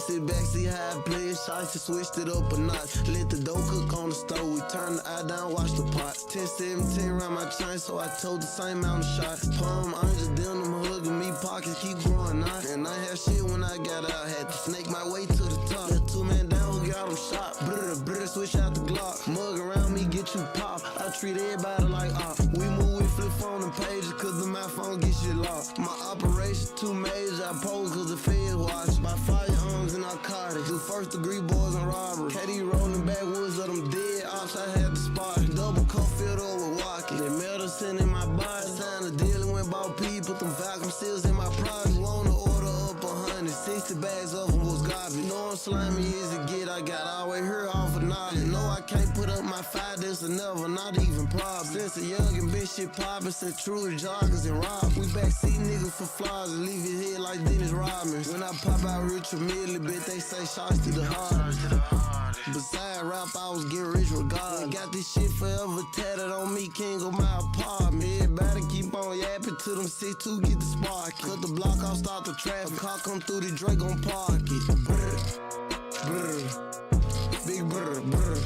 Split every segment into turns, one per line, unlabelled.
sit back, see how I play it. Shots, just switched it up a notch. Let the dough cook on the stove. We turn the eye down, watch the pot. 10-17 around my chain, so I told the same amount of shots. Palm, I'm just down them hugging me, pockets keep growing out. And I had shit when I got out, had to snake my way to the top. That 2-man down who got him shot. Brr, switch out the Glock. Mug around me, get you pop. I treat everybody like we move with flip phone and pages, cause the my phone get shit lost. My operation too major, I pose cause the feds watch. My firearms and narcotics, do first degree boys and robbery. KD rolling backwoods of them dead ops, I had to spot. Double cup filled over walking. They medicine in my body. Signed a deal and went bought P, put them vacuum seals in my product. Want to order up 160 bags of them was garbage. Know I'm slimy as it get, I got all way here off of knowledge. Know I can't put up my 5 this or never, not even problem. Since a young and bitch shit poppin', since true joggers and rob. We backseat niggas for flies and leave his head like Dennis Rodman. When I pop out rich immediately, bitch, they say shots to the heart. Besides rap, I was getting rich regardless. Got this shit forever tatted on me, king of my apartment. Everybody keep on yapping till them 6'2" get the spark. Cut the block off, start the traffic. Car come through, the Drake gon' park it. Brr, brr, big brr, brr.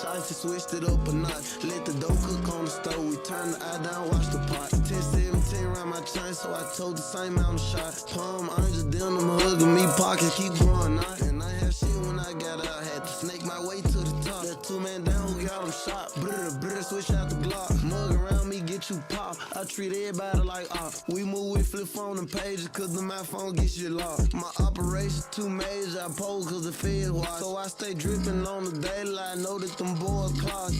Shots, just switched it up a notch. Let the dough cook on the stove. We turn the eye down, watch the pot. 10-17 around my chain, so I told the same amount of shots. Palm, I'm just down them hugging me, pockets keep growing out. And I had shit when I got out, had to snake my way to the top. That 2-man down who got him shot. Brr, switch out the Glock. Mug around me, get you pop. I treat everybody like we move with flip phone and pages, cause the my phone get shit lost. My operation too major, I pose cause the feds watch. So I stay dripping on the daylight, know that them boys clock.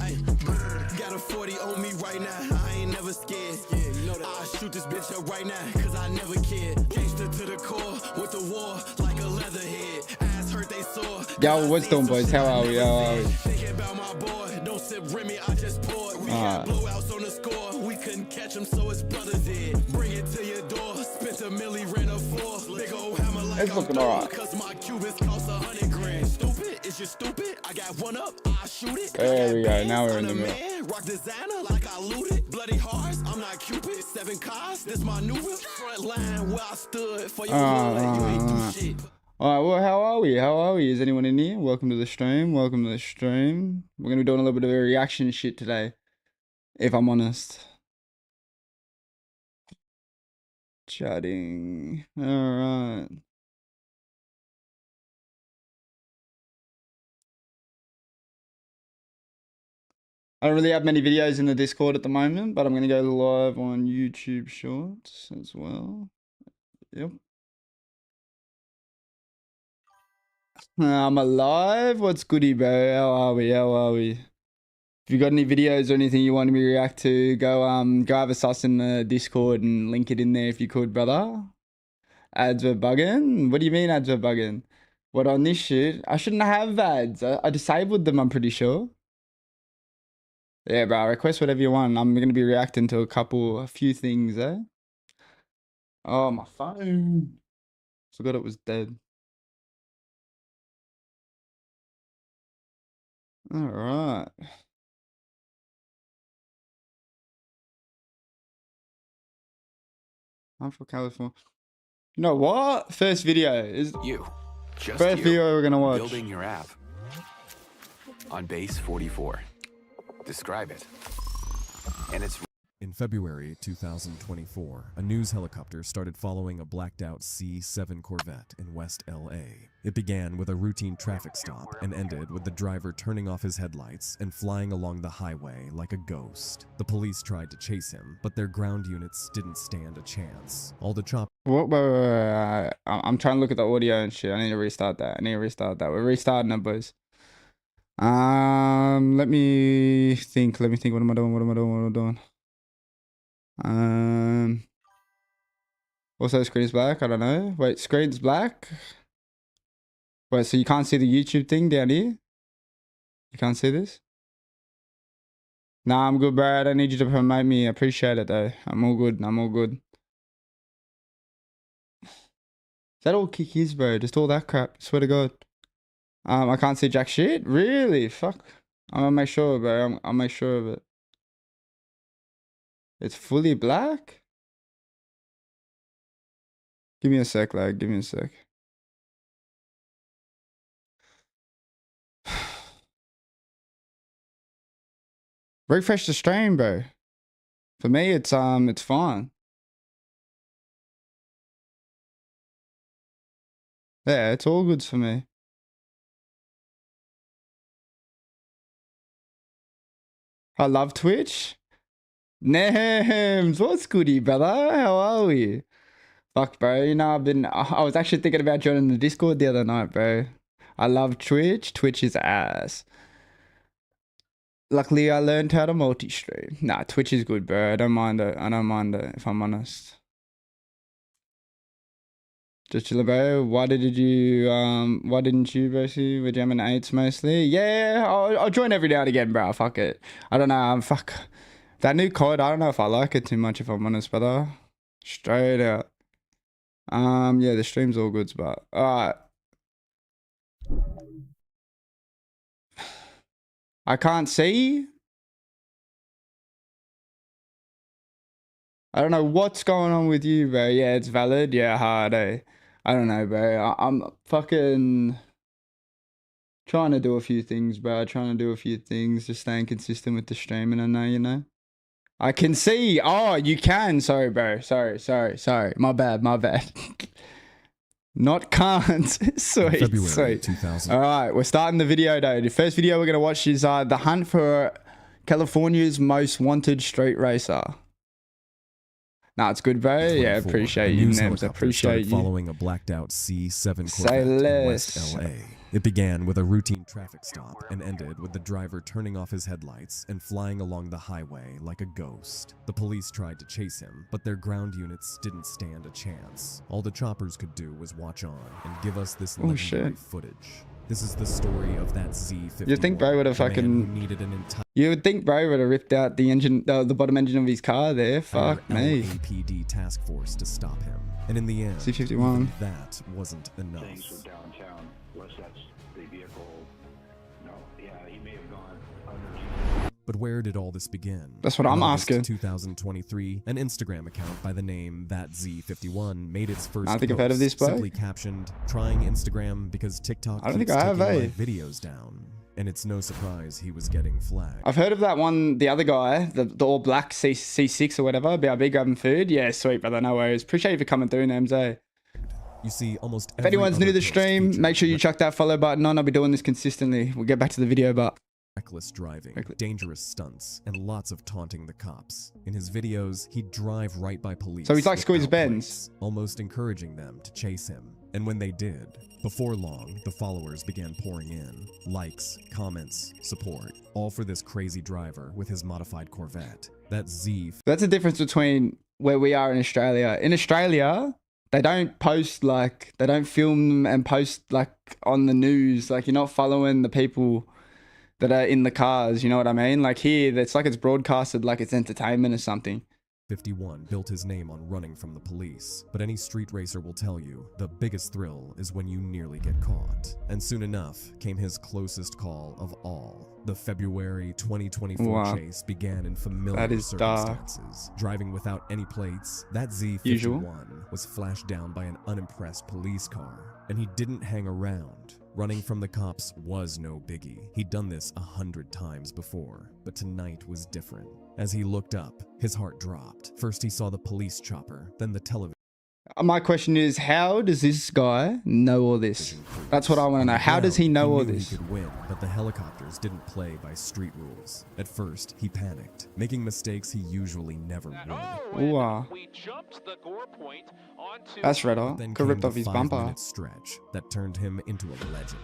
Got a 40 on me right now, I ain't never scared. You know that I'll shoot this bitch up right now, cause I never cared. Gangsta to the core, with the war, like a leatherhead. Ass hurt they sore.
Yo, what's doing, boys? How are we?
Thinking about my boy, don't sip Remy, I just poured. We had blowouts on the score, we couldn't catch him, so his brother did. Bring it to your door, spent a milli, ran a 4. Big old hammer like
it's looking alright.
Cause my Cubans cost 100 grand. Stupid, is you stupid? I got one up, I shoot it.
There we go, now we're in the middle.
Rock designer like I looted. Bloody hearts, I'm not Cupid. 7 cars, this my new whip. Front line where I stood for you. You ain't do shit.
Alright, well, how are we? How are we? Is anyone in here? Welcome to the stream. Welcome to the stream. We're going to be doing a little bit of a reaction shit today, if I'm honest. Chatting. Alright. I don't really have many videos in the Discord at the moment, but I'm going to go live on YouTube Shorts as well. Yep. I'm alive. What's goody, bro? How are we? How are we? If you got any videos or anything you want me to react to, go have a sus in the Discord and link it in there if you could, brother. Ads were bugging? What do you mean ads were bugging? What, on this shit? I shouldn't have ads. I disabled them, I'm pretty sure. Yeah, bro, request whatever you want. I'm going to be reacting to a few things, eh? Oh, my phone. Forgot it was dead. All right. I'm from California. You know what? First video is first video we're gonna watch.
Building your app on base 44. Describe it. And it's
in February 2024, a news helicopter started following a blacked-out C-7 Corvette in West LA. It began with a routine traffic stop and ended with the driver turning off his headlights and flying along the highway like a ghost. The police tried to chase him, but their ground units didn't stand a chance. All the choppers.
Wait. I'm trying to look at the audio and shit. I need to restart that. We're restarting it, boys. Let me think. What am I doing? Also screen's black, I don't know. Wait, screen's black? Wait, so you can't see the YouTube thing down here? You can't see this? Nah, I'm good, bro. I don't need you to promote me. I appreciate it though. I'm all good. Is that all kick is, bro? Just all that crap. Swear to God. I can't see jack shit? Really? Fuck. I'm gonna make sure, bro. I'll make sure of it. It's fully black? Give me a sec, lad. Give me a sec. Refresh the stream, bro. For me, it's fine. Yeah, it's all good for me. I love Twitch. Nams, what's goody, brother? How are we? Fuck, bro. You know, I was actually thinking about joining the Discord the other night, bro. I love Twitch. Twitch is ass. Luckily, I learned how to multi-stream. Nah, Twitch is good, bro. I don't mind it. I don't mind it, if I'm honest. Just chilling, bro. Why didn't you, basically? We're jamming 8s mostly. Yeah, I'll join every now and again, bro. Fuck it. I don't know. Fuck. That new COD, I don't know if I like it too much, if I'm honest, brother. Straight out. Yeah, the stream's all good, but alright. I can't see. I don't know what's going on with you, bro. Yeah, it's valid. Yeah, hard, eh? I don't know, bro. I'm fucking trying to do a few things, bro. Trying to do a few things, just staying consistent with the streaming. I know, you know. I can see. Oh, you can. Sorry, bro. Sorry. My bad. Not can't. Sweet.
February 2000.
All right, we're starting the video, though. The first video we're going to watch is the hunt for California's most wanted street racer. Nah, it's good, bro. Yeah, appreciate you, Nems. Appreciate you.
Following a blacked out C7
Say
Corvette in
less.
West LA. It began with a routine traffic stop and ended with the driver turning off his headlights and flying along the highway like a ghost. The police tried to chase him, but their ground units didn't stand a chance. All the choppers could do was watch on and give us this legendary footage. This is the story of that Z51.
You'd think bro would have You would think bro would have ripped out the engine, the bottom engine of his car there. Fuck me.
APD task force to stop him, and in the end,
C51.
even that wasn't enough.
Things were downtown. West, that's the vehicle. No, yeah, he may have gone under.
But where did all this begin?
That's what
In
I'm
August
asking.
2023, an Instagram account by the name ThatZ51 made its first
I think I've heard of this,
post,
bro.
simply captioned, "Trying Instagram because TikTok
I don't
keeps
think I have,
taking my
eh?
videos down." And it's no surprise he was getting flagged.
I've heard of that one, the other guy, the all black C6 or whatever, BRB grabbing food. Yeah, sweet, brother. No worries. Appreciate you for coming through, Nems, eh?
You see, almost
If anyone's new to the stream, make sure you chuck that follow button on. I'll be doing this consistently. We'll get back to the video, but
reckless driving, dangerous stunts, and lots of taunting the cops. In his videos, he'd drive right by police.
So he's like
without
Squeeze Benz.
brakes, almost encouraging them to chase him. And when they did, before long, the followers began pouring in. Likes, comments, support, all for this crazy driver with his modified Corvette. That Z.
that's the difference between where we are in Australia. In Australia, they don't post like, they don't film and post like on the news. Like you're not following the people that are in the cars, you know what I mean? Like here, it's like it's broadcasted like it's entertainment or something.
51 built his name on running from the police, but any street racer will tell you the biggest thrill is when you nearly get caught. And soon enough came his closest call of all. The February 2024
Wow.
chase began in familiar
That is dark.
circumstances. Driving without any plates, that Z51
Usual.
was flashed down by an unimpressed police car, and he didn't hang around. Running from the cops was no biggie. He'd done this 100 times before, but tonight was different. As he looked up, his heart dropped. First he saw the police chopper, then the television.
My question is, how does this guy know all this? That's what I want to know. How does he know all
knew
this?
He could win, but the helicopters didn't play by street rules. At first, he panicked, making mistakes he usually never would.
Ooh,
We jumped the gore point onto
that's redder.
Then
Could
came
ripped
the
off his
5-minute
bumper.
stretch that turned him into a legend.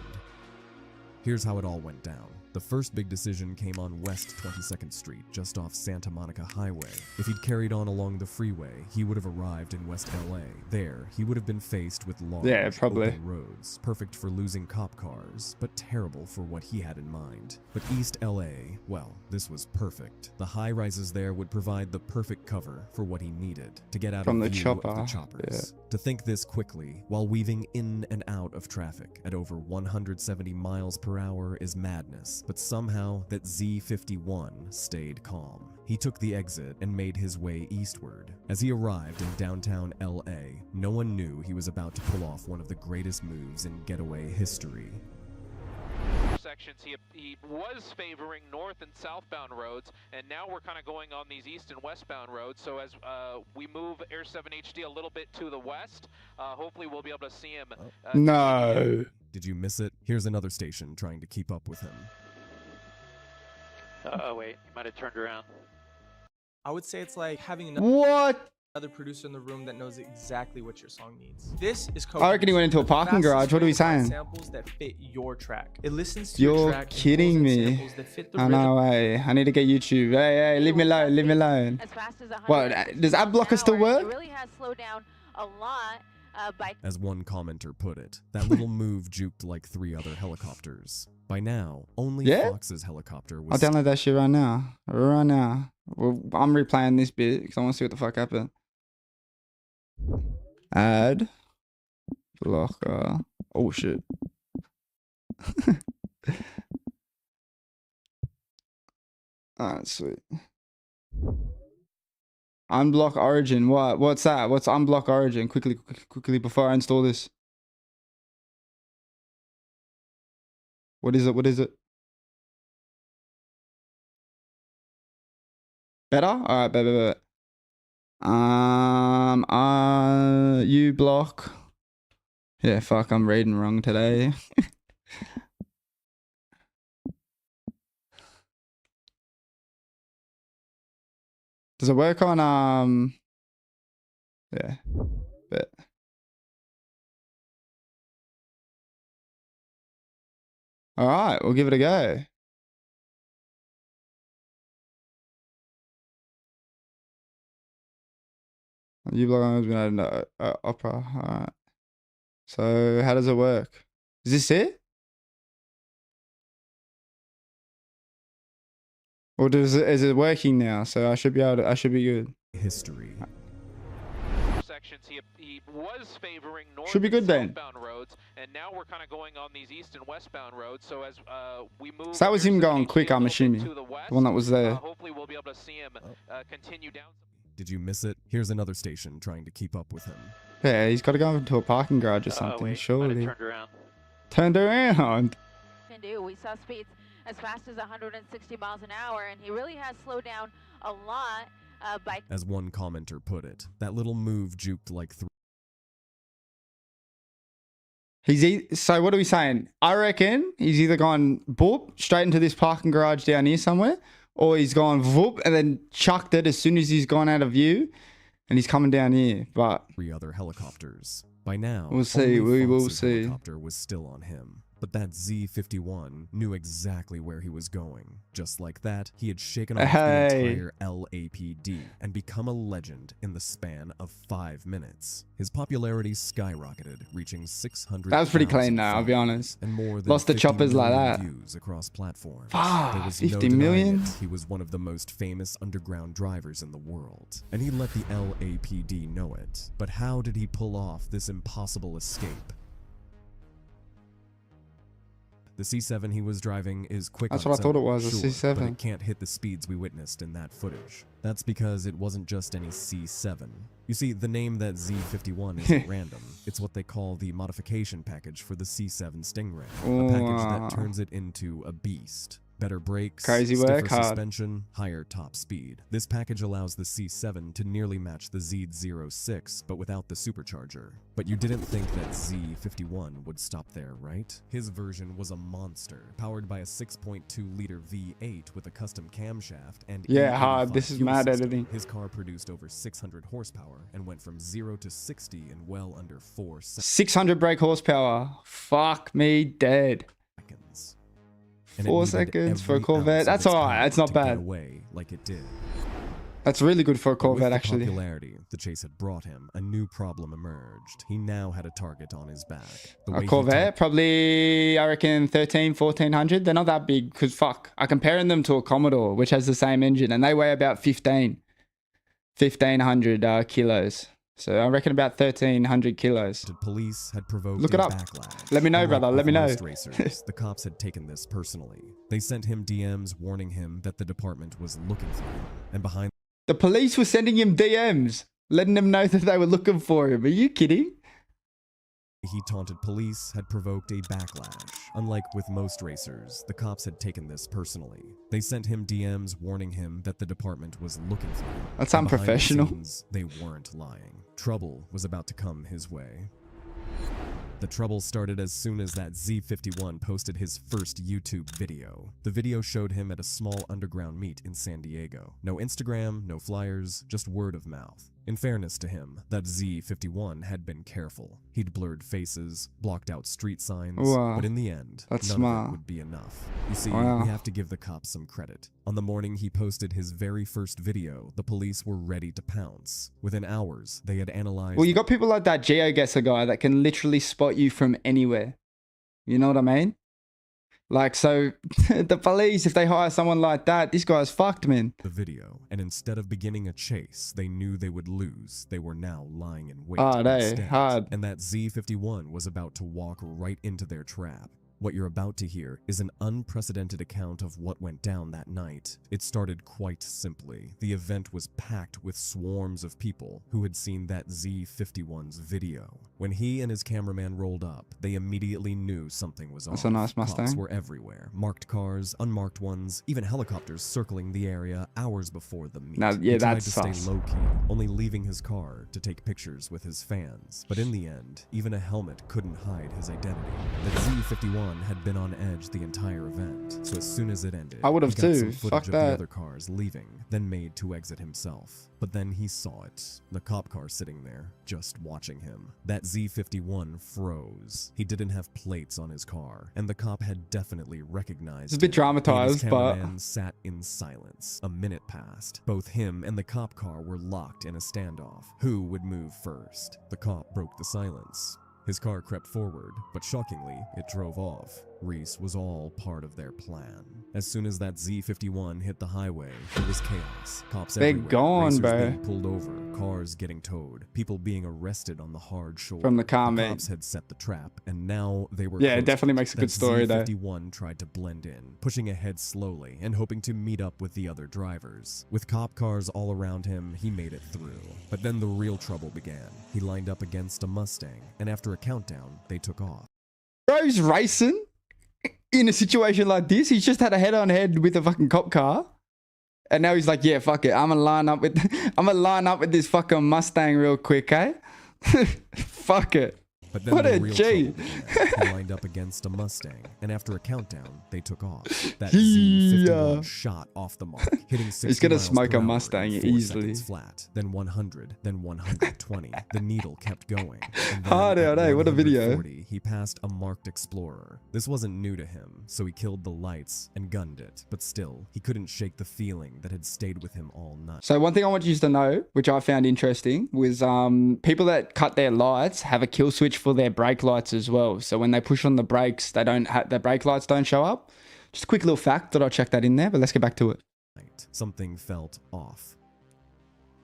Here's how it all went down. The first big decision came on West 22nd Street, just off Santa Monica Highway. If he'd carried on along the freeway, he would have arrived in West LA. There, he would have been faced with large,
Yeah, probably.
open roads, perfect for losing cop cars, but terrible for what he had in mind. But East LA, well, this was perfect. The high rises there would provide the perfect cover for what he needed to get out
From
of
the
view of
chopper,
the choppers. To think this quickly, while weaving in and out of traffic at over 170 miles per hour is madness, but somehow that Z51 stayed calm. He took the exit and made his way eastward. As he arrived in downtown LA, no one knew he was about to pull off one of the greatest moves in getaway history.
Sections he was favoring north and southbound roads, and now we're kind of going on these east and westbound roads. So as we move Air 7 HD a little bit to the west, hopefully we'll be able to see him.
No.
Did you miss it? Here's another station trying to keep up with him.
Oh wait, he might have turned around.
I would say it's like having
What?
another producer in the room that knows exactly what your song needs. This is
I reckon he went into a parking garage. What are we saying?
Samples that fit your track. It listens to your
You're
track and
kidding
pulls in
me.
samples that fit the
I
rhythm.
know, hey. I need to get YouTube. Hey, leave me alone, leave me alone.
As fast as
What, does ad blocker still work?
It really has slowed down a lot by
As one commenter put it, that little move juked like 3 other helicopters. By now, only
Yeah?
Fox's helicopter
I'll
was
download that shit right now. Right now. Well, I'm replaying this bit because I want to see what the fuck happened. Ad blocker. Oh shit. Alright, sweet. Unblock Origin. What? What's that? What's unblock Origin? Quickly before I install this. What is it? What is it? Better? Alright, bet. You block. Yeah, fuck, I'm reading wrong today. Does it work on yeah, bet. Alright, we'll give it a go. You block has been added to Opera. Alright. So how does it work? Is this it? Or is it working now? So I should be able to, I should be good.
history.
Sections he was favoring north
Should be good
and
then.
southbound roads, and now we're kind of going on these east and westbound roads. So as we move,
So that was
Air
him
7
going
HD
quick,
a
I'm
little bit
assuming.
to the west,
The one that was there.
hopefully we'll be able to see him continue down.
Did you miss it? Here's another station trying to keep up with him.
Yeah, he's got to go into a parking garage or something,
Wait, might
surely.
have turned around.
Turned around.
can do. We saw speeds as fast as 160 miles an hour, and he really has slowed down a lot by.
As one commenter put it, that little move juked like 3.
So what are we saying? I reckon he's either gone boop straight into this parking garage down here somewhere, or he's gone whoop and then chucked it as soon as he's gone out of view, and he's coming down here. But
3 other helicopters. By now,
we'll see.
only
We will
Fox's
see.
helicopter was still on him. But that Z51 knew exactly where he was going. Just like that, he had shaken off
Hey.
the entire LAPD and become a legend in the span of 5 minutes. His popularity skyrocketed, reaching 600.
That was pretty clean, though, I'll be honest.
And more than
Lost the
50
choppers like
million
that.
views across platforms.
Fuck,
There was
50
no denying
million?
it. He was one of the most famous underground drivers in the world, and he let the LAPD know it. But how did he pull off this impossible escape? The C7 he was driving is quick.
That's
on
what I
its
thought it
own,
was, a
sure,
C7.
but it can't hit the speeds we witnessed in that footage. That's because it wasn't just any C7. You see, the name that Z51 isn't random. It's what they call the modification package for the C7 Stingray, a package
Wow.
that turns it into a beast. Better brakes,
Crazy
stiffer
work, hard.
suspension, higher top speed. This package allows the C7 to nearly match the Z06, but without the supercharger. But you didn't think that Z51 would stop there, right? His version was a monster, powered by a 6.2-liter V8 with a custom camshaft and
Yeah,
E85
hard. This is
fuel
mad
system.
editing.
His car produced over 600 horsepower and went from 0 to 60 in well under 4 seconds.
600 brake horsepower. Fuck me dead.
And it
4
needed
seconds for a
every
Corvette.
ounce of
That's
its
alright.
power
That's not
to get
bad.
away like it did.
That's really good for a
But with
Corvette,
the
actually.
popularity the chase had brought him, a new problem emerged. He now had a target on his back. The way
A
he
Corvette, probably, I reckon, 1400. They're not that big, because fuck, I'm comparing them to a Commodore, which has the same engine, and they weigh about 1500 kilos. So I reckon about 1,300 kilos.
Police had provoked
Look it
a
up.
backlash.
Let me know,
Unlike
brother. Let me know.
most racers, the cops had taken this personally. They sent him DMs warning him that the department was looking for him. And behind
The police were sending him DMs, letting him know that they were looking for him. Are you kidding?
he taunted police had provoked a backlash. Unlike with most racers, the cops had taken this personally. They sent him DMs warning him that the department was looking for him.
That's
And behind the
unprofessional.
scenes, they weren't lying. Trouble was about to come his way. The trouble started as soon as that Z51 posted his first YouTube video. The video showed him at a small underground meet in San Diego. No Instagram, no flyers, just word of mouth. In fairness to him, that Z51 had been careful. He'd blurred faces, blocked out street signs,
Wow.
but in the end,
That's
none
smart.
of it would be enough. You see,
Wow.
we have to give the cops some credit. On the morning he posted his very first video, the police were ready to pounce. Within hours, they had analyzed...
Well, you got people like that GeoGuessr guy that can literally spot you from anywhere. You know what I mean? Like, so the police, if they hire someone like that, this guy's fucked, man.
the video, and instead of beginning a chase they knew they would lose, they were now lying in wait.
Oh, they
instead.
hard.
And that Z51 was about to walk right into their trap. What you're about to hear is an unprecedented account of what went down that night. It started quite simply. The event was packed with swarms of people who had seen that Z51's video. When he and his cameraman rolled up, they immediately knew something was off.
That's a nice
Cops
Mustang.
were everywhere. Marked cars, unmarked ones, even helicopters circling the area hours before the meet.
Now, yeah,
He tried
that's
to stay
sus.
low-key, only leaving his car to take pictures with his fans. But in the end, even a helmet couldn't hide his identity. The Z51 had been on edge the entire event, so as soon as it ended,
I would have
he got
too.
some footage
Fuck
of
that.
the other cars leaving, then made to exit himself. But then he saw it, the cop car sitting there, just watching him. That Z51 froze. He didn't have plates on his car, and the cop had definitely recognized
It's a bit
him. He and his
dramatized, but-
cameraman sat in silence. A minute passed. Both him and the cop car were locked in a standoff. Who would move first? The cop broke the silence. His car crept forward, but shockingly, it drove off. Reese was all part of their plan. As soon as that Z51 hit the highway, there was chaos. Cops
They're
everywhere,
gone,
racers
bro.
being pulled over, cars getting towed, people being arrested on the hard shoulder.
From the car, mate.
cops had set the trap, and now they were
Yeah, it
closing
definitely makes a good story, though.
Z51 tried to blend in, pushing ahead slowly and hoping to meet up with the other drivers. With cop cars all around him, he made it through. But then the real trouble began. He lined up against a Mustang, and after a countdown, they took off.
Bro's racing in a situation like this. He's just had a head-on-head with a fucking cop car. And now he's like, yeah, fuck it. I'm gonna line up with this fucking Mustang real quick, eh? Fuck it.
But then
What
the
a
real
G.
trouble began. He lined up against a Mustang, and after a countdown, they took off. That
Yeah.
Z51 shot off the mark, hitting 60
He's gonna
miles
smoke
per
a
hour
Mustang
in 4
easily.
seconds flat, then 100, then 120. The needle kept going. And then
Hard
at
out, eh? What a video.
140, he passed a marked Explorer. This wasn't new to him, so he killed the lights and gunned it. But still, he couldn't shake the feeling that had stayed with him all night.
So one thing I want you to know, which I found interesting, was people that cut their lights have a kill switch for their brake lights as well. So when they push on the brakes, they don't the brake lights don't show up. Just a quick little fact that I'll check that in there, but let's get back to it.
Something felt off.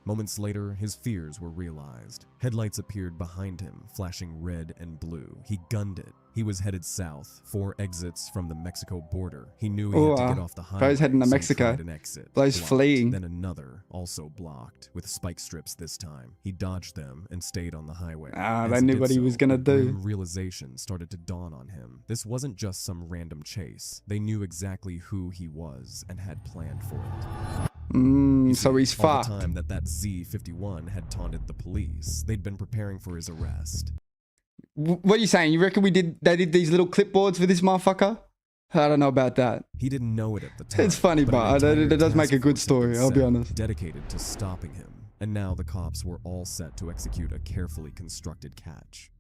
Moments later, his fears were realized. Headlights appeared behind him, flashing red and blue. He gunned it. He was headed south, 4 exits from the Mexico border. He knew he had to get off the highway.
Bro's heading to
so he
Mexico.
tried an exit.
Bro's
Blocked.
fleeing.
Then another, also blocked, with spike strips this time. He dodged them and stayed on the highway.
They
As
knew
did
what he
so,
was gonna
a
do.
grim realization started to dawn on him. This wasn't just some random chase. They knew exactly who he was and had planned for it. You
So
see,
he's
all
fucked.
the time that Z51 had taunted the police, they'd been preparing for his arrest.
What are you saying? You reckon they did these little clipboards for this motherfucker? I don't know about that.
He didn't know it at the time.
It's funny, but
an
it
entire
does make a
task
good
force had been
story, I'll be
set,
honest.
Dedicated to stopping him, and now the cops were all set to execute a carefully constructed catch.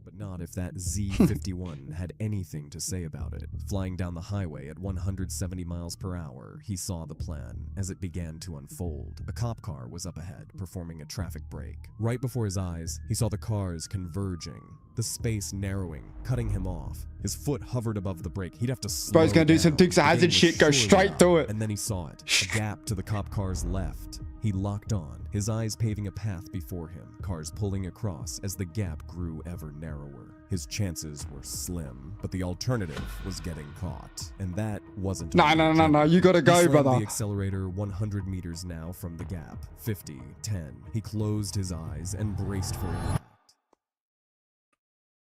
But not if that Z51 had anything to say about it. Flying down the highway at 170 miles per hour, he saw the plan as it began to unfold. A cop car was up ahead, performing a traffic brake. Right before his eyes, he saw the cars converging, the space narrowing, cutting him off. His foot hovered above the brake. He'd have to slow
Bro's gonna do some
down.
Dukes of
The game
Hazzard
was
shit, go
surely
straight
out.
through it.
And then he saw it, a gap to the cop car's left. He locked on, his eyes paving a path before him, cars pulling across as the gap grew ever narrower. His chances were slim, but the alternative was getting caught. And that wasn't...
No, you gotta go,
He slammed
brother.
the accelerator 100 meters now from the gap. 50, 10. He closed his eyes and braced for impact.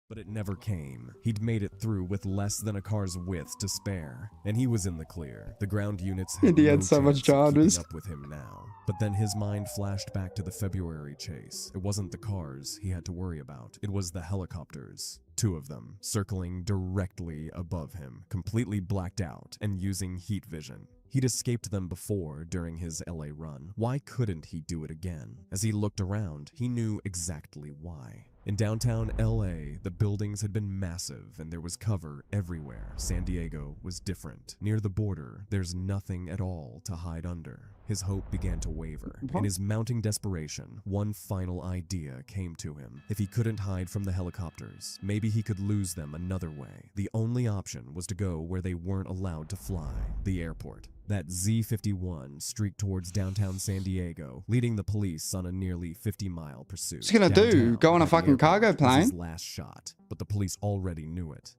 But it never came. He'd made it through with less than a car's width to spare, and he was in the clear. The ground units had,
He had
no
so much
chance of keeping
charges.
up with him now. But then his mind flashed back to the February chase. It wasn't the cars he had to worry about. It was the helicopters. 2 of them, circling directly above him, completely blacked out and using heat vision. He'd escaped them before during his LA run. Why couldn't he do it again? As he looked around, he knew exactly why. In downtown LA, the buildings had been massive and there was cover everywhere. San Diego was different. Near the border, there's nothing at all to hide under. His hope began to waver. In his mounting desperation, one final idea came to him. If he couldn't hide from the helicopters, maybe he could lose them another way. The only option was to go where they weren't allowed to fly, the airport. That Z-51 streaked towards downtown San Diego, leading the police on a nearly 50-mile pursuit.
What's he gonna do?
Downtown,
Go on a
at the
fucking cargo
airport, was his
plane?
last shot, but the police already knew it.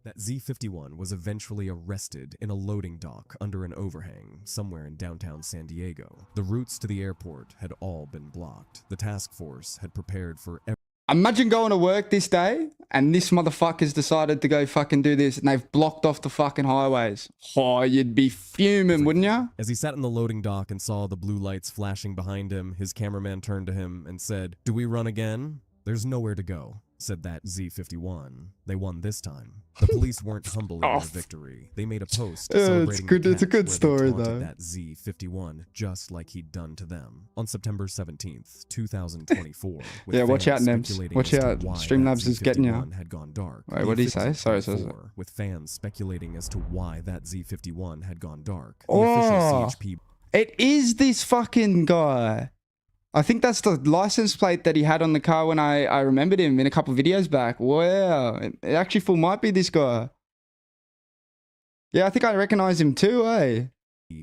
That Z-51 was eventually arrested in a loading dock under an overhang somewhere in downtown San Diego. The routes to the airport had all been blocked. The task force had prepared for
Imagine going to work this day and this motherfucker's decided to go fucking do this and they've blocked off the fucking highways. Oh, you'd be fuming, wouldn't you?
As he sat in the loading dock and saw the blue lights flashing behind him, his cameraman turned to him and said, "Do we run again?" "There's nowhere to go," said that Z-51. They won this time. The police weren't humble in their victory. They made a post celebrating
It's a good
the catch
story,
where they taunted
though.
that Z-51 just like he'd done to them. On September 17th, 2024. with
Yeah, watch
fans
out, Nems.
speculating
Watch
as to
out.
why
Streamlabs
that
is getting ya.
Z-51 had gone dark.
Wait, what did he say?
The
Sorry,
official
sorry.
C4, with fans speculating as to why that Z-51 had gone dark. The
Oh.
official CHP
It is this fucking guy. I think that's the license plate that he had on the car when I remembered him in a couple of videos back. Wow. It actually full might be this guy. Yeah, I think I recognize him too, eh?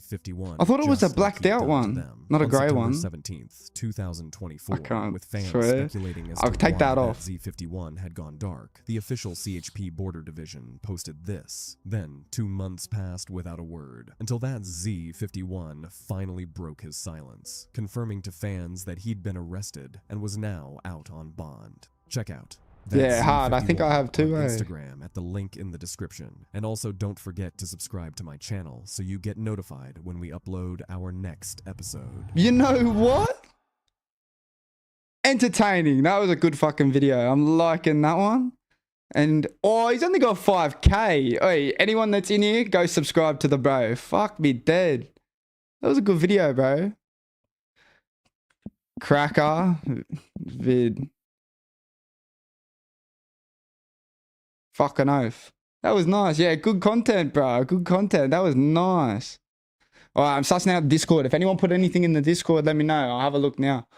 51.
I thought it was a
just like
blacked
he'd
out
done to
one,
them.
not a
On
grey
September
one.
17th, 2024,
I can't
with fans
swear.
speculating as
I'll
to
take
why
that off.
Z-51 had gone dark. The official CHP border division posted this. Then 2 months passed without a word, until that Z-51 finally broke his silence, confirming to fans that he'd been arrested and was now out on bond. Check out that
Yeah, hard. I think I have too,
on
eh?
Instagram at the link in the description. And also don't forget to subscribe to my channel so you get notified when we upload our next episode.
You know what? Entertaining. That was a good fucking video. I'm liking that one. And, oh, he's only got 5K. Oi, anyone that's in here, go subscribe to the bro. Fuck me dead. That was a good video, bro. Cracker. Vid. Fucking oath. That was nice. Yeah, good content, bro. Good content. That was nice. All right, I'm sussing out Discord. If anyone put anything in the Discord, let me know. I'll have a look now.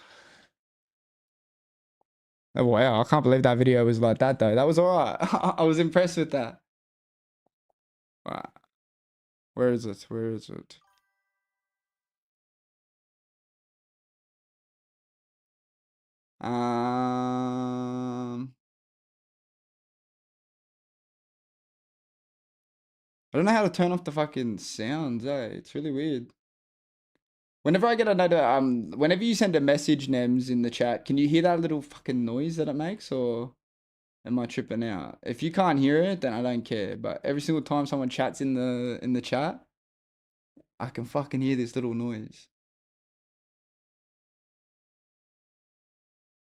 Oh, wow, I can't believe that video was like that, though. That was all right. I was impressed with that. Right. Where is it? Where is it? I don't know how to turn off the fucking sounds, eh? It's really weird. Whenever I get a note, whenever you send a message, Nems, in the chat, can you hear that little fucking noise that it makes, or am I tripping out? If you can't hear it, then I don't care. But every single time someone chats in the chat, I can fucking hear this little noise.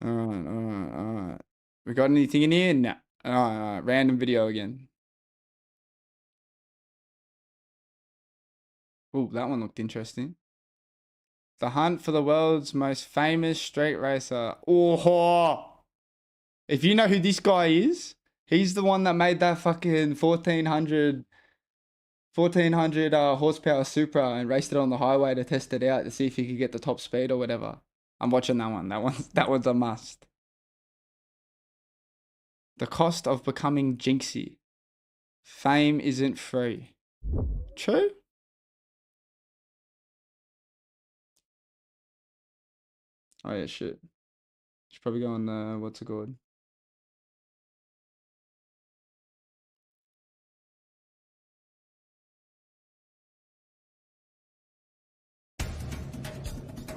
Alright. We got anything in here? No. Alright. Random video again. Oh, that one looked interesting. The hunt for the world's most famous street racer. Oh, if you know who this guy is, he's the one that made that fucking 1400 horsepower Supra and raced it on the highway to test it out to see if he could get the top speed or whatever. I'm watching that one. That one's a must. The cost of becoming Jinxie. Fame isn't free. True? Oh yeah, shit. Should probably go on, what's it called?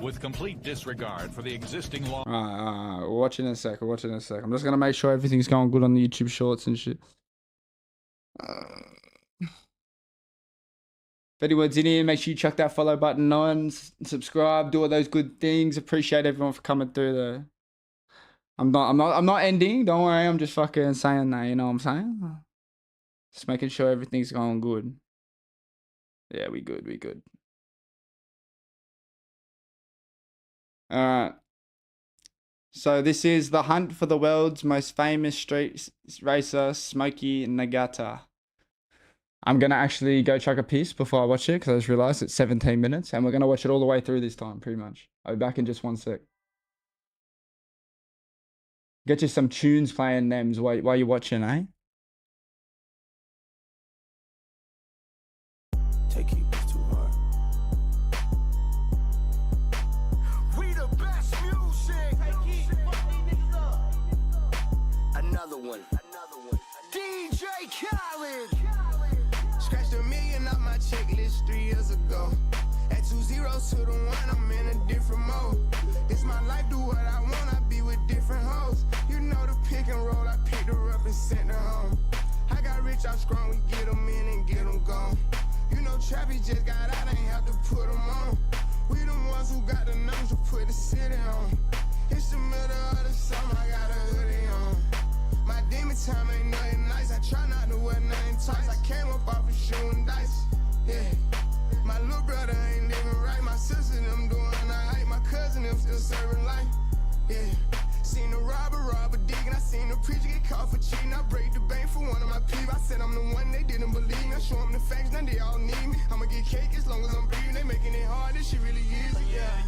With complete disregard for the existing law.
Alright, we'll watch it in a sec, I'm just gonna make sure everything's going good on the YouTube shorts and shit. If anyone's in here, make sure you chuck that follow button on, subscribe, do all those good things. Appreciate everyone for coming through though. I'm not ending, don't worry, I'm just fucking saying that, you know what I'm saying? Just making sure everything's going good. Yeah, we good. Alright. So this is the hunt for the world's most famous street racer, Smokey Nagata. I'm going to actually go chuck a piss before I watch it because I just realized it's 17 minutes and we're going to watch it all the way through this time, pretty much. I'll be back in just 1 sec. Get you some tunes playing, Nems, while you're watching, eh?
Take it too hard. We the best music. Another one. DJ Khaled. Scratched $1 million off my checklist 3 years ago. At 2 zeros to the 1, I'm in a different mode. It's my life, do what I want, I be with different hoes. You know the pick and roll, I picked her up and sent her home. I got rich, I'm strong, we get them in and get them gone. You know Travis just got out, I ain't have to put them on. We the ones who got the numbers to put the city on. It's the middle of the summer, I got a hoodie on. My demon time ain't nothing nice, I try not to wear nothing tight. I came up off of shooting dice, yeah. My little brother ain't living right, my sister them doing alright. My cousin them still serving life, yeah. Seen the robber digging, I seen the preacher get caught for cheating. I break the bank for one of my people. I said I'm the one, they didn't believe me. I show them the facts, now they all need me. I'ma get cake as long as I'm breathing. They making it hard, this shit really easy, yeah.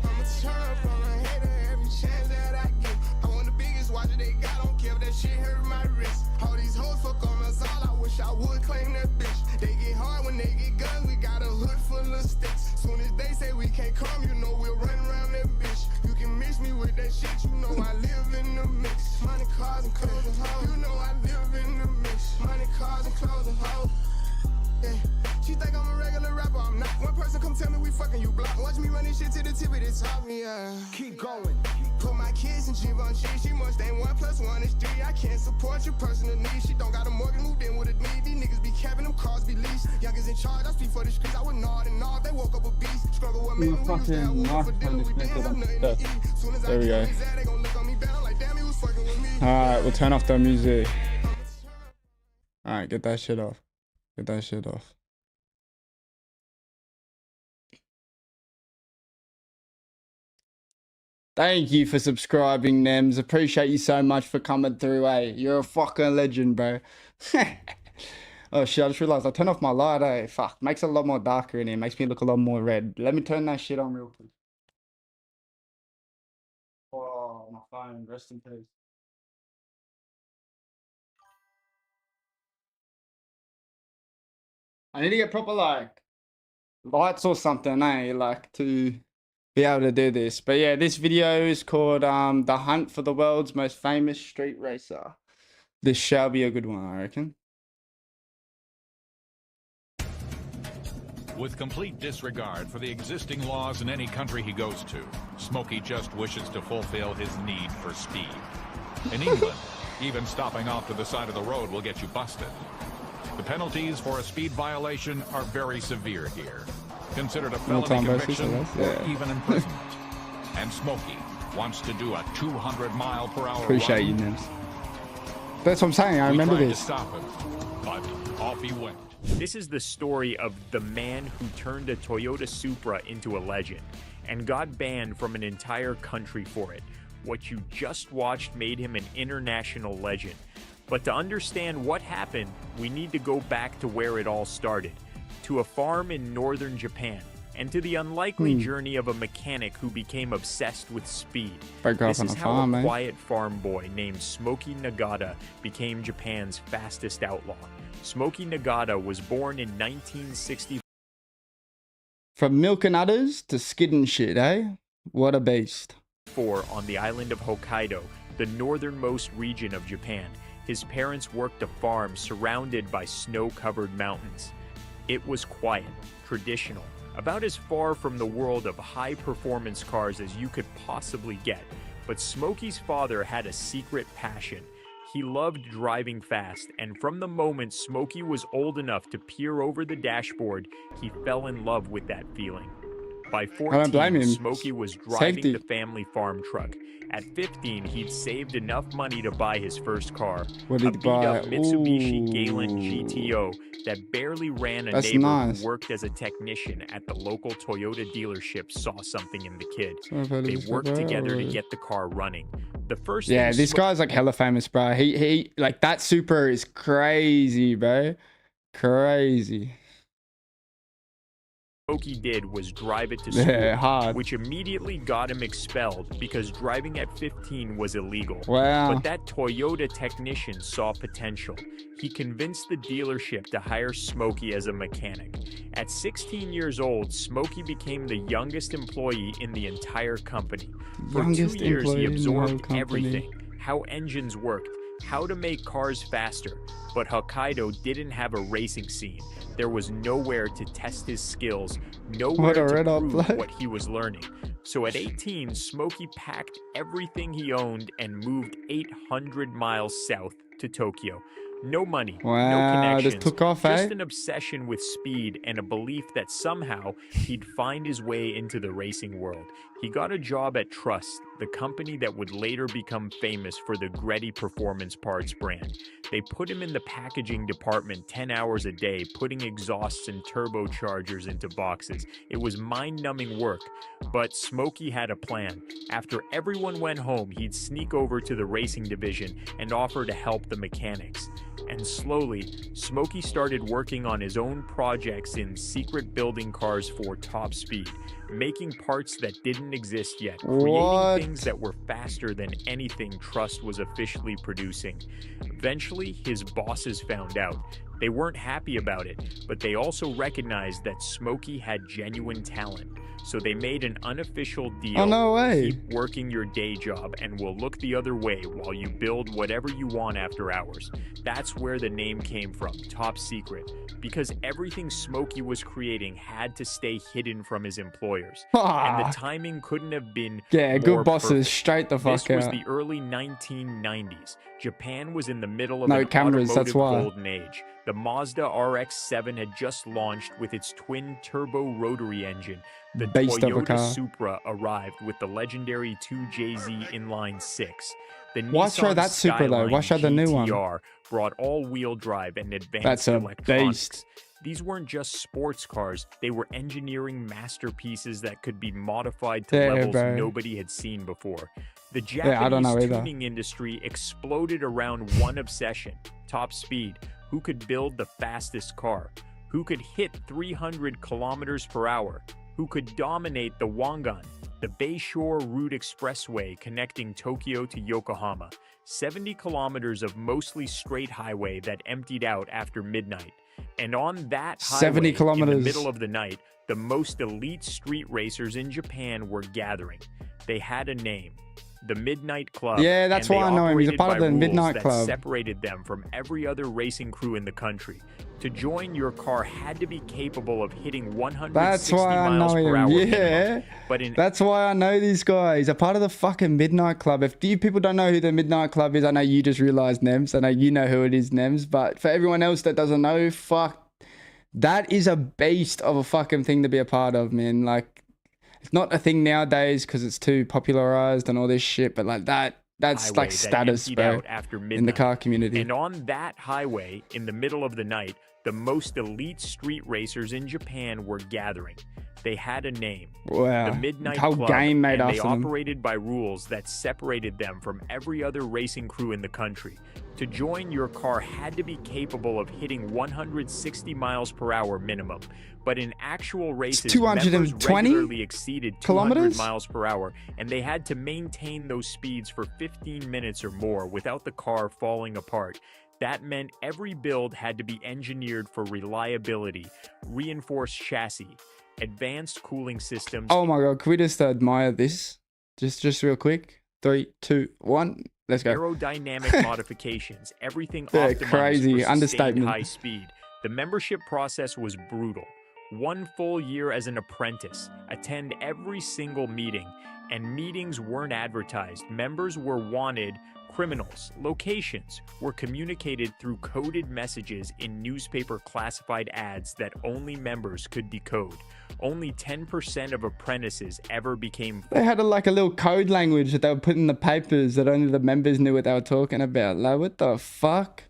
I'ma turn up on a hater every chance that I get. I want the biggest watch that they got, don't care if that shit hurt my wrist. All these hoes fuck on us all, I wish I would claim that bitch. They get hard when they get guns, we got a hood full of sticks. Soon as they say we can't come, you know we'll run around that bitch. You can mix me with that shit, you know I live in the mix. Money, cars, and clothes and hoes. You know I live in the mix. Money, cars, and clothes and hoes. Yeah. She think I'm a regular rapper, I'm not. One person come tell me we fucking you block. Watch me run this shit to the tip of the top, yeah. Keep going. Put my kids in Givenchy. She must ain't 1 + 1 is 3. I can't support your personal needs. She don't got a mortgage, moved in with a need. These niggas be capping, them cars be leased. Youngers in charge, I speak for the streets. I would nod and nod. They woke up a beast. Struggle with me, we used to have one for dinner. We didn't have nothing to eat. Soon as I get his ass, they gon' look on me bad. I'm like, damn, he was fucking with me.
Alright, we'll turn off the music. Alright, get that shit off. Get that shit off. Thank you for subscribing, Nems. Appreciate you so much for coming through, eh? You're a fucking legend, bro. Oh shit, I just realized I turned off my light, eh? Fuck, makes it a lot more darker in here. Makes me look a lot more red. Let me turn that shit on real quick. Oh, my phone, rest in peace. I need to get proper, like, lights or something, eh? Like, to be able to do this. But yeah, this video is called The Hunt for the World's Most Famous Street Racer. This shall be a good one, I reckon.
With complete disregard for the existing laws in any country he goes to, Smokey just wishes to fulfill his need for speed. In England, even stopping off to the side of the road will get you busted. The penalties for a speed violation are very severe here, considered a felony conviction or even imprisonment. And Smokey wants to do a 200-mile-per-hour
Appreciate
run.
you, Nims. That's what I'm saying. I remember this.
To stop him, but off he went.
This is the story of the man who turned a Toyota Supra into a legend and got banned from an entire country for it. What you just watched made him an international legend. But to understand what happened, we need to go back to where it all started, to a farm in northern Japan. and to the unlikely journey of a mechanic who became obsessed with speed.
This
is how a quiet farm boy named Smokey Nagata became Japan's fastest outlaw. Smokey Nagata was born in 1960.
From milking udders to skidding shit, eh? What a beast.
On the island of Hokkaido, the northernmost region of Japan. His parents worked a farm surrounded by snow-covered mountains. It was quiet, traditional, about as far from the world of high-performance cars as you could possibly get. But Smokey's father had a secret passion. He loved driving fast, and from the moment Smokey was old enough to peer over the dashboard, he fell in love with that feeling. By 14, Smokey was driving the family farm truck. At 15, he'd saved enough money to buy his first car,
what did
a beat-up Mitsubishi Galant GTO that barely ran. A neighbor who worked as a technician at the local Toyota dealership saw something in the kid. They worked together to get the car running. The first
this guy's like hella famous, bro. He like that Supra is crazy, bro. Crazy.
Smokey did was drive it to school, which immediately got him expelled because driving at 15 was illegal.
Wow.
But that Toyota technician saw potential. He convinced the dealership to hire Smokey as a mechanic. At 16 years old, Smokey became the youngest employee in the entire company. For 2 years, he absorbed everything, how engines worked, how to make cars faster. But Hokkaido didn't have a racing scene. There was nowhere to test his skills, nowhere to prove what he was learning. So at 18, Smokey packed everything he owned and moved 800 miles south to Tokyo. No money, no connections,
just took off,
just an obsession with speed and a belief that somehow he'd find his way into the racing world. He got a job at Trust, the company that would later become famous for the Greddy Performance Parts brand. They put him in the packaging department 10 hours a day, putting exhausts and turbochargers into boxes. It was mind-numbing work, but Smokey had a plan. After everyone went home, he'd sneak over to the racing division and offer to help the mechanics. And slowly, Smokey started working on his own projects in secret building cars for top speed, making parts that didn't exist yet, creating things that were faster than anything Trust was officially producing. Eventually, his bosses found out. They weren't happy about it, but they also recognized that Smokey had genuine talent. So they made an unofficial deal.
Oh, no way.
Keep working your day job and we'll look the other way while you build whatever you want after hours. That's where the name came from, Top Secret. Because everything Smokey was creating had to stay hidden from his employers. And the timing couldn't have been
good bosses,
perfect.
Straight the fuck out.
This was the early 1990s. Japan was in the middle of an
cameras,
automotive golden age. The Mazda RX-7 had just launched with its twin-turbo rotary engine. The Toyota Supra arrived with the legendary 2JZ inline 6. The
Why show that Supra though? Why show the new one?
Brought all-wheel drive and advanced electronics.
Beast.
These weren't just sports cars, they were engineering masterpieces that could be modified to levels nobody had seen before. The Japanese tuning industry exploded around one obsession, top speed. Who could build the fastest car? Who could hit 300 kilometers per hour? Who could dominate the Wangan, the Bayshore Route Expressway connecting Tokyo to Yokohama? 70 kilometers of mostly straight highway that emptied out after midnight. And on that highway,
70 kilometers.
in the middle of the night, the most elite street racers in Japan were gathering. They had a name, the Midnight Club.
Yeah, that's why I know him. He's a part of the Midnight Club.
Separated them from every other racing crew in the country. To join, your car had to be capable of hitting 160 miles per hour.
Yeah, that's why I know these guys. He's a part of the fucking Midnight Club. If you people don't know who the Midnight Club is, I know you just realized, Nems. I know you know who it is, Nems. But for everyone else that doesn't know, fuck, that is a beast of a fucking thing to be a part of, man. Like, it's not a thing nowadays because it's too popularized and all this shit. But like that's like status, bro, in the car community.
And on that highway, in the middle of the night, the most elite street racers in Japan were gathering. They had a name.
Wow.
The Midnight
Whole
Club,
game made
and they
after them.
operated by rules that separated them from every other racing crew in the country. To join, your car had to be capable of hitting 160 miles per hour minimum. But in actual races, members
220
regularly exceeded 200
kilometers?
miles per hour, and they had to maintain those speeds for 15 minutes or more without the car falling apart. That meant every build had to be engineered for reliability, reinforced chassis, advanced cooling systems.
Oh my god, can we just admire this? Just real quick. 3, 2, 1. Let's go.
Aerodynamic modifications, everything
Yeah,
optimized
crazy.
for sustained
Understatement.
high speed. The membership process was brutal. 1 full year as an apprentice, attend every single meeting, and meetings weren't advertised. Members were wanted. Criminals, locations were communicated through coded messages in newspaper classified ads that only members could decode. Only 10% of apprentices ever became.
They had like a little code language that they would put in the papers that only the members knew what they were talking about. Like, what the fuck?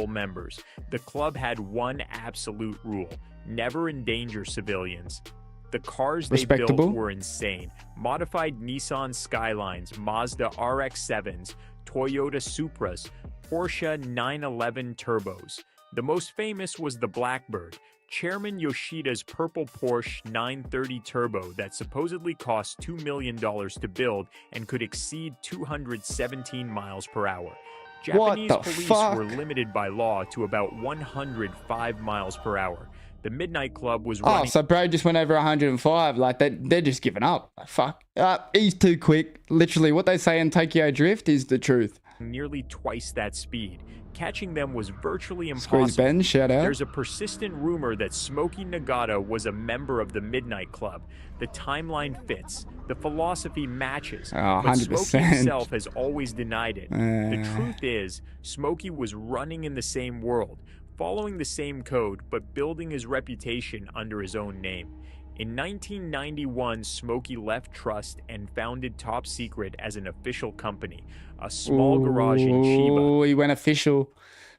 Members. The club had one absolute rule: never endanger civilians. The cars they built were insane. Modified Nissan Skylines, Mazda RX-7s, Toyota Supras, Porsche 911 Turbos. The most famous was the Blackbird, Chairman Yoshida's purple Porsche 930 Turbo that supposedly cost $2 million to build and could exceed 217 miles per hour. Japanese police were limited by law to about 105 miles per hour. The Midnight Club was running.
Oh, so bro just went over 105. Like, they're just giving up. Like, fuck. He's too quick. Literally, what they say in Tokyo Drift is the truth.
Nearly twice that speed. Catching them was virtually impossible.
Squeeze Ben, shout out.
There's a persistent rumor that Smokey Nagata was a member of the Midnight Club. The timeline fits. The philosophy matches.
Oh,
but
100%.
Smokey himself has always denied it. The truth is, Smokey was running in the same world, following the same code, but building his reputation under his own name. In 1991, Smokey left Trust and founded Top Secret as an official company, a small garage in Chiba.
Oh, he went official.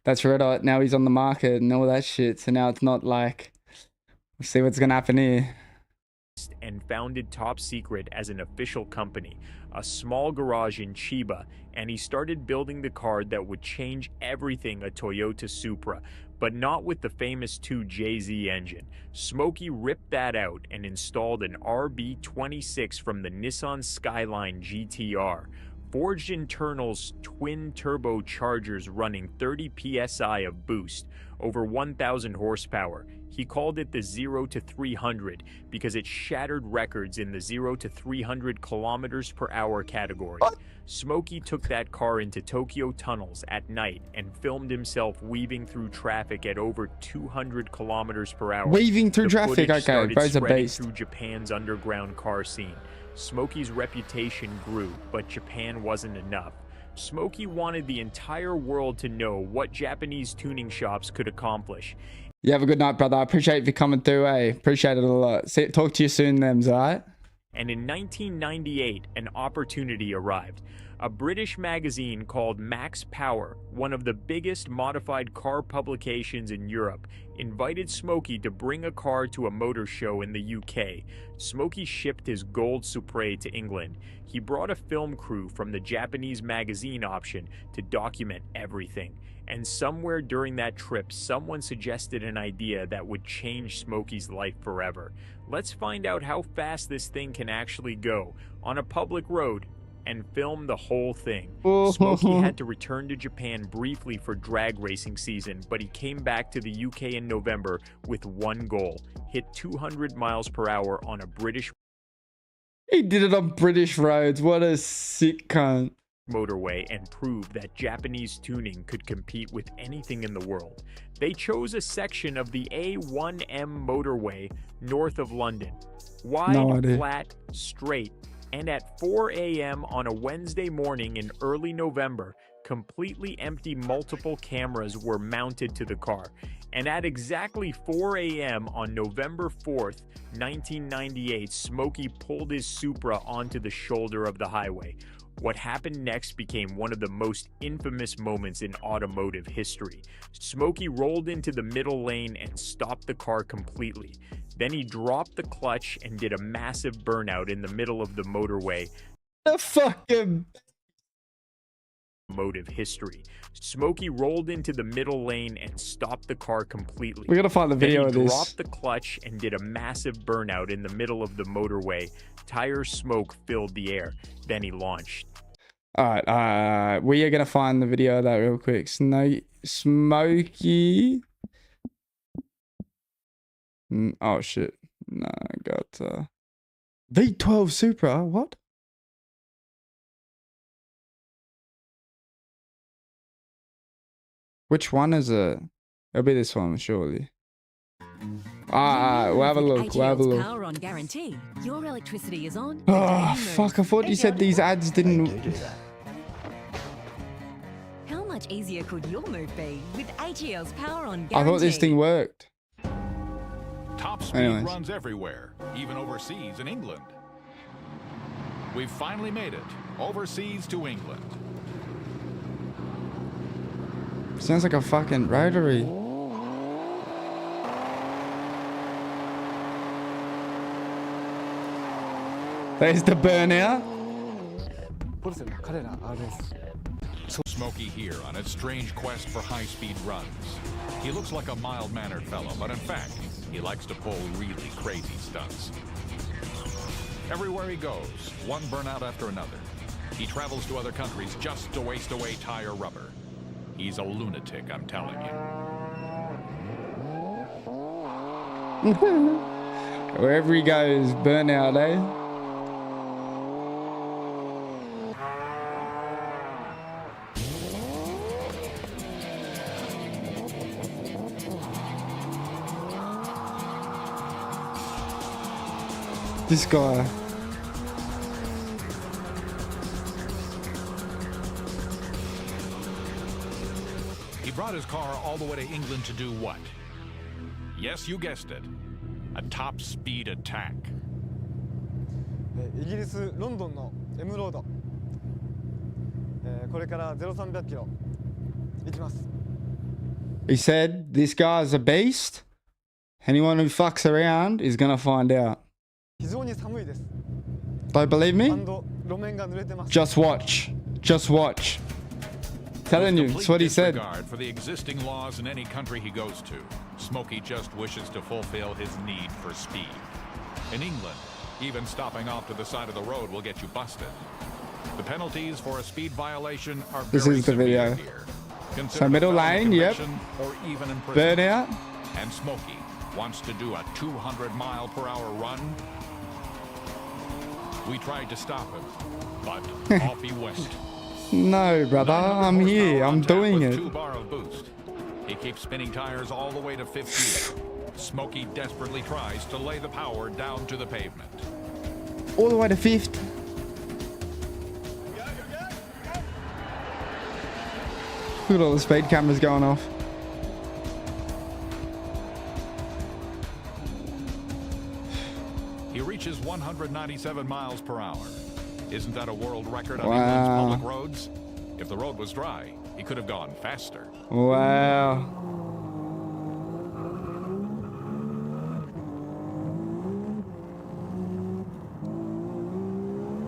That's right. Now he's on the market and all that shit. So now it's not like, we'll see what's going to happen here.
And founded Top Secret as an official company, a small garage in Chiba, and he started building the car that would change everything, a Toyota Supra, but not with the famous 2JZ engine. Smokey ripped that out and installed an RB26 from the Nissan Skyline GTR. Forged internals, twin turbochargers running 30 psi of boost, over 1,000 horsepower. He called it the 0 to 300 because it shattered records in the 0 to 300 kilometers per hour category. Smokey took that car into Tokyo tunnels at night and filmed himself weaving through traffic at over 200 kilometers per hour.
Weaving through traffic, okay,
started
bro's a
spreading
beast.
through Japan's underground car scene. Smokey's reputation grew, but Japan wasn't enough. Smokey wanted the entire world to know what Japanese tuning shops could accomplish.
You have a good night, brother. I appreciate you for coming through, eh? Appreciate it a lot. Talk to you soon, thems, alright?
And in 1998, an opportunity arrived. A British magazine called Max Power, one of the biggest modified car publications in Europe, invited Smokey to bring a car to a motor show in the UK. Smokey shipped his gold Supra to England. He brought a film crew from the Japanese magazine option to document everything. And somewhere during that trip, someone suggested an idea that would change Smokey's life forever. Let's find out how fast this thing can actually go on a public road and film the whole thing. Smokey had to return to Japan briefly for drag racing season, but he came back to the UK in November with one goal: hit 200 miles per hour on a British
He did it on British roads. What a sick cunt.
Motorway and prove that Japanese tuning could compete with anything in the world. They chose a section of the A1M motorway north of London. Wide, flat, straight, and at 4 a.m. on a Wednesday morning in early November, completely empty multiple cameras were mounted to the car. And at exactly 4 a.m. on November 4th, 1998, Smokey pulled his Supra onto the shoulder of the highway. What happened next became one of the most infamous moments in automotive history. Smokey rolled into the middle lane and stopped the car completely. Then he dropped the clutch and did a massive burnout in the middle of the motorway.
The fucking
Automotive history. Smokey rolled into the middle lane and stopped the car completely.
We gotta find the video of
Then he
this.
dropped the clutch and did a massive burnout in the middle of the motorway. Tire smoke filled the air. Then he launched.
Alright, we are gonna find the video of that real quick. Smokey. Oh shit. No, I got V12 Supra. What? Which one is it? It'll be this one, surely. We'll have a look. We'll have a look.
Power on guarantee. Your electricity is on.
Oh, fuck. I thought you said these ads didn't.
How much easier could your move be with AGL's power on guarantee?
I thought this thing worked.
Top speed runs everywhere, even overseas in England. We've finally made it overseas to England.
Sounds like a fucking rotary. There's the burnout.
Smokey here on its strange quest for high-speed runs. He looks like a mild-mannered fellow, but in fact, he likes to pull really crazy stunts. Everywhere he goes, one burnout after another. He travels to other countries just to waste away tire rubber. He's a lunatic, I'm telling you.
Wherever he goes, burnout, eh? This guy.
He brought his car all the way to England to do what? Yes, you guessed it. A top speed attack.
イギリスロンドンの M ロード、これから0300キロ行きます。
He said, this guy's a beast. Anyone who fucks around is gonna find out.
非常に寒いです。
Don't believe me?
路面が濡れてます。
Just watch. Just watch. Telling you, that's what he said.
For the existing laws in any country he goes to, Smokey just wishes to fulfill his need for speed. In England, even stopping off to the side of the road will get you busted. The penalties for a speed violation are
This
very
is the
severe
video.
here.
So
Consider
middle
felony
lane, yep.
conviction or even imprisonment.
Burnout.
And Smokey wants to do a 200-mile-per-hour run. We tried to stop him, but off he went.
No, brother, I'm here. I'm doing it.
2 bar of boost. He keeps spinning tires all the way to 50. Smokey desperately tries to lay the power down to the pavement.
All the way to 5th. Look at all the speed cameras going off.
He reaches 197 miles per hour. Isn't that a world record on England's public roads? If the road was dry, he could have gone faster.
Wow.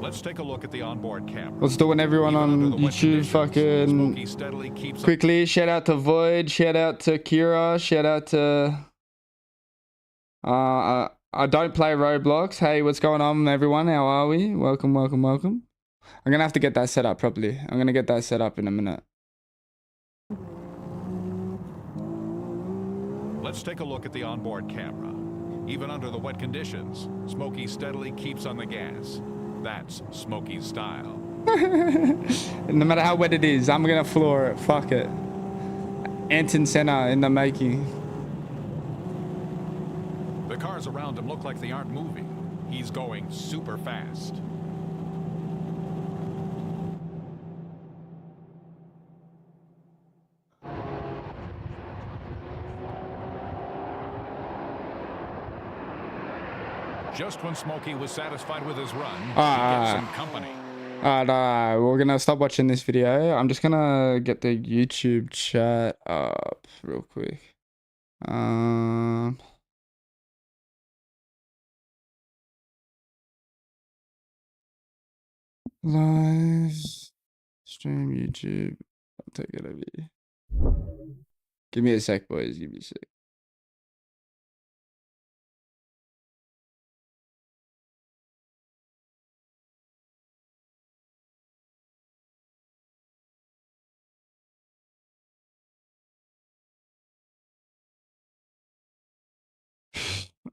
Let's take a look at the onboard camera.
What's doing, everyone on YouTube? Fucking quickly, shout out to Void, shout out to Kira, shout out to I don't play Roblox. Hey, what's going on, everyone? How are we? Welcome, welcome, welcome. I'm gonna have to get that set up properly. I'm gonna get that set up in a minute.
Let's take a look at the onboard camera. Even under the wet conditions, Smokey steadily keeps on the gas. That's Smokey's style.
No matter how wet it is, I'm gonna floor it. Fuck it. Anton Senna in the making.
The cars around him look like they aren't moving. He's going super fast. Just when Smokey was satisfied with his run, he gets some company.
No, we're gonna stop watching this video. I'm just gonna get the YouTube chat up real quick. Live stream YouTube. I'll take it over here. Give me a sec, boys. Give me a sec.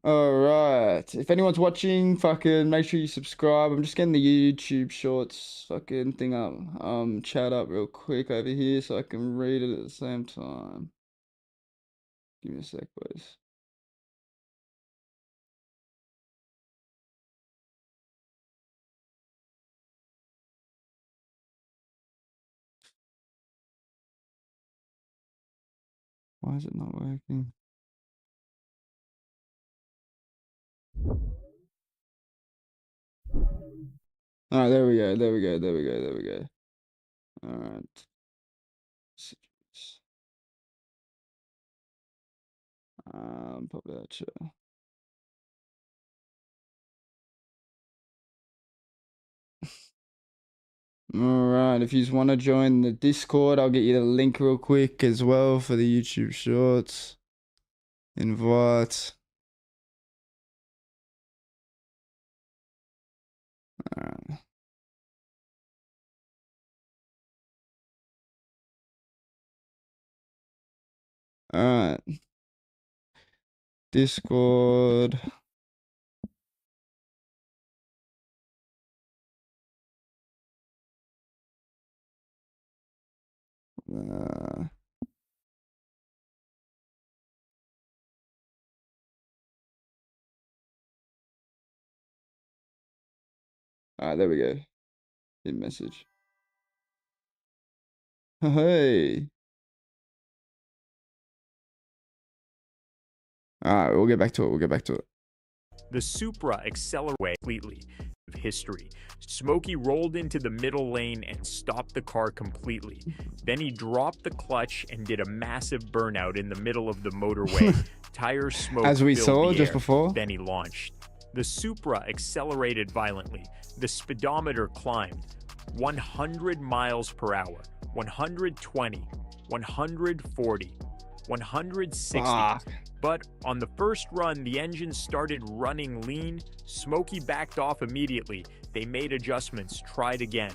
Alright. If anyone's watching, fucking make sure you subscribe. I'm just getting the YouTube shorts fucking thing up. Chat up real quick over here so I can read it at the same time. Give me a sec, boys. Why is it not working? Alright, there we go, there we go, there we go, there we go. Alright. Pop that chat. Alright, if you just want to join the Discord, I'll get you the link real quick as well for the YouTube shorts. Invite. Alright. Alright. Discord. Alright, there we go. Hit message. Hey. Alright, we'll get back to it. We'll get back to it.
The Supra accelerated completely of history. Smokey rolled into the middle lane and stopped the car completely. Then he dropped the clutch and did a massive burnout in the middle of the motorway. Tire smoke
as we
filled
saw
the
just
air.
before.
Then he launched. The Supra accelerated violently. The speedometer climbed 100 miles per hour, 120, 140, 160. But on the first run, the engine started running lean. Smokey backed off immediately. They made adjustments, tried again.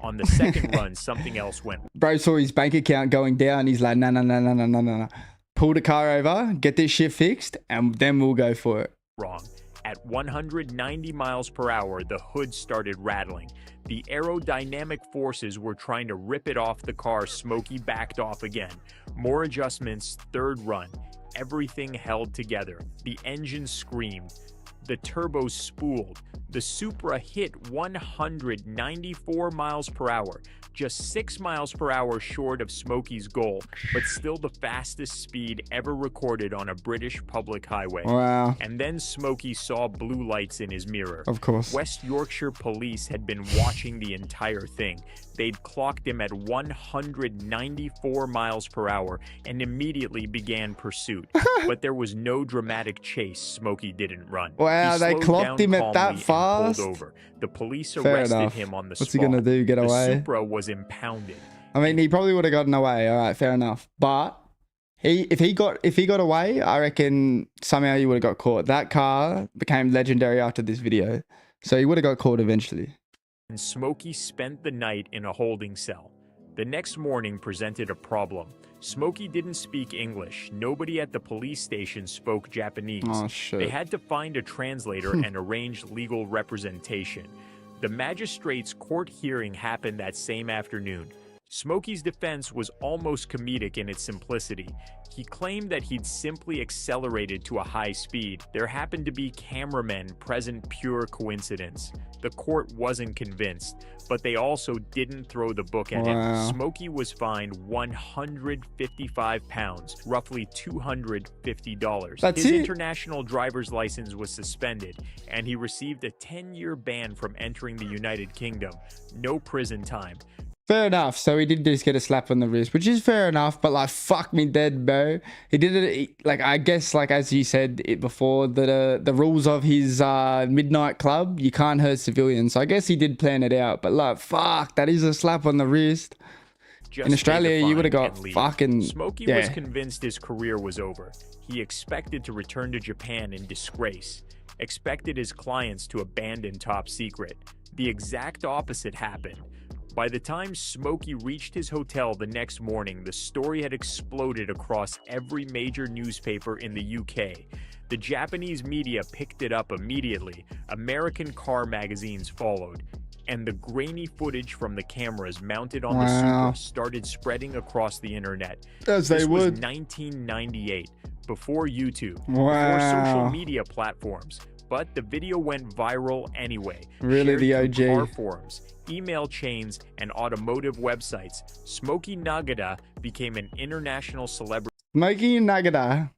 On the second run, something else went.
Bro saw his bank account going down. He's like, no. Pull the car over, get this shit fixed, and then we'll go for it.
Wrong. At 190 miles per hour, the hood started rattling. The aerodynamic forces were trying to rip it off the car. Smokey backed off again. More adjustments, third run. Everything held together. The engine screamed. The turbos spooled. The Supra hit 194 miles per hour, just 6 miles per hour short of Smokey's goal, but still the fastest speed ever recorded on a British public highway.
Wow.
And then Smokey saw blue lights in his mirror.
Of course.
West Yorkshire police had been watching the entire thing. They'd clocked him at 194 miles per hour and immediately began pursuit. But there was no dramatic chase. Smokey didn't run.
Wow, they clocked him at that fast?
Over. The police
Fair
arrested
enough.
him on the
What's
spot.
he gonna do? Get away?
The Supra was impounded.
I mean, he probably would have gotten away. All right, fair enough. But if he got away, I reckon somehow he would have got caught. That car became legendary after this video, so he would have got caught eventually.
And Smokey spent the night in a holding cell. The next morning presented a problem. Smokey didn't speak English. Nobody at the police station spoke Japanese.
Oh, shit.
They had to find a translator and arrange legal representation. The magistrate's court hearing happened that same afternoon. Smokey's defense was almost comedic in its simplicity. He claimed that he'd simply accelerated to a high speed. There happened to be cameramen present, pure coincidence. The court wasn't convinced, but they also didn't throw the book at him. Smokey was fined £155, roughly $250.
That's
His
it.
international driver's license was suspended, and he received a 10-year ban from entering the United Kingdom. No prison time.
Fair enough. So he did just get a slap on the wrist, which is fair enough. But like, fuck me dead, bro. He did it. Like, I guess, like as you said it before, the rules of his midnight club, you can't hurt civilians. So I guess he did plan it out. But like, fuck, that is a slap on the wrist. In Australia, you would have got fucking.
Smokey was convinced his career was over. He expected to return to Japan in disgrace. Expected his clients to abandon Top Secret. The exact opposite happened. By the time Smokey reached his hotel the next morning, the story had exploded across every major newspaper in the UK. The Japanese media picked it up immediately. American car magazines followed. And the grainy footage from the cameras mounted on the Supra started spreading across the internet.
As they would.
This was 1998, before YouTube, before social media platforms. But the video went viral anyway.
Really, the OG.
Car forums, email chains, and automotive websites. Smokey Nagata became an international celebrity.
Smokey Nagata.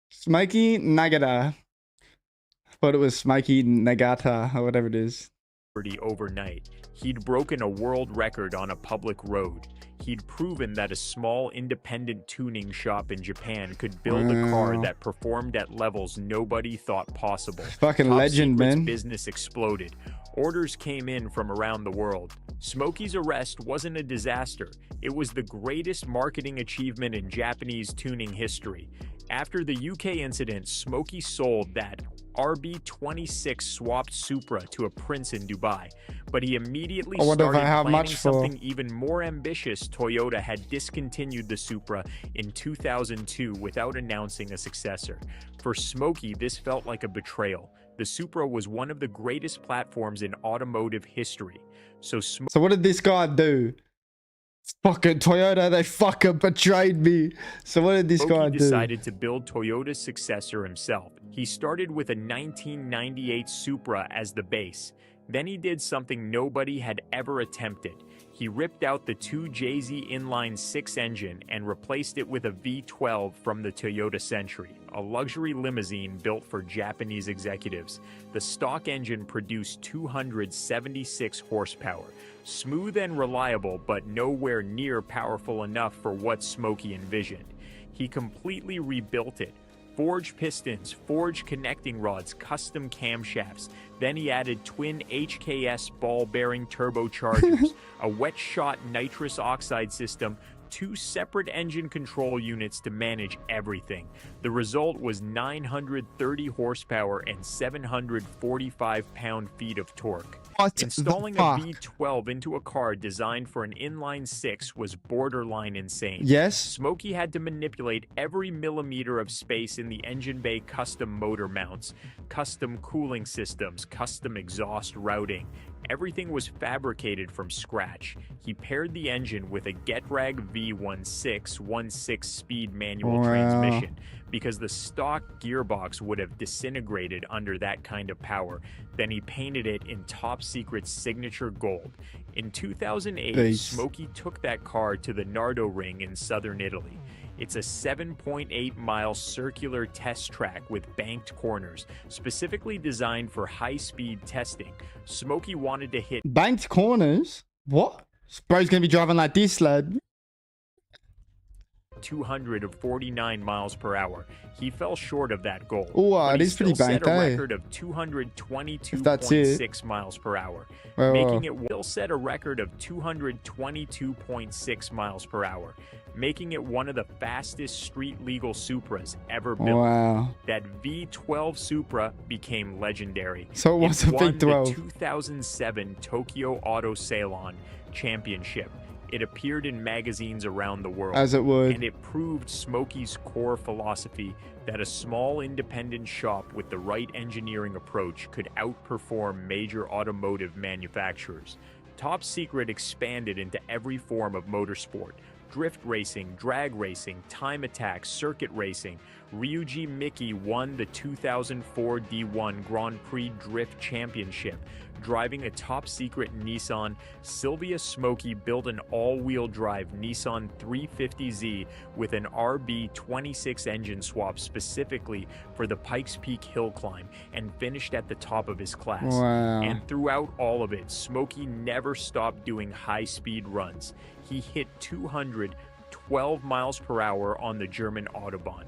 Smokey Nagata. I thought it was Smokey Nagata or whatever it is.
Overnight. He'd broken a world record on a public road. He'd proven that a small independent tuning shop in Japan could build a car that performed at levels nobody thought possible.
Fucking
Top
legend,
Secret's
man.
Business exploded. Orders came in from around the world. Smokey's arrest wasn't a disaster. It was the greatest marketing achievement in Japanese tuning history. After the UK incident, Smokey sold that RB26 swapped Supra to a prince in Dubai, but he immediately started planning something even more ambitious. Toyota had discontinued the Supra in 2002 without announcing a successor. For Smokey, this felt like a betrayal. The Supra was one of the greatest platforms in automotive history. So
what did this guy do? Fucking Toyota, they fucking betrayed me. So what did this guy do?
Smokey decided to build Toyota's successor himself. He started with a 1998 Supra as the base. Then he did something nobody had ever attempted. He ripped out the 2JZ inline-6 engine and replaced it with a V12 from the Toyota Century, a luxury limousine built for Japanese executives. The stock engine produced 276 horsepower. Smooth and reliable, but nowhere near powerful enough for what Smokey envisioned. He completely rebuilt it. Forged pistons, forged connecting rods, custom camshafts. Then he added twin HKS ball bearing turbochargers, a wet shot nitrous oxide system, 2 separate engine control units to manage everything. The result was 930 horsepower and 745 pound-feet of torque. Installing a V12 into a car designed for an inline-6 was borderline insane.
Yes.
Smokey had to manipulate every millimeter of space in the engine bay, custom motor mounts, custom cooling systems, custom exhaust routing. Everything was fabricated from scratch. He paired the engine with a Getrag V16 1/6-speed manual transmission because the stock gearbox would have disintegrated under that kind of power. Then he painted it in Top Secret's signature gold. In 2008, Smokey took that car to the Nardo Ring in southern Italy. It's a 7.8-mile circular test track with banked corners, specifically designed for high-speed testing. Smokey wanted to hit
banked corners? What? Bro's gonna be driving like this, lad.
249 miles per hour. He fell short of that goal.
Oh, it is pretty banked,
set a
eh?
record of 222.6 miles per hour, will set a record of 222.6 miles per hour, making it one of the fastest street-legal Supras ever built.
Wow.
That V12 Supra became legendary.
So it was a
won
V12.
the 2007 Tokyo Auto Salon Championship. It appeared in magazines around the world.
As it would.
And it proved Smokey's core philosophy that a small independent shop with the right engineering approach could outperform major automotive manufacturers. Top Secret expanded into every form of motorsport. Drift racing, drag racing, time attack, circuit racing. Ryuji Miki won the 2004 D1 Grand Prix Drift Championship. Driving a top-secret Nissan, Sylvia Smokey built an all-wheel drive Nissan 350Z with an RB26 engine swap specifically for the Pikes Peak hill climb and finished at the top of his class.
Wow.
And throughout all of it, Smokey never stopped doing high-speed runs. He hit 212 miles per hour on the German Autobahn.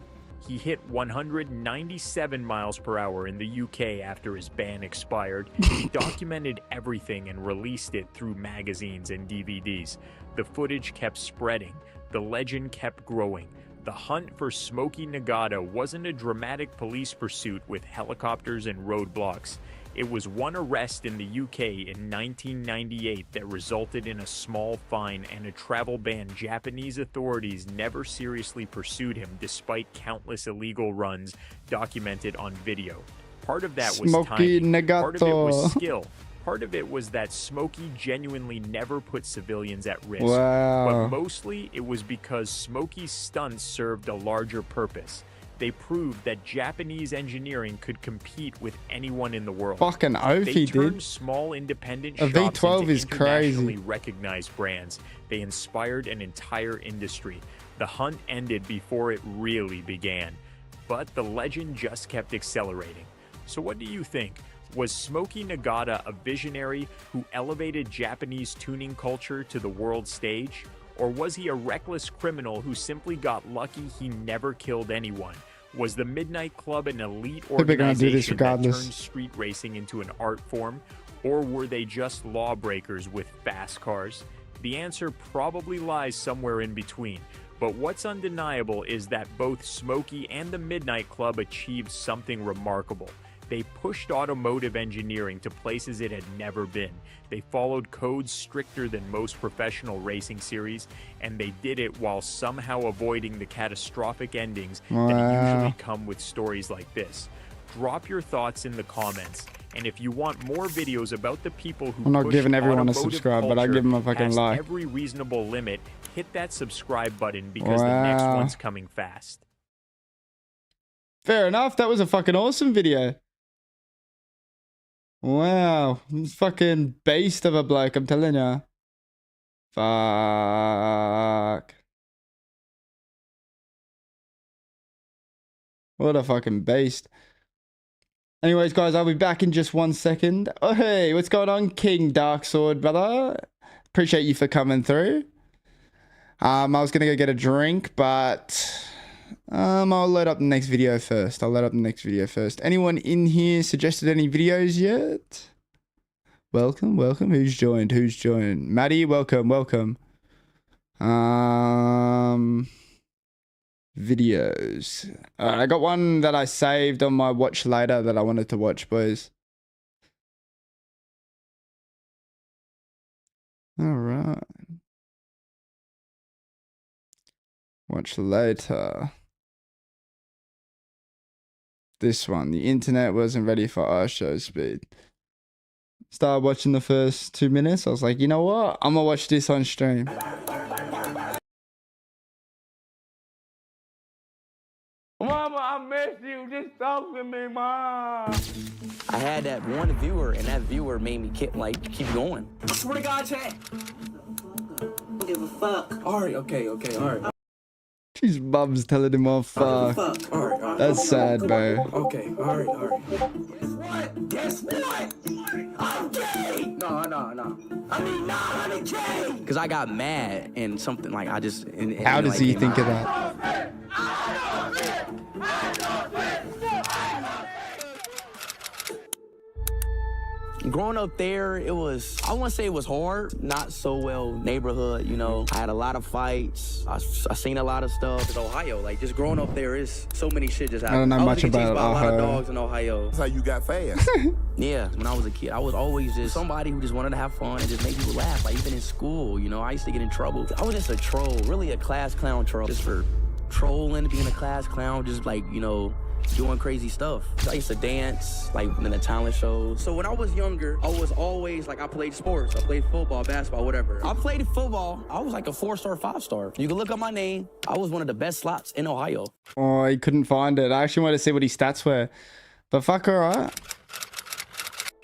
He hit 197 miles per hour in the UK after his ban expired. He documented everything and released it through magazines and DVDs. The footage kept spreading. The legend kept growing. The hunt for Smokey Nagata wasn't a dramatic police pursuit with helicopters and roadblocks. It was one arrest in the UK in 1998 that resulted in a small fine and a travel ban. Japanese authorities never seriously pursued him despite countless illegal runs documented on video. Part of that was
Smokey
timing.
Nagato.
Part of it was skill. Part of it was that Smokey genuinely never put civilians at risk.
Wow.
But mostly it was because Smokey's stunts served a larger purpose. They proved that Japanese engineering could compete with anyone in the world.
Fucking oath
They
he
turned
did.
small independent
A
shops
V12
into
is crazy.
internationally recognized brands. They inspired an entire industry. The hunt ended before it really began. But the legend just kept accelerating. So what do you think? Was Smokey Nagata a visionary who elevated Japanese tuning culture to the world stage? Or was he a reckless criminal who simply got lucky he never killed anyone? Was the Midnight Club an elite organization that turned street racing into an art form? Or were they just lawbreakers with fast cars? The answer probably lies somewhere in between. But what's undeniable is that both Smokey and the Midnight Club achieved something remarkable. They pushed automotive engineering to places it had never been. They followed codes stricter than most professional racing series, and they did it while somehow avoiding the catastrophic endings that usually come with stories like this. Drop your thoughts in the comments, and if you want more videos about the people who
I'm not
push
giving everyone a
automotive
subscribe, but I
culture
give them a fucking
past
like.
every reasonable limit, hit that subscribe button because the next one's coming fast.
Fair enough. That was a fucking awesome video. Wow. Fucking beast of a bloke, I'm telling ya. Fuck. What a fucking beast. Anyways, guys, I'll be back in just 1 second. Oh, hey, what's going on, King Dark Sword, brother? Appreciate you for coming through. I was going to go get a drink, but I'll load up the next video first. Anyone in here suggested any videos yet? Welcome. Who's joined? Maddie, welcome. Videos. I got one that I saved on my watch later that I wanted to watch, boys. All right. Watch later. This one. The internet wasn't ready for our show speed. Started watching the first 2 minutes. I was like, you know what? I'm gonna watch this on stream.
Mama, I miss you. Just talk to me, Mom.
I had that one viewer, and that viewer made me keep going.
I swear to God, Chad. Don't give a fuck. All right, okay, all right.
His mum's telling him off.
All right.
That's sad, bro.
Okay, all right. Guess what? I'm gay. No. I mean, I'm gay.
Because I got mad and something like I just.
How does he think of that?
Growing up there, it was, I wouldn't say it was hard, not so well neighborhood, you know. I had a lot of fights. I seen a lot of stuff. It's Ohio, like just growing up there is so many shit just happened.
I don't know much about
a lot of
Ohio.
dogs in Ohio.
That's how you got fast.
Yeah, when I was a kid, I was always just somebody who just wanted to have fun and just make people laugh. Like even in school, you know, I used to get in trouble. I was just a troll, really a class clown troll. Just for trolling, being a class clown, just like, you know, doing crazy stuff. I used to dance, like in the talent shows. So when I was younger, I was always like, I played sports. I played football, basketball, whatever. I played football. I was like a 4-star, 5-star. You can look up my name. I was one of the best slots in Ohio.
Oh, he couldn't find it. I actually want to see what his stats were. But fuck, alright.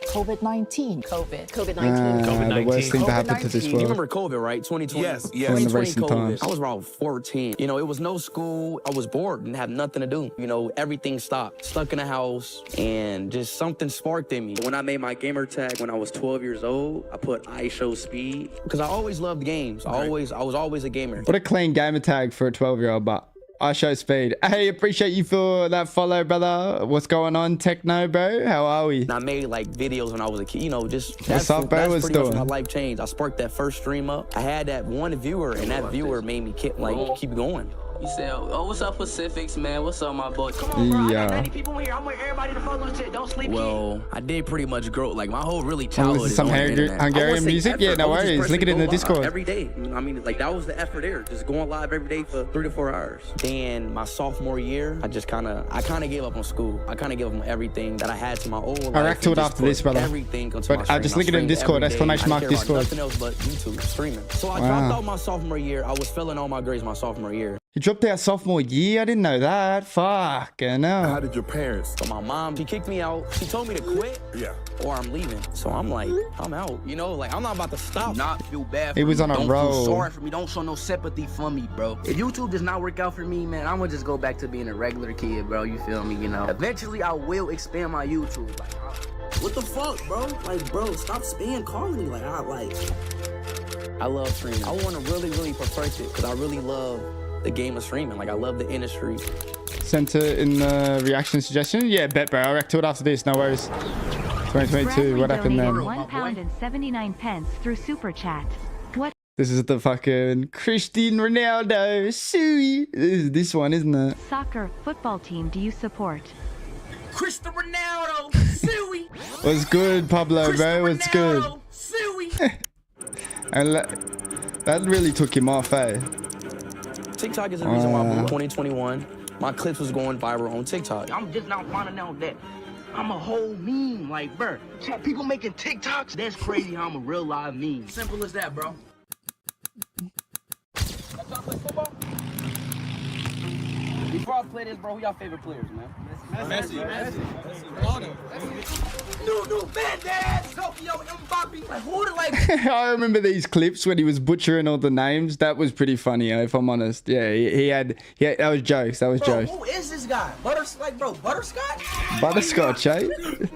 COVID-19. COVID-19.
The worst thing to happen to this
You
world.
remember COVID, right? 2020.
Yes.
In the recent times.
I was around 14. You know, it was no school. I was bored and had nothing to do. You know, everything stopped. Stuck in the house, and just something sparked in me. When I made my gamer tag when I was 12 years old, I put I show speed because I always loved games. I was always a gamer.
What a clean gamer tag for a 12-year-old, but I show speed. Hey, appreciate you for that follow, brother. What's going on, Techno, bro? How are we?
And I made like videos when I was a kid, you know, just
What's up, bro?
that's
What's
pretty much
doing?
when my life changed. I sparked that first stream up. I had that one viewer, and that viewer made me keep going.
He said, oh, what's up, Pacifics, man? What's up, my boy?
Come on, bro. I
Yeah.
got 90 people in here. I want everybody to follow this shit. Don't sleep. Well, I did pretty much grow, like my whole really childhood.
this is
is
some
on the internet. I
Hungarian
wouldn't say
music? Yeah,
effort.
no
I was just
worries.
pressing
Link it in
go
the
live
Discord.
every day. I mean, like that was the effort there. Just going live every day for 3 to 4 hours. Then my sophomore year, I kind of gave up on school. I kind of gave up on everything that I had to my old life.
I react to it after this, brother.
Everything onto
But
my
I just
stream.
link it in
streamed
Discord,
every day.
exclamation
I
mark
didn't care about
Discord.
nothing else but YouTube streaming. So I
Wow.
dropped out my sophomore year. I was failing all my grades my sophomore year.
You dropped out sophomore year? I didn't know that. Fuck, I know.
How did your parents?
So my mom, she kicked me out. She told me to quit.
Yeah.
Or I'm leaving. So I'm like, I'm out. You know, like I'm not about to stop.
Not feel bad.
He was on a
Don't
roll.
feel sorry for me. Don't show no sympathy for me, bro. If YouTube does not work out for me, man, I'm gonna just go back to being a regular kid, bro. You feel me? You know. Eventually, I will expand my YouTube. Like,
What the fuck, bro? Like, bro, stop spam calling me. I love streaming. I want to really perfect it because I really love the game of streaming. Like, I love the industry.
Sent it in the reaction suggestion. Yeah, bet, bro. I'll react to it after this. No worries. 2022. What happened then?
£1.79 through Super Chat. What?
This is the fucking Cristiano Ronaldo. Sui. This one, isn't it?
Soccer football team do you support?
Cristiano Ronaldo, Sui.
What's good, Pablo, bro? What's good?
Sui.
And that really took him off, eh?
TikTok is the reason why I moved. 2021, my clips was going viral on TikTok.
I'm just now finding out that I'm a whole meme. Like, bro, people making TikToks. That's crazy how I'm a real live meme. Simple as that, bro. Before I play this, bro, who y'all favorite players, man?
Messi.
Ronaldo. No, Bandaz, Tokyo, Mbappe. Like, who the like?
I remember these clips when he was butchering all the names. That was pretty funny, if I'm honest. Yeah, he had that was jokes. That was jokes.
Who is this guy? Butterscotch?
Butterscotch, eh?
It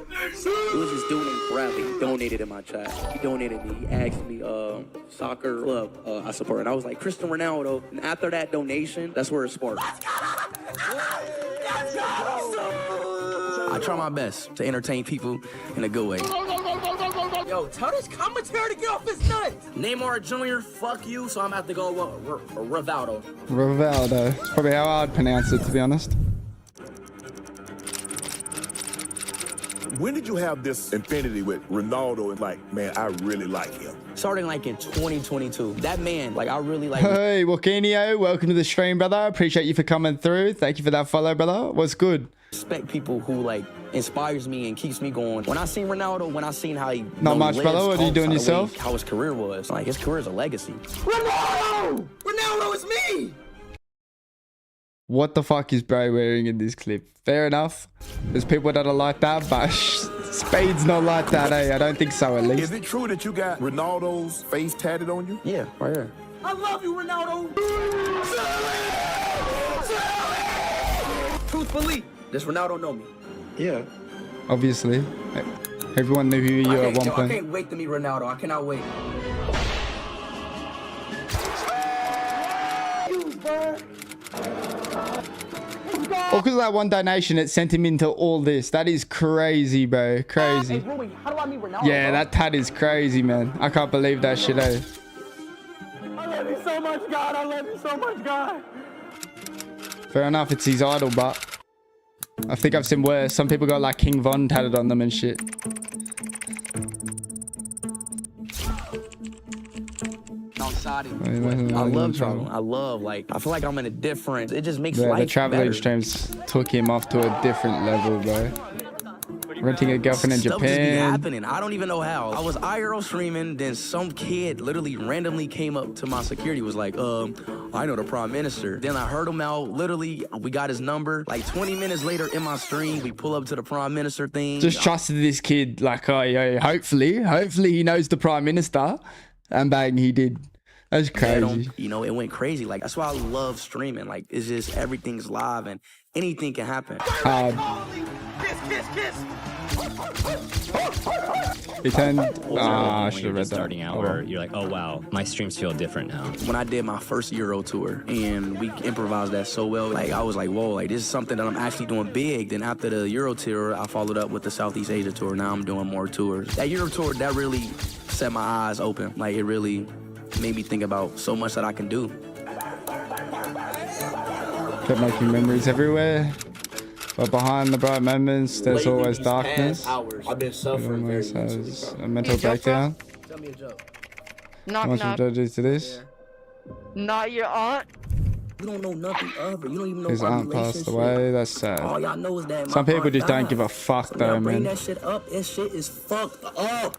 was this dude named Bradley. He donated in my chat. He donated me. He asked me, soccer club I support. And I was like, Cristiano Ronaldo. And after that donation, that's where it sparked. I try my best to entertain people in a good way.
Yo, tell this commentary to get off his nuts.
Neymar Jr., fuck you, so I'm about to go with Rivaldo.
Rivaldo. That's probably how I'd pronounce it, to be honest.
When did you have this infinity with Ronaldo and like, man, I really like him?
Starting like in 2022. That man, like I really like.
Hey, Joaquinio, welcome to the stream, brother. Appreciate you for coming through. Thank you for that follow, brother. What's good?
Respect people who like inspires me and keeps me going. When I seen Ronaldo, when I seen how he
Not much, brother. What are you doing yourself?
How his career was. Like his career is a legacy.
Ronaldo! Ronaldo is me!
What the fuck is bro wearing in this clip? Fair enough. There's people that are like that, but Spade's not like that, eh? I don't think so, at least.
Is it true that you got Ronaldo's face tatted on you?
Yeah, right here.
I love you, Ronaldo! Truthfully, does Ronaldo know me?
Yeah.
Obviously. Everyone knew who you were at one
I
point.
can't wait to meet Ronaldo. I cannot wait.
Well, because of that one donation, it sent him into all this. That is crazy, bro. Crazy.
Hey, Rui, how do I meet Ronaldo?
Yeah, that tat is crazy, man. I can't believe that shit, eh?
I love you so much, God. I love you so much, God.
Fair enough, it's his idol, but I think I've seen worse. Some people got like King Von tatted on them and shit.
No, I'm I love traveling. I love, like, I feel like I'm in a different, it just makes
Yeah,
life
the traveling
better.
streams took him off to a different level, bro. Renting a girlfriend in
Stuff just be
Japan.
happening. I don't even know how. I was IRL streaming, then some kid literally randomly came up to my security, was like, I know the Prime Minister. Then I heard him out. Literally, we got his number. Like 20 minutes later in my stream, we pull up to the Prime Minister thing.
Just trusted this kid, like, oh, yeah, hopefully he knows the Prime Minister. And bang, he did. That's crazy.
You know, it went crazy. Like, that's why I love streaming. Like, it's just everything's live and anything can happen.
He turned. I should have read that.
Starting out where you're like, oh wow, my streams feel different now.
When I did my first Euro tour and we improvised that so well, like I was like, whoa, like this is something that I'm actually doing big. Then after the Euro tour, I followed up with the Southeast Asia tour. Now I'm doing more tours. That Euro tour, that really set my eyes open. Like it really made me think about so much that I can do.
Kept making memories everywhere. But behind the bright moments, there's always darkness.
I've been suffering
very much. Has a mental breakdown.
Tell me a joke.
How much would I do to this?
Not your aunt.
You don't know nothing of her. You don't even know
His
our
aunt passed
relationship.
away. That's sad.
All y'all know is that
Some
my
people
aunt
just don't
died.
give a fuck
So
though,
y'all bring
man.
that shit up. That shit is fucked up.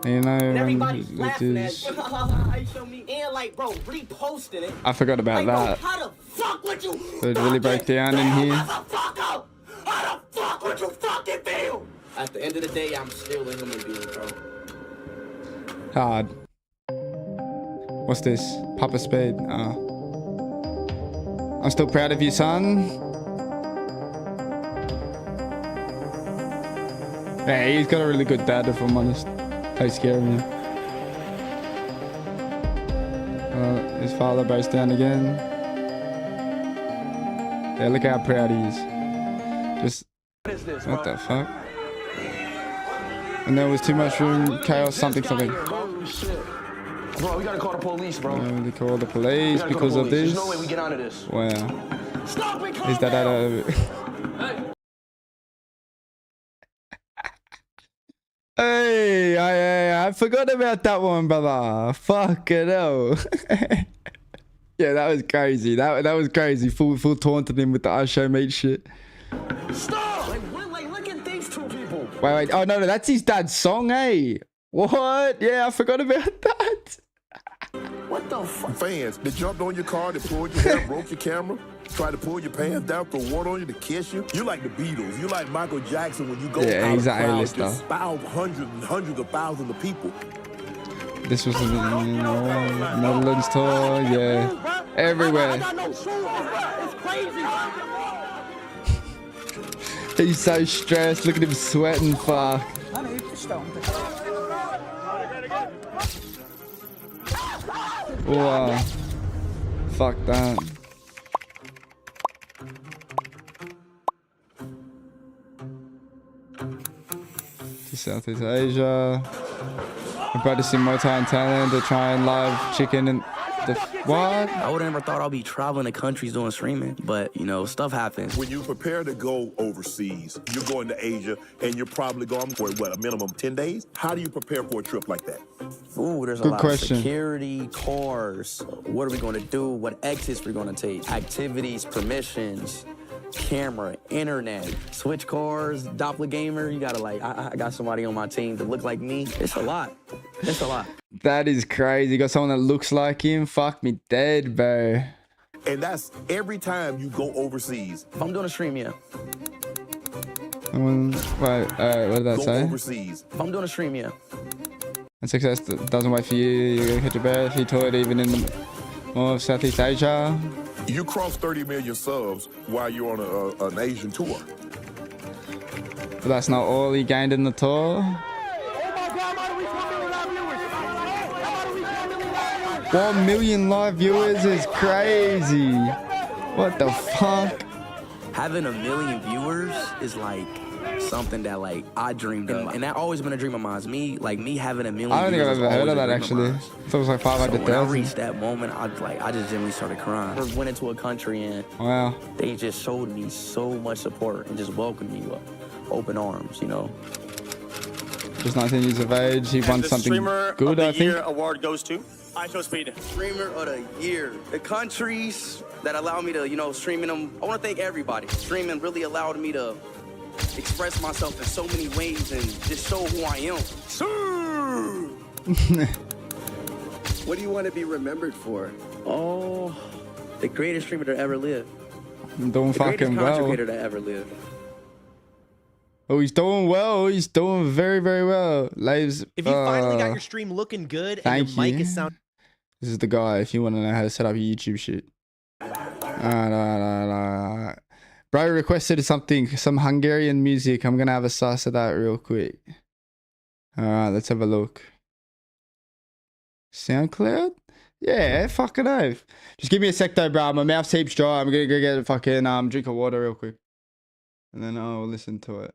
You know,
And
when
everybody's
it
laughing at
is.
you. You show me and like, bro, reposting it.
I forgot about
Like, bro,
that.
how the fuck would you
So it really broke down in here.
motherfucker? How the fuck would you fucking feel? At the end of the day, I'm still a human being, bro.
Hard. What's this? Papa Spade. I'm still proud of you, son. Yeah, he's got a really good dad, if I'm honest. Takes care of him. His father breaks down again. Yeah, look how proud he is. Just, what the fuck? And there was too much room, chaos, something.
Bro, we gotta call the police, bro.
They call the police
We gotta
because
call
of
the police.
this.
There's no way we get out of this.
Wow. Is that out of... Hey, I forgot about that one, brother. Fucking hell. Yeah, that was crazy. That was crazy. Full taunting him with the I show mate shit.
Stop! Like, what? Like, look at these two people.
Wait. Oh, no, that's his dad's song, eh? What? Yeah, I forgot about that.
What the fuck?
Fans, they jumped on your car, they pulled your hair, broke your camera, tried to pull your pants down, throw water on you to kiss you. You like the Beatles. You like Michael Jackson when you go
Yeah,
out
he's
of
an
crowd,
A-lister.
just hundreds and hundreds of thousands of people.
This was in Netherlands tour, yeah. Everywhere. He's so stressed. Look at him sweating, fuck. Wow. Fuck that. To Southeast Asia. I'm practicing Muay Thai in Thailand to try and live chicken and what?
I would have never thought I'd be traveling to countries doing streaming, but you know, stuff happens.
When you prepare to go overseas, you're going to Asia, and you're probably going for, what, a minimum of 10 days? How do you prepare for a trip like that?
Ooh, there's a
Good
lot
question.
of security, cars. What are we going to do? What exits we're going to take? Activities, permissions, camera, internet, switch cars, doppelganger. You gotta like, I got somebody on my team that look like me. It's a lot. It's a lot.
That is crazy. Got someone that looks like him. Fuck me dead, bro.
And that's every time you go overseas.
If I'm doing a stream, yeah.
Wait, what did that
Go
say?
overseas.
If I'm doing a stream, yeah.
And success doesn't wait for you. You're gonna catch your breath. He toured even in the more of Southeast Asia.
You cross 30 million subs while you're on an Asian tour.
But that's not all he gained in the tour. 1 million live viewers is crazy. What the fuck?
Having 1 million viewers is like something that like I dreamed of, and that always been a dream of mine. Me having 1 million.
I don't think I've
viewers
ever
has
heard of
always
that
been a dream
actually.
mine.
I thought it was like
So when I
500,000.
reached that moment, I just genuinely started crying. I went into a country and
Wow.
they just showed me so much support and just welcomed me with open arms, you know.
Just 19 years of age. He won something good, I think.
Award goes to
I chose speed. Streamer of the year. The countries that allow me to, you know, streaming them. I want to thank everybody. Streaming really allowed me to express myself in so many ways and just show who I am. Sir!
What do you want to be remembered for?
Oh, the greatest streamer to ever live.
I'm doing fucking
greatest
well.
content creator to ever live.
Oh, he's doing well. He's doing very, very well. Lives.
If you finally got your stream looking good and your mic is sounding.
This is the guy if you want to know how to set up your YouTube shit. Alright. Bro requested some Hungarian music. I'm gonna have a slice of that real quick. Alright, let's have a look. SoundCloud? Yeah, fucking oath. Just give me a sec though, bro. My mouth's heaps dry. I'm gonna go get a fucking drink of water real quick. And then I'll listen to it.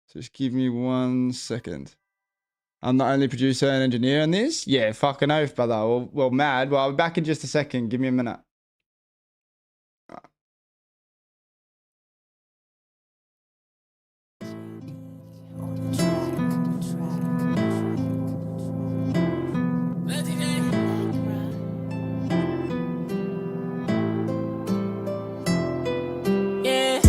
So just give me 1 second. I'm the only producer and engineer on this? Yeah, fucking oath, brother. Well, mad. Well, I'll be back in just a second. Give me a minute.
Yeah,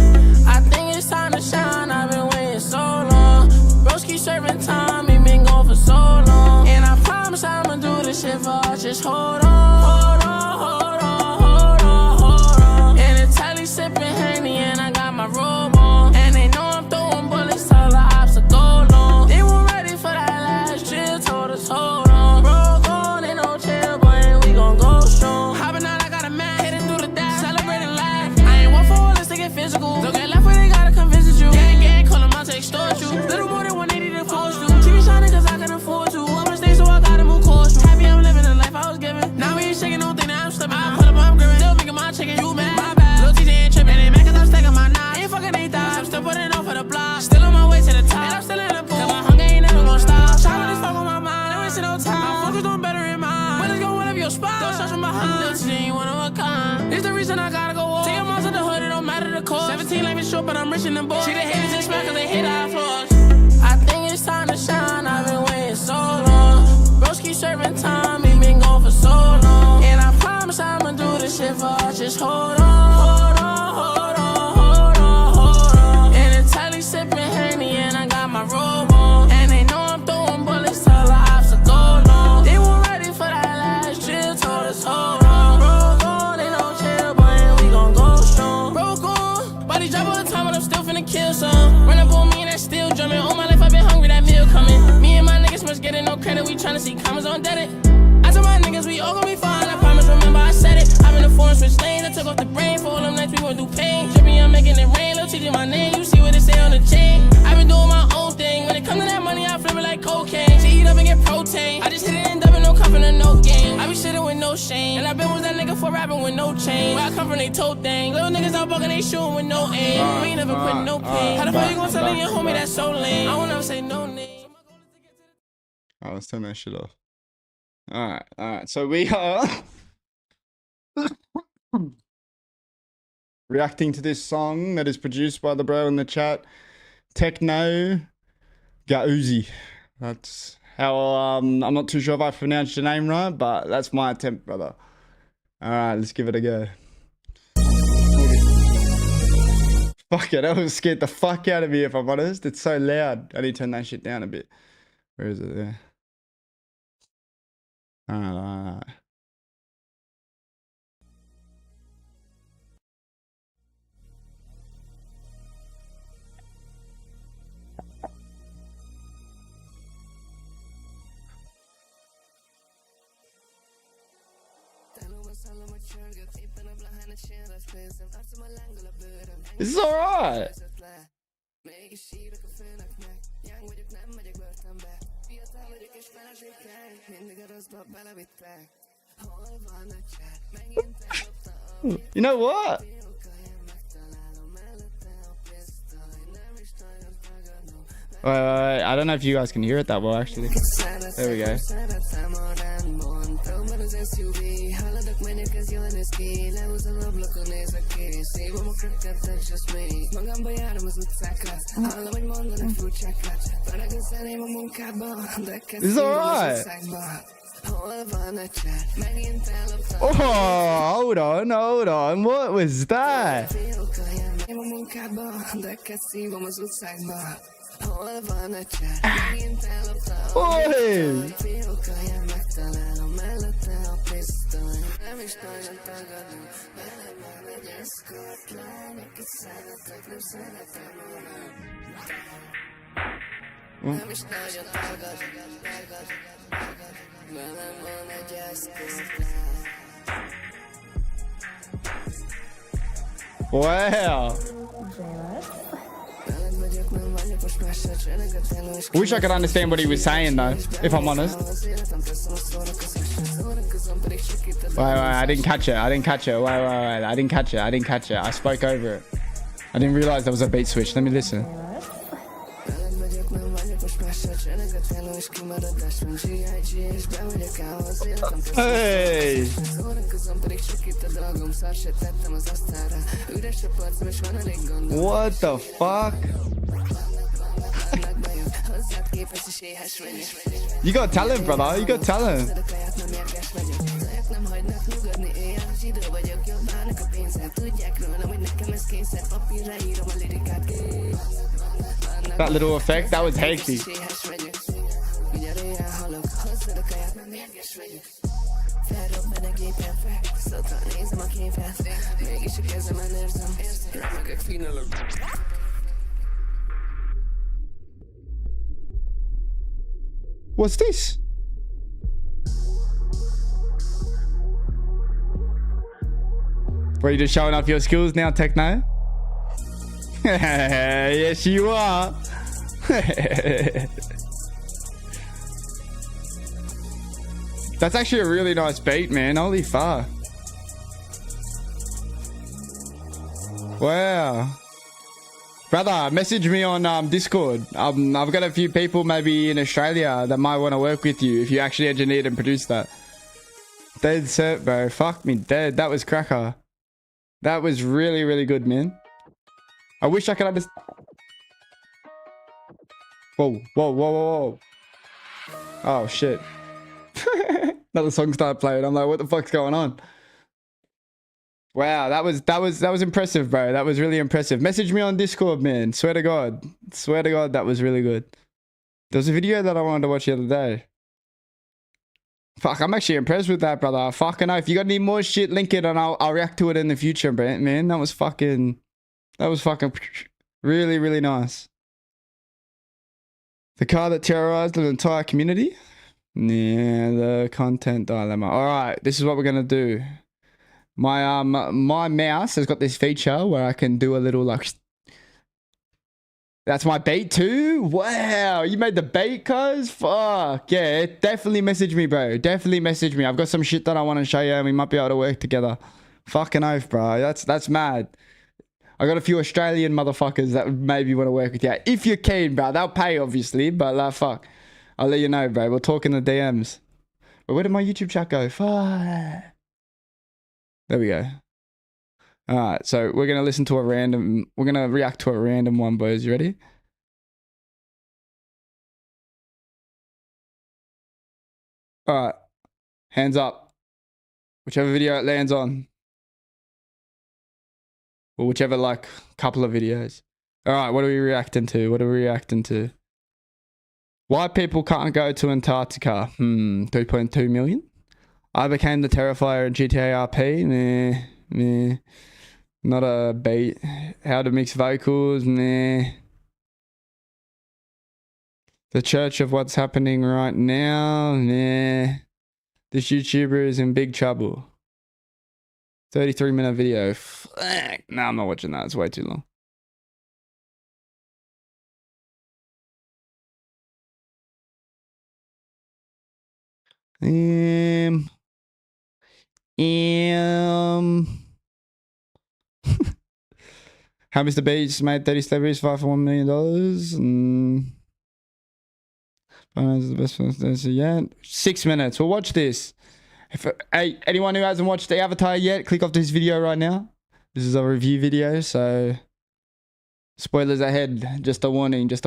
I think it's time to shine. I've been waiting so long. Bros keep serving time. He been going for so long. And I promise I'ma do this shit for us. Just hold on. Hold on, hold on, hold on, hold on. And the telly sipping Henny and I got my robe on. And they know I'm throwing bullets till the ops are go long. They weren't ready for that last drill. Told us hold on. Bro, gone, ain't no chill, but we gon' go strong. Hopping out, I got a man hitting through the dash. Celebrating life. I ain't one for all this to get physical. Don't get left where they gotta come visit you. Gang, call them out to extort you. Little more than 180 to force you. Keep me shining cause I can afford to. I'ma stay so I gotta move course. Happy I'm living the life I was given. Now we ain't shaking no thing that I'm slipping. I pull up, I'm gripping. Still making my chicken. You mad? My bad. Little TJ ain't tripping. Ain't mad cause I'm stacking my nine. Ain't fucking they thighs. I'm still putting on for the block. Still on my way to the top. And I'm still in the booth. Cause my hunger ain't never gonna stop. Shopping this fuck on my mind. Ain't wasting no time. I'm focused on better in mind. But it's gonna win up your spot. Don't search from behind. Little TJ ain't one of a kind. It's the reason I gotta go off. Take them out to the hood. It don't matter the cost. 17 life is short, but I'm rich in the board. See the haters and smack cause they hate our flaws. I think it's time to shine. I've been waiting so long. Bros keep serving time. He been gone for so long. And I promise I'ma do this shit for us. Just hold on. Hold on, hold on, hold on, hold on. And the telly sipping Henny and I got my robe on. And they know I'm throwing bullets till the ops are go long. They weren't ready for that last drill. Told us hold on. Bro, gone, ain't no chill, but we gon' go strong. Bro, gone. Body drop all the time, but I'm still finna kill some. Run up on me and that's still drumming. All my life I've been hungry, that meal coming. Me and my niggas must getting no credit. We tryna see comments on Reddit. I told my niggas we all gon' be fine. I promise, remember I said it. I'm in the foreign switch lanes. I took off the brain for all them nights we went through pain. Dripping, I'm making it rain. Little TJ my name. You see what it say on the chain. I've been doing my own thing. When it come to that money, I flip it like cocaine. She eat up and get protein. I just hit it and double, no cuffing or no game. I be shitting with no shame. And I been with that nigga for rapping with no chain. Where I come from, they toe thing. Little niggas out bugging, they shooting with no aim. We ain't never put no pain. How the fuck you gon' tell your homie that's so lame? I won't never say no name.
Oh, let's turn that shit off. Alright. So we are reacting to this song that is produced by the bro in the chat. Techno Gauzi. That's how I'm not too sure if I pronounced your name right, but that's my attempt, brother. Alright, let's give it a go. Fuck it, that was scared the fuck out of me if I'm honest. It's so loud. I need to turn that shit down a bit. Where is it there? Alright. This is alright. You know what? Wait, I don't know if you guys can hear it that well, actually. There we go. This is alright. Oh, hold on. What was that? Oi! Wow. Wish I could understand what he was saying though, if I'm honest. Wait, I didn't catch it. Wait, I didn't catch it. I spoke over it. I didn't realize there was a beat switch. Let me listen. Hey! What the fuck? You got talent, brother. You got talent. That little effect, that was hectic. What's this? Were you just showing off your skills now, Techno? Yes, you are. That's actually a really nice beat, man. Holy fuck. Wow. Brother, message me on Discord. I've got a few people maybe in Australia that might want to work with you if you actually engineered and produced that. Dead set, bro. Fuck me dead. That was cracker. That was really, really good, man. I wish I could understand. Whoa. Oh, shit. Another song started playing. I'm like, what the fuck's going on? Wow, that was impressive, bro. That was really impressive. Message me on Discord, man. Swear to God, that was really good. There was a video that I wanted to watch the other day. Fuck, I'm actually impressed with that, brother. Fucking hell. If you got any more shit, link it and I'll react to it in the future, man. That was fucking really, really nice. The car that terrorized an entire community? Yeah, the content dilemma. All right, this is what we're gonna do. My my mouse has got this feature where I can do a little like. That's my bait too. Wow, you made the bait, cuz. Fuck yeah, definitely message me, bro. Definitely message me. I've got some shit that I want to show you, and we might be able to work together. Fucking oath, bro. That's mad. I got a few Australian motherfuckers that maybe want to work with you. If you're keen, bro. They'll pay, obviously, but fuck. I'll let you know, bro. We'll talk in the DMs. But where did my YouTube chat go? Fuck. There we go. Alright, so we're going to listen to we're going to react to a random one, boys. You ready? Alright. Hands up. Whichever video it lands on. Or whichever, like, couple of videos. Alright, what are we reacting to? Why people can't go to Antarctica? 3.2 million? I became the Terrifier in GTA RP? Nah. Not a bait. How to mix vocals? Nah. The church of what's happening right now? Nah. This YouTuber is in big trouble. 33-minute video. No, I'm not watching that. It's way too long. How Mr. Beast made 30 celebrities fight for $1 million. Finance is the best one yet. 6 minutes. We'll watch this. Hey, anyone who hasn't watched the Avatar yet, click off this video right now. This is a review video, so spoilers ahead. Just a warning.
The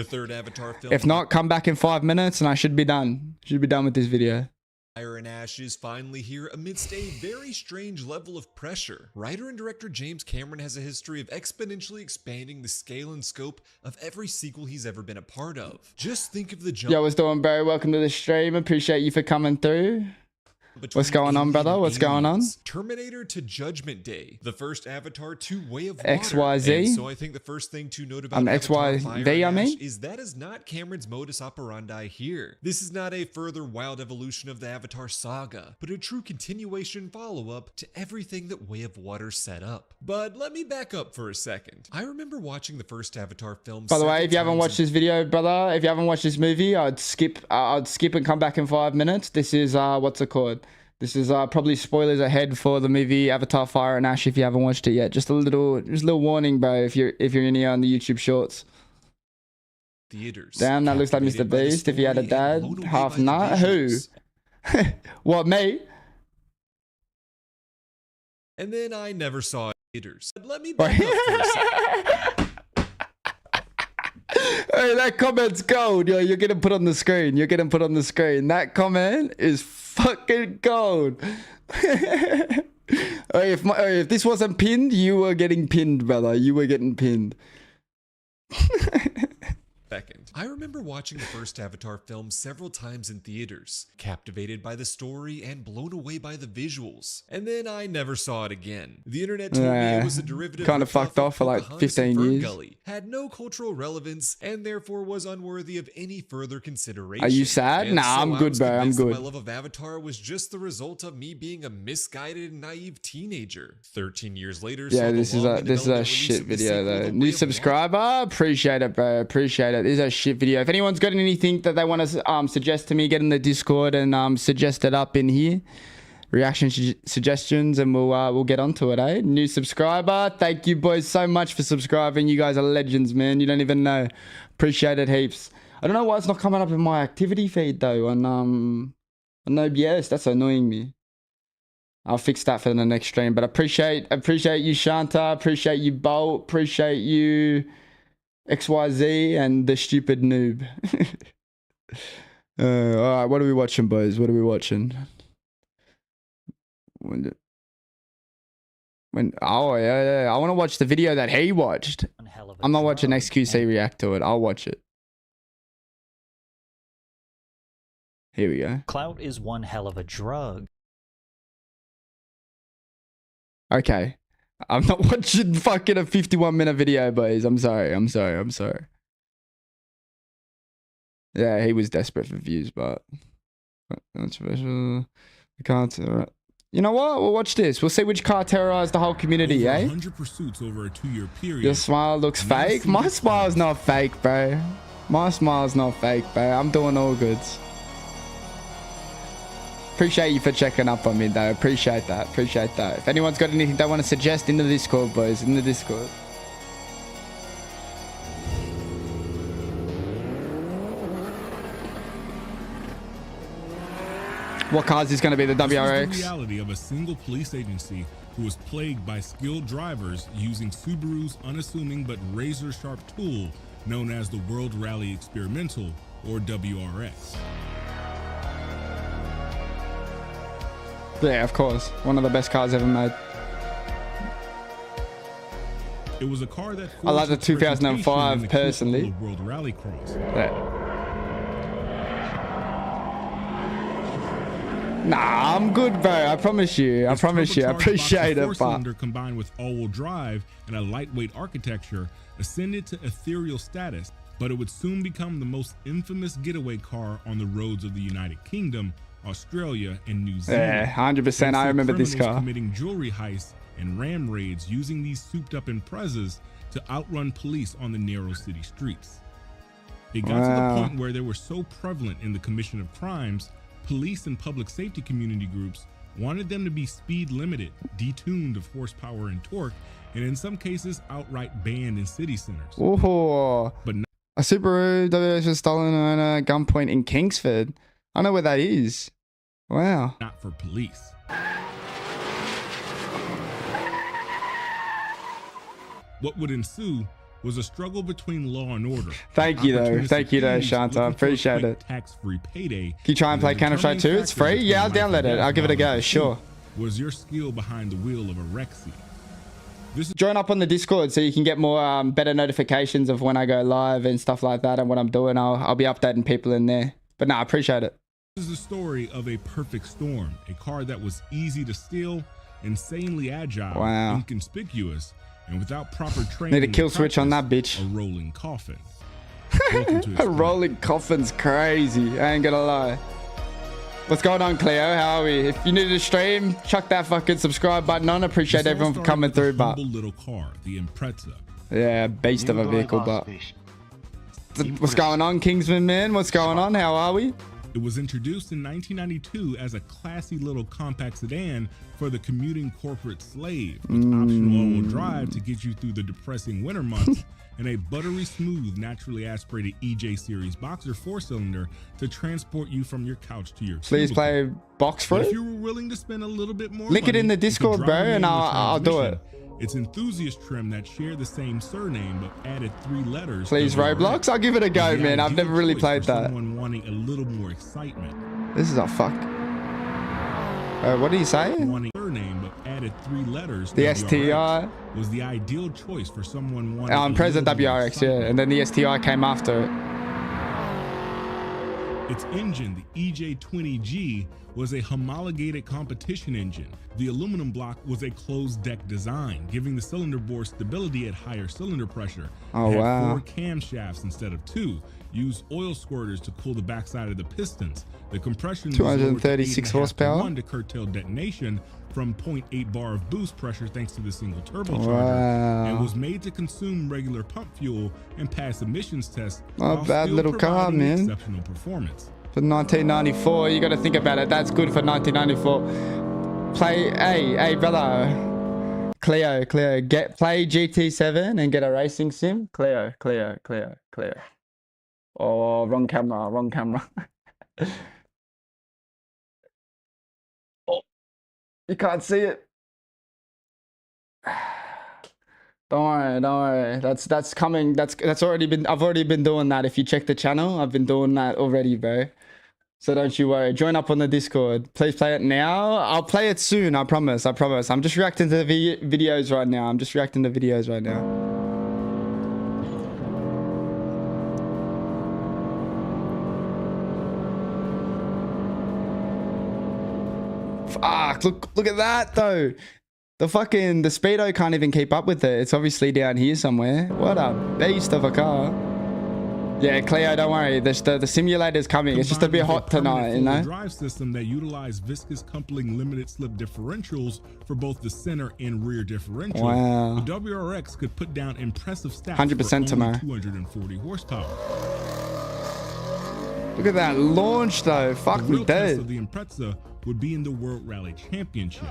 third Avatar film.
If not, come back in 5 minutes and I should be done. Should be done with this video.
Fire and Ash is finally here amidst a very strange level of pressure. Writer and director James Cameron has a history of exponentially expanding the scale and scope of every sequel he's ever been a part of. Just think of the jump.
Yo, what's doing, bro? Welcome to the stream. Appreciate you for coming through. What's going on, brother? What's going on?
Terminator to Judgment Day, the first Avatar to Way of Water.
XYZ.
And so I think the first thing to note about
XYZ, I mean,
is that is not Cameron's modus operandi here. This is not a further wild evolution of the Avatar saga, but a true continuation follow-up to everything that Way of Water set up. But let me back up for a second. I remember watching the first Avatar film.
By the way, if you haven't watched this video, brother, if you haven't watched this movie, I'd skip and come back in 5 minutes. This is what's it called? This is probably spoilers ahead for the movie Avatar: Fire and Ash if you haven't watched it yet. Just a little warning, bro, if you're in here on the YouTube shorts.
Theaters.
Damn, that looks like Mr. Beast. If he had a dad, half nut. Who? What, me?
And then I never saw theaters. Let me back up for a second.
Hey, that comment's gold. Yo, you're getting put on the screen. You're getting put on the screen. That comment is fucking gold. If this wasn't pinned, you were getting pinned, brother. You were getting pinned.
Second, I remember watching the first Avatar film several times in theaters, captivated by the story and blown away by the visuals. And then I never saw it again. The internet told me it was a derivative
kind of fucked off for like 15 years.
Gully, had no cultural relevance, and therefore was unworthy of any further consideration.
Are you sad?
And
nah,
so
I'm good, bro. I'm good.
My love of Avatar was just the result of me being a misguided and naive teenager. 13 years later,
yeah, this is a shit video though. New subscriber, appreciate it, bro. Appreciate it. This is a shit video. If anyone's got anything that they want to suggest to me, get in the Discord and suggest it up in here. Reaction suggestions, and we'll get onto it, eh? New subscriber, thank you boys so much for subscribing. You guys are legends, man. You don't even know. Appreciate it heaps. I don't know why it's not coming up in my activity feed though on OBS. That's annoying me. I'll fix that for the next stream. But appreciate you, Shanta. Appreciate you, Bolt. Appreciate you, XYZ, and the stupid noob. All right, what are we watching, boys? What are we watching? Oh yeah, I want to watch the video that he watched. I'm not watching XQC react to it. I'll watch it. Here we go.
Clout is one hell of a drug.
Okay. I'm not watching fucking a 51-minute video, boys. I'm sorry. Yeah, he was desperate for views, but that's special. I can't. You know what? We'll watch this. We'll see which car terrorized the whole community,
over
eh?
100 pursuits over a 2-year period.
Your smile looks fake. My smile's not fake, bro. My smile's not fake, bro. I'm doing all goods. Appreciate you for checking up on me, though. Appreciate that. If anyone's got anything they want to suggest, in the Discord, boys. In the Discord. What cars is going to be the WRX?
This is the reality of a single police agency who was plagued by skilled drivers using Subaru's unassuming but razor-sharp tool known as the World Rally Experimental, or WRX.
Yeah, of course. One of the best cars ever made.
It was a car that
I like the 2005 personally.
World Rally Cross.
Yeah. Nah, I'm good, bro. I promise you. I appreciate it, but
four-cylinder combined with all-wheel drive and a lightweight architecture ascended to ethereal status, but it would soon become the most infamous getaway car on the roads of the United Kingdom, Australia, and New Zealand.
Yeah, 100%. I remember this car.
Committing jewelry heists and ram raids using these souped-up Imprezas to outrun police on the narrow city streets. It got to the point where they were so prevalent in the commission of crimes, police and public safety community groups wanted them to be speed limited, detuned of horsepower and torque, and in some cases outright banned in city centers.
Oh,
but
a Subaru WRX was stolen at a gunpoint in Kingsford. I know where that is. Wow.
Not for police. What would ensue was a struggle between law and order.
Thank you though, Shanta. I appreciate it.
Tax-free payday.
Can you try and play Counter-Strike 2? It's free. Yeah, I'll download it. I'll give it a go. Sure.
Was your skill behind the wheel of a Rexy?
Join up on the Discord so you can get more better notifications of when I go live and stuff like that and what I'm doing. I'll be updating people in there. But no, I appreciate it.
This is the story of a perfect storm, a car that was easy to steal, insanely agile, inconspicuous, and without proper training.
Need a kill switch on that bitch.
A rolling coffin.
A rolling coffin's crazy. I ain't gonna lie. What's going on, Cleo? How are we? If you need to stream, chuck that fucking subscribe button on. Appreciate everyone for coming through, but
little car, the Impreza.
Yeah, beast of a vehicle, but what's going on, Kingsman man? What's going on? How are we?
It was introduced in 1992 as a classy little compact sedan for the commuting corporate slave, with optional all-wheel drive to get you through the depressing winter months, and a buttery smooth, naturally aspirated EJ Series boxer 4-cylinder to transport you from your couch to your
Please
cubicle.
play box for
But
it.
if you were willing to spend a little bit more
Link it
money,
in the
you could
Discord,
drive
bro,
it in
and
the
I'll do it.
transmission. It's enthusiast trim that share the same surname but added 3 letters.
Please, Roblox. I'll give it a go, man. I've never really played that.
Someone wanting a little more excitement.
This is a fuck. What do you say?
Surname but added 3 letters.
The STI
was the ideal choice for someone wanting.
President WRX, yeah, and then the STI came after it.
Its engine, the EJ20G, was a homologated competition engine. The aluminum block was a closed deck design, giving the cylinder bore stability at higher cylinder pressure.
Oh,
it had
wow.
4 camshafts instead of 2. Used oil squirters to cool the backside of the pistons. The compression
236 horsepower.
1 to curtail detonation from 0.8 bar of boost pressure thanks to the single turbocharger,
Wow.
and was made to consume regular pump fuel and pass emissions tests.
Not a bad little car, man.
Exceptional performance.
For 1994, you got to think about it. That's good for 1994. Hey, brother. Cleo, play GT7 and get a racing sim. Cleo. Oh, wrong camera. Oh, you can't see it. Don't worry. That's coming. That's already been. I've already been doing that. If you check the channel, I've been doing that already, bro. So don't you worry. Join up on the Discord. Please play it now. I'll play it soon. I promise. I'm just reacting to the videos right now. Fuck, look at that though. The Speedo can't even keep up with it. It's obviously down here somewhere. What a beast of a car. Yeah, Cleo, don't worry. The simulator's coming. It's just a bit hot tonight, you know?
Drive system that utilized viscous coupling limited slip differentials for both the center and rear differential.
Wow.
The WRX could put down impressive stats
100%
for
tomorrow.
only 240 horsepower.
Look at that launch though. Fuck me
The real test
dead.
of the Impreza would be in the World Rally Championship.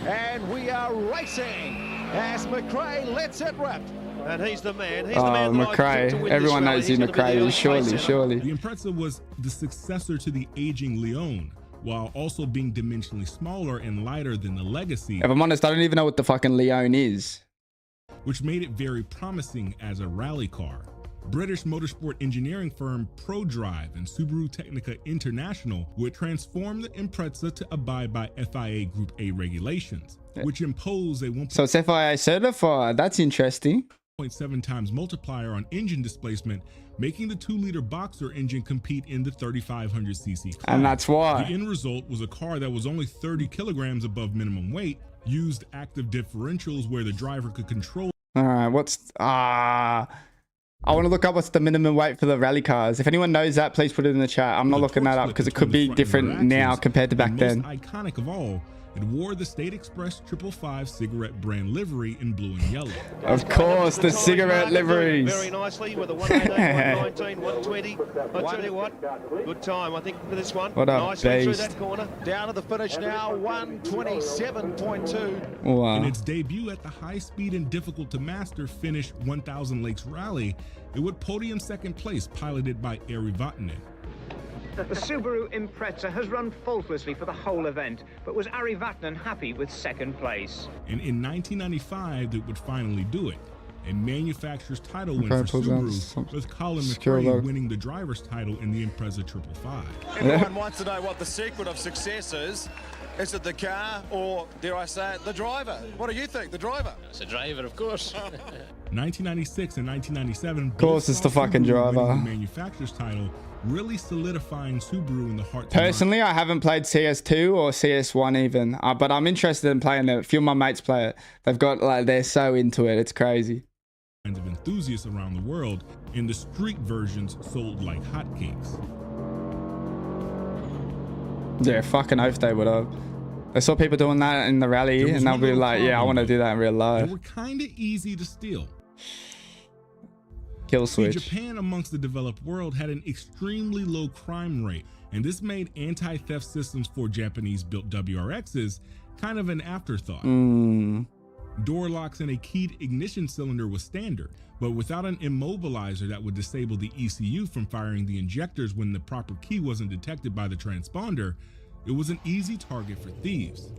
And we are racing as McRae lets it rip. And he's the man. He's
Oh,
the man that I
McRae.
picked to win
Everyone
this rally.
knows who
He's gonna be the
McRae
early
is. Surely,
pace setter.
surely.
The Impreza was the successor to the aging Leon, while also being dimensionally smaller and lighter than the Legacy,
If I'm honest, I don't even know what the fucking Leon is.
which made it very promising as a rally car. British motorsport engineering firm ProDrive and Subaru Technica International would transform the Impreza to abide by FIA Group A regulations, which impose a 1.7
So it's FIA certified. That's interesting.
times multiplier on engine displacement, making the 2-liter Boxer engine compete in the 3500cc class.
And that's why.
The end result was a car that was only 30 kilograms above minimum weight, used active differentials where the driver could control.
All right, I want to look up what's the minimum weight for the rally cars. If anyone knows that, please put it in the chat. I'm not looking that up because it could be different now compared to back then.
Most iconic of all, it wore the State Express 555 cigarette brand livery in blue and yellow.
Of course, the cigarette liveries.
Very nicely with a 118, 119, 120. I tell you what, good time I think for this one.
What a
nicely through
beast.
that corner. Down to the finish now, 127.2.
Wow.
In its debut at the high speed and difficult to master Finnish 1000 Lakes Rally, it would podium second place, piloted by Ari Vatanen.
The Subaru Impreza has run faultlessly for the whole event, but was Ari Vatanen happy with second place?
And in 1995, it would finally do it. and manufacturer's title win for Subaru, with Colin McRae winning the driver's title in the Impreza 555.
Everyone wants to know what the secret of success is. Is it the car or, dare I say it, the driver? What do you think, the driver?
It's a driver, of course.
1996 and 1997.
Of course, it's the fucking driver.
The manufacturer's title, really solidifying Subaru in the heart.
Personally, I haven't played CS2 or CS1 even, but I'm interested in playing it. A few of my mates play it. They've got like they're so into it. It's crazy.
Of enthusiasts around the world, and the street versions sold like hotcakes.
Yeah, fucking oath they would have. I saw people doing that in the rally, and they'll be like, "Yeah, I want to do that in real life."
They were kind of easy to steal.
Kill switch.
Japan, amongst the developed world, had an extremely low crime rate, and this made anti-theft systems for Japanese-built WRXs kind of an afterthought. Door locks and a keyed ignition cylinder was standard, but without an immobilizer that would disable the ECU from firing the injectors when the proper key wasn't detected by the transponder, it was an easy target for thieves.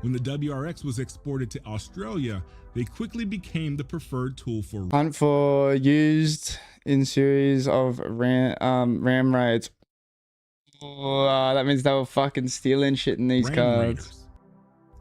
When the WRX was exported to Australia, they quickly became the preferred tool for
hunt for used in series of ram raids. That means they were fucking stealing shit in these cards.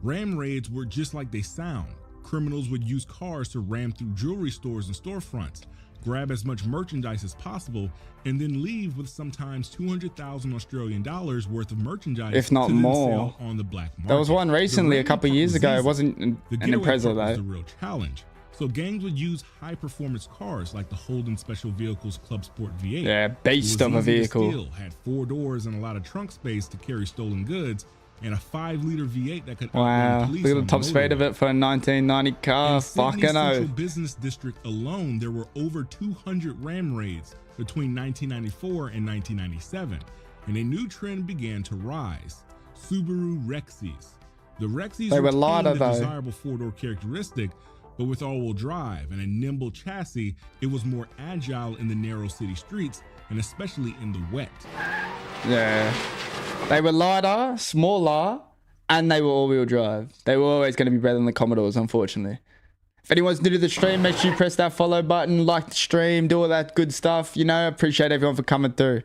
Ram raids were just like they sound. Criminals would use cars to ram through jewelry stores and storefronts, grab as much merchandise as possible, and then leave with sometimes 200,000 Australian dollars worth of merchandise,
if not more,
on the black market.
There was one recently a couple years ago. It wasn't an Impreza though.
Was the real challenge. So gangs would use high-performance cars like the Holden Special Vehicles Club Sport V8.
Yeah, beast of a vehicle.
Had 4 doors and a lot of trunk space to carry stolen goods, and a 5-liter V8 that could
wow, look at the top speed of it for a 1990 car. Fucking
Central Business District alone, there were over 200 ram raids between 1994 and 1997, and a new trend began to rise: Subaru Rexys. The Rexys
were lighter
the
though.
Desirable 4-door characteristic, but with all-wheel drive and a nimble chassis, it was more agile in the narrow city streets, and especially in the wet.
Yeah. They were lighter, smaller, and they were all-wheel drive. They were always going to be better than the Commodores, unfortunately. If anyone's new to the stream, make sure you press that follow button, like the stream, do all that good stuff. You know, appreciate everyone for coming through.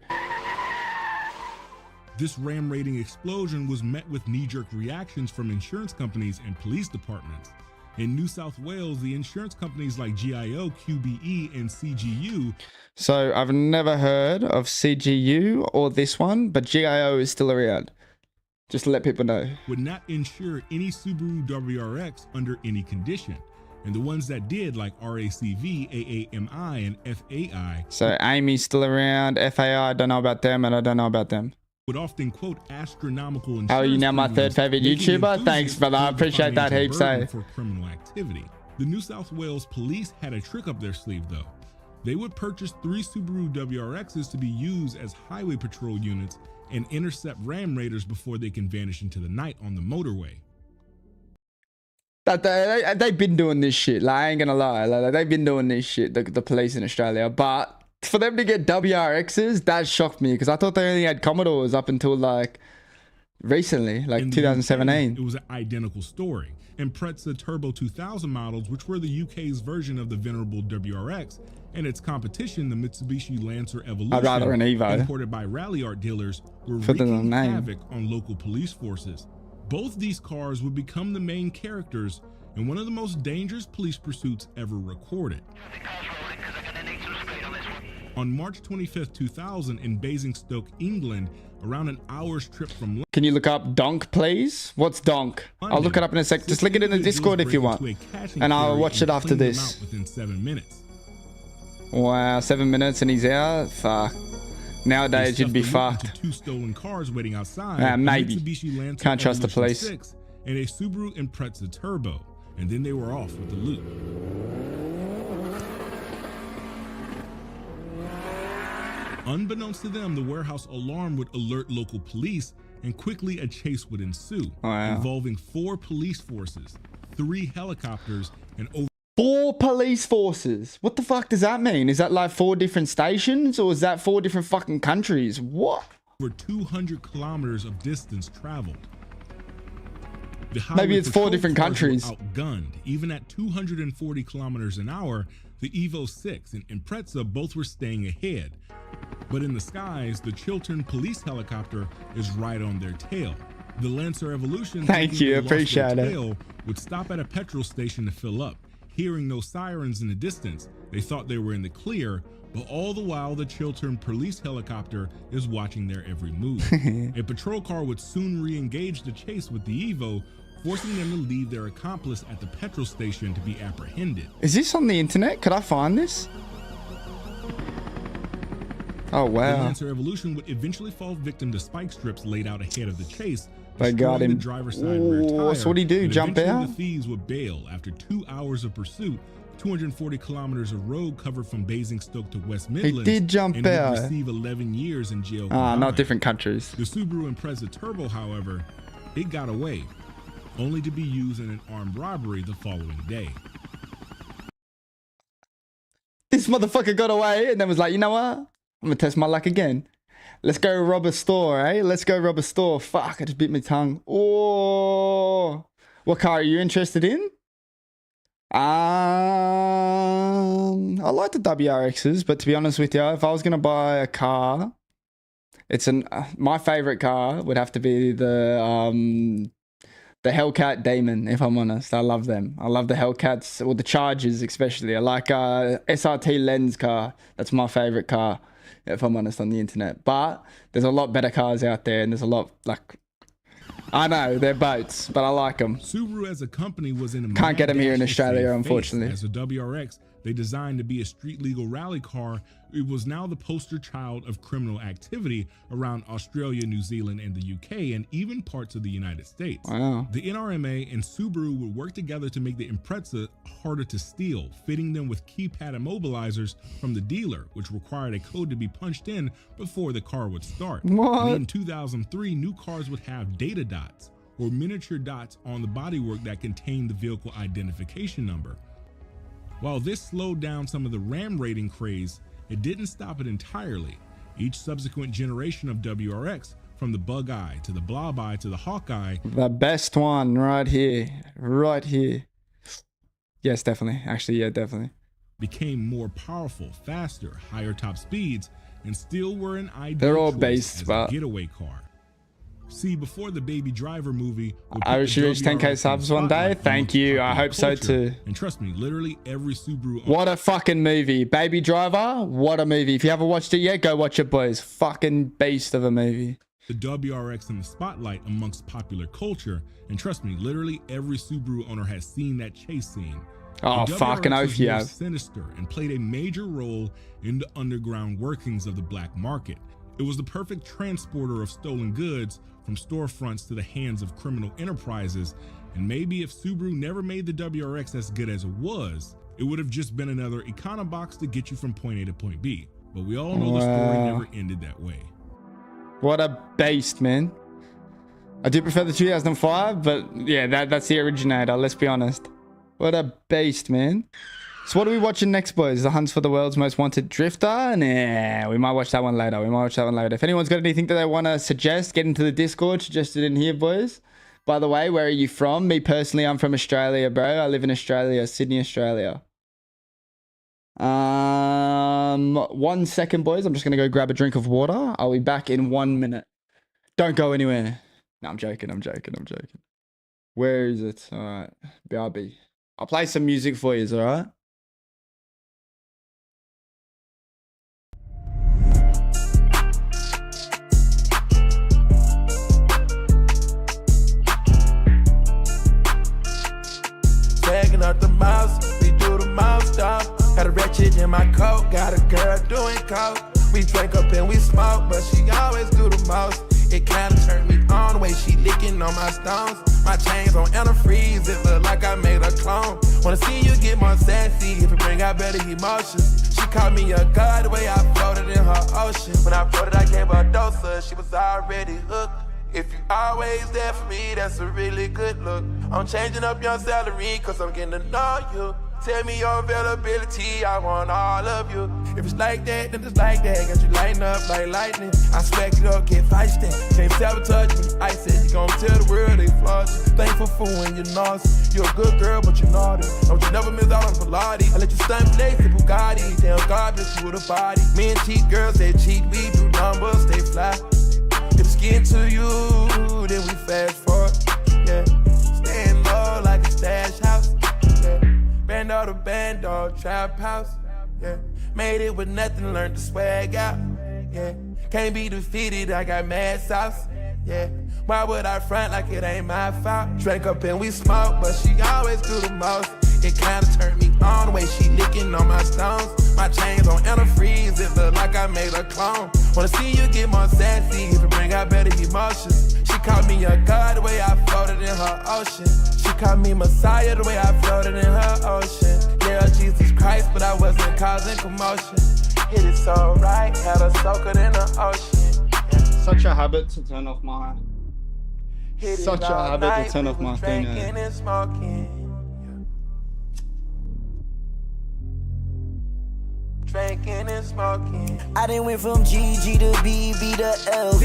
This ram raiding explosion was met with knee-jerk reactions from insurance companies and police departments. In New South Wales, the insurance companies like GIO, QBE, and CGU.
So I've never heard of CGU or this one, but GIO is still around. Just to let people know.
Would not insure any Subaru WRX under any condition. And the ones that did, like RACV, AAMI, and FAI.
So Amy's still around, FAI, I don't know about them, and I don't know about them.
Would often quote astronomical insurance.
How are you now my third favorite YouTuber? Thanks, brother. I appreciate that heaps.
For criminal activity. The New South Wales police had a trick up their sleeve though. They would purchase 3 Subaru WRXs to be used as highway patrol units and intercept ram raiders before they can vanish into the night on the motorway.
They've been doing this shit. Like, I ain't gonna lie. Like, they've been doing this shit, the police in Australia. But for them to get WRXs, that shocked me because I thought they only had Commodores up until like recently, like 2017.
It was an identical story. Impreza Turbo 2000 models, which were the UK's version of the venerable WRX, and its competition, the Mitsubishi Lancer Evolution,
I'd rather an Evo.
Imported by rally art dealers, were wreaking havoc on local police forces. Both these cars would become the main characters in one of the most dangerous police pursuits ever recorded. On March 25th, 2000 in Basingstoke, England, around an hour's trip from London.
Can you look up donk, please? What's donk? I'll look it up in a sec. Just link it in the Discord if you want. And I'll watch it after this.
Within 7 minutes.
Wow, 7 minutes and he's out? Fuck. Nowadays you'd be fucked.
2 stolen cars waiting outside.
Maybe.
Lancer
Can't trust the police.
6, and a Subaru Impreza Turbo. And then they were off with the loot. Unbeknownst to them, the warehouse alarm would alert local police, and quickly a chase would ensue, involving 4 police forces, 3 helicopters, and over
4 police forces? What the fuck does that mean? Is that like 4 different stations, or is that 4 different fucking countries? What?
Over 200 kilometers of distance traveled.
Maybe it's 4 different countries.
Outgunned, even at 240 kilometers an hour, the Evo 6 and Impreza both were staying ahead. But in the skies, the Chiltern police helicopter is right on their tail. The Lancer Evolution,
thank you, appreciate it,
would stop at a petrol station to fill up. Hearing no sirens in the distance, they thought they were in the clear, but all the while the Chiltern police helicopter is watching their every move. A patrol car would soon re-engage the chase with the Evo, forcing them to leave their accomplice at the petrol station to be apprehended.
Is this on the internet? Could I find this? Oh wow.
The Lancer Evolution would eventually fall victim to spike strips laid out ahead of the chase.
They got him.
The driver's side rear tire,
so what'd he do? Jump out?
The thieves would bail after 2 hours of pursuit, 240 kilometers of road covered from Basingstoke to West Midlands.
He did jump
and
out.
Would receive 11 years in jail.
Not different countries.
The Subaru Impreza Turbo, however, it got away, only to be used in an armed robbery the following day.
This motherfucker got away and then was like, you know what? I'm gonna test my luck again. Let's go rob a store, eh? Let's go rob a store. Fuck, I just bit my tongue. Oh, what car are you interested in? I like the WRXs, but to be honest with you, if I was gonna buy a car, it's my favorite car would have to be the Hellcat Demon. If I'm honest, I love them. I love the Hellcats, or the Chargers especially. I like SRT Lens car. That's my favorite car, if I'm honest, on the internet. But there's a lot better cars out there, and there's a lot, like, I know they're boats, but I like them.
Subaru as a company was in a
can't get them here in Australia, unfortunately.
As a WRX, they designed to be a street legal rally car. It was now the poster child of criminal activity around Australia, New Zealand, and the UK, and even parts of the United States.
Wow.
The NRMA and Subaru would work together to make the Impreza harder to steal, fitting them with keypad immobilizers from the dealer, which required a code to be punched in before the car would start.
What?
And in 2003, new cars would have data dots, or miniature dots on the bodywork that contained the vehicle identification number. While this slowed down some of the RAM rating craze, it didn't stop it entirely. Each subsequent generation of WRX, from the Bug Eye to the Blob Eye to the Hawkeye,
the best one right here, right here. Yes, definitely. Actually, yeah, definitely.
Became more powerful, faster, higher top speeds, and still were an ideal
They're all
choice
based,
as
but
a getaway car. See, before the Baby Driver movie,
I should reach 10k subs one day. Thank you. I hope so too.
And trust me, literally every Subaru.
What a fucking movie. Baby Driver, what a movie. If you haven't watched it yet, go watch it, boys. Fucking beast of a movie.
The WRX in the spotlight amongst popular culture. And trust me, literally every Subaru owner has seen that chase scene.
Oh, fucking oath you have.
Sinister and played a major role in the underground workings of the black market. It was the perfect transporter of stolen goods from storefronts to the hands of criminal enterprises, and maybe if Subaru never made the WRX as good as it was, it would have just been another econobox to get you from point A to point B. But we all know the story never ended that way.
What a beast, man. I do prefer the 2005, but yeah, that's the originator, let's be honest. What a beast, man. So what are we watching next, boys? The Hunts for the World's Most Wanted Drifter? Nah, we might watch that one later. If anyone's got anything that they want to suggest, get into the Discord. Suggest it in here, boys. By the way, where are you from? Me personally, I'm from Australia, bro. I live in Australia, Sydney, Australia. 1 second, boys. I'm just going to go grab a drink of water. I'll be back in 1 minute. Don't go anywhere. No, I'm joking. Where is it? All right. BRB. I'll play some music for you, all right?
Bagging up the mouse, we do the mouse stop. Got a ratchet in my coat, got a girl doing coke. We drink up and we smoke, but she always do the most. It kinda turned me on the way she licking on my stones. My chains on antifreeze, it look like I made a clone. Wanna see you get more sassy if it bring out better emotions. She called me a god the way I floated in her ocean. When I floated, I gave her a dose of, she was already hooked. If you always there for me, that's a really good look. I'm changing up your salary, cause I'm getting to know you. Tell me your availability, I want all of you. If it's like that, then it's like that. Got you lighting up like lightning. I smack it up, get feisty. Can't sabotage me. I said you gon' tell the world they flaws you. Thankful for when you're nauseous. You're a good girl, but you're naughty. Don't you never miss out on Pilates. I let you stunt place the Bugatti. Damn God bless you with a body. Men cheat, girls they cheat. We do numbers, stay fly. If it's getting to you, then we fast forward. Yeah, staying low like a stash house. Band all the band dog trap house, yeah. Made it with nothing, learned to swag out, yeah. Can't be defeated, I got mad sauce, yeah. Why would I front like it ain't my fault? Drank up and we smoke, but she always do the most. It kinda turned me on the way she licking on my stones. My chains on antifreeze, it look like I made a clone. Wanna see you get more sassy, to bring out better emotions. She called me a god the way I floated in her ocean. She called me Messiah the way I floated in her ocean. Yeah, Jesus Christ, but I wasn't causing commotion. Hit it so right, had her soaking in the ocean. Yeah.
Such a habit to turn off my...
Hit
Such a habit to turn off my thing,
drinking and smoking. Drinking and smoking.
I done went from GG to BB to LV.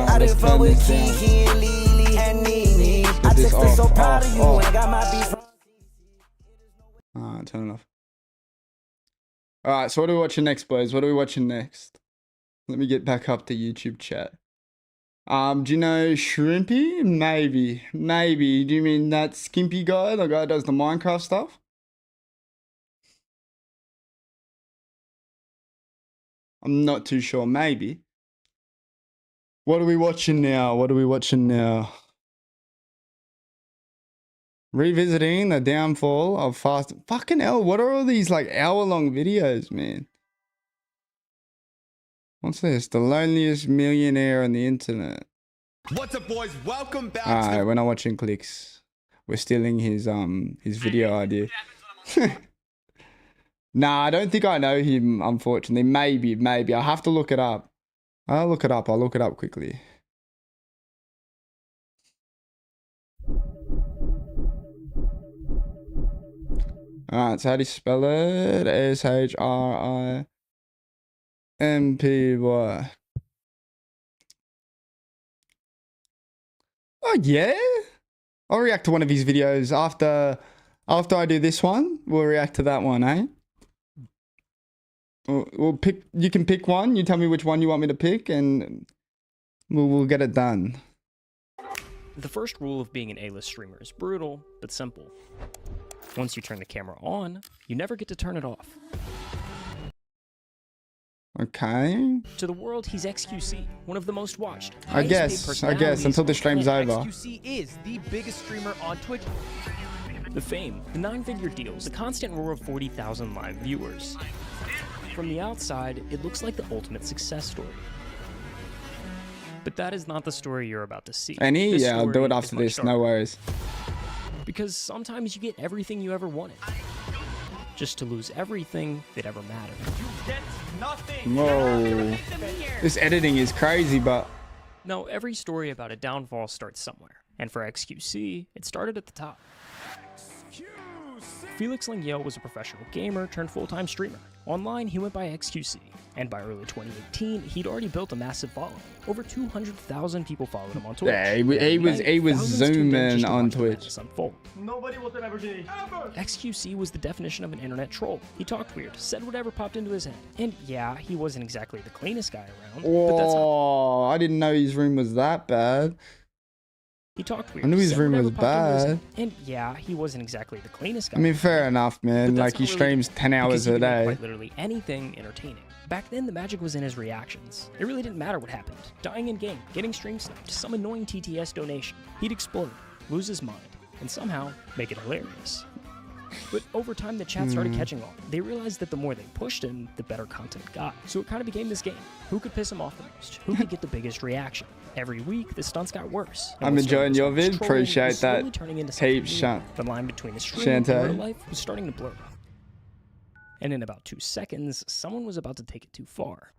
I done fuck with Kiki and Lily and Nene. I just feel so proud of you when I got my beef.
Alright, turn it off. Alright, so what are we watching next, boys? What are we watching next? Let me get back up to YouTube chat. Do you know Shrimpy? Maybe. Maybe. Do you mean that Skimpy guy? The guy who does the Minecraft stuff? I'm not too sure. Maybe. What are we watching now? What are we watching now? Revisiting the downfall of fast... Fucking hell, what are all these like hour-long videos, man? What's this? The loneliest millionaire on the internet.
What's up, boys? Welcome back.
Alright, we're not watching clicks. We're stealing his video idea. Nah, I don't think I know him, unfortunately. Maybe. I'll have to look it up. I'll look it up quickly. Alright, so how do you spell it? S-H-R-I-M-P-Y. Oh, yeah? I'll react to one of his videos after I do this one. We'll react to that one, eh? We'll pick. You can pick one. You tell me which one you want me to pick, and we'll get it done.
The first rule of being an A-list streamer is brutal, but simple. Once you turn the camera on, you never get to turn it off.
Okay.
To the world, he's XQC, one of the most watched.
I guess, until the stream's over.
XQC is the biggest streamer on Twitch.
The fame, the 9-figure deals, the constant roar of 40,000 live viewers. From the outside, it looks like the ultimate success story. But that is not the story you're about to see.
Yeah, I'll do it after this, no worries.
Because sometimes you get everything you ever wanted, just to lose everything that ever mattered.
You get nothing.
Whoa. This editing is crazy, but...
No, every story about a downfall starts somewhere. And for XQC, it started at the top. Felix Lengyel was a professional gamer turned full-time streamer. Online, he went by XQC, and by early 2018, he'd already built a massive following. Over 200,000 people followed him on Twitch.
Yeah, he was zooming on Twitch.
Nobody will ever do.
XQC was the definition of an internet troll. He talked weird, said whatever popped into his head. And yeah, he wasn't exactly the cleanest guy around, but that's
Oh, I didn't know his room was that bad.
He talked weird.
I knew his room was bad.
And yeah, he wasn't exactly the cleanest guy.
I mean, fair enough, man. Like, he streams 10 hours a day.
Quite literally anything entertaining. Back then, the magic was in his reactions. It really didn't matter what happened. Dying in game, getting stream sniped, some annoying TTS donation. He'd explode, lose his mind, and somehow make it hilarious. But over time, the chat started catching on. They realized that the more they pushed him, the better content got. So it kind of became this game. Who could piss him off the most? Who could get the biggest reaction? Every week, the stunts got worse.
I'm enjoying your vid. Appreciate that. Heaps.
The line between the stream and real life was starting to blur. And in about 2 seconds, someone was about to take it too far.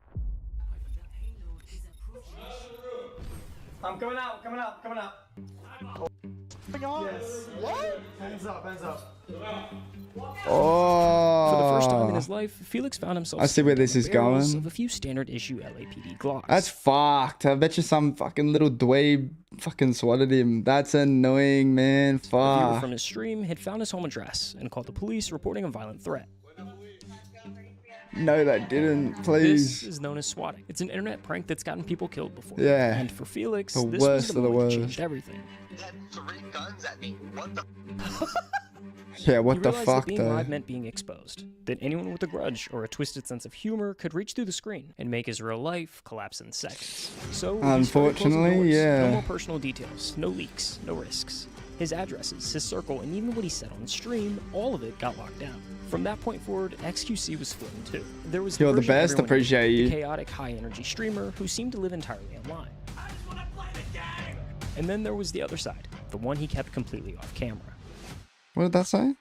I'm coming out.
Yes. What? Hands up, hands up.
Oh.
For the first time in his life, Felix found himself.
I see where this is going.
Of a few standard issue LAPD Glocks.
That's fucked. I bet you some fucking little dweeb fucking swatted him. That's annoying, man.
A viewer
Fuck.
from his stream had found his home address and called the police, reporting a violent threat.
No, that didn't. Please.
This is known as swatting. It's an internet prank that's gotten people killed before.
Yeah.
And for Felix,
The
this
worst
was the
of the
moment that
worst.
changed everything.
Yeah, what
He
the
realized
fuck,
that being
though?
live meant being exposed. That anyone with a grudge or a twisted sense of humor could reach through the screen and make his real life collapse in seconds. So, he started closing
Unfortunately,
doors.
yeah.
No more personal details, no leaks, no risks. His addresses, his circle, and even what he said on stream, all of it got locked down. From that point forward, XQC was floating too. There was
You're the
version
best,
everyone
appreciate
knew,
you.
the chaotic, high-energy streamer who seemed to live entirely online. And then there was the other side, the one he kept completely off camera.
What did that say?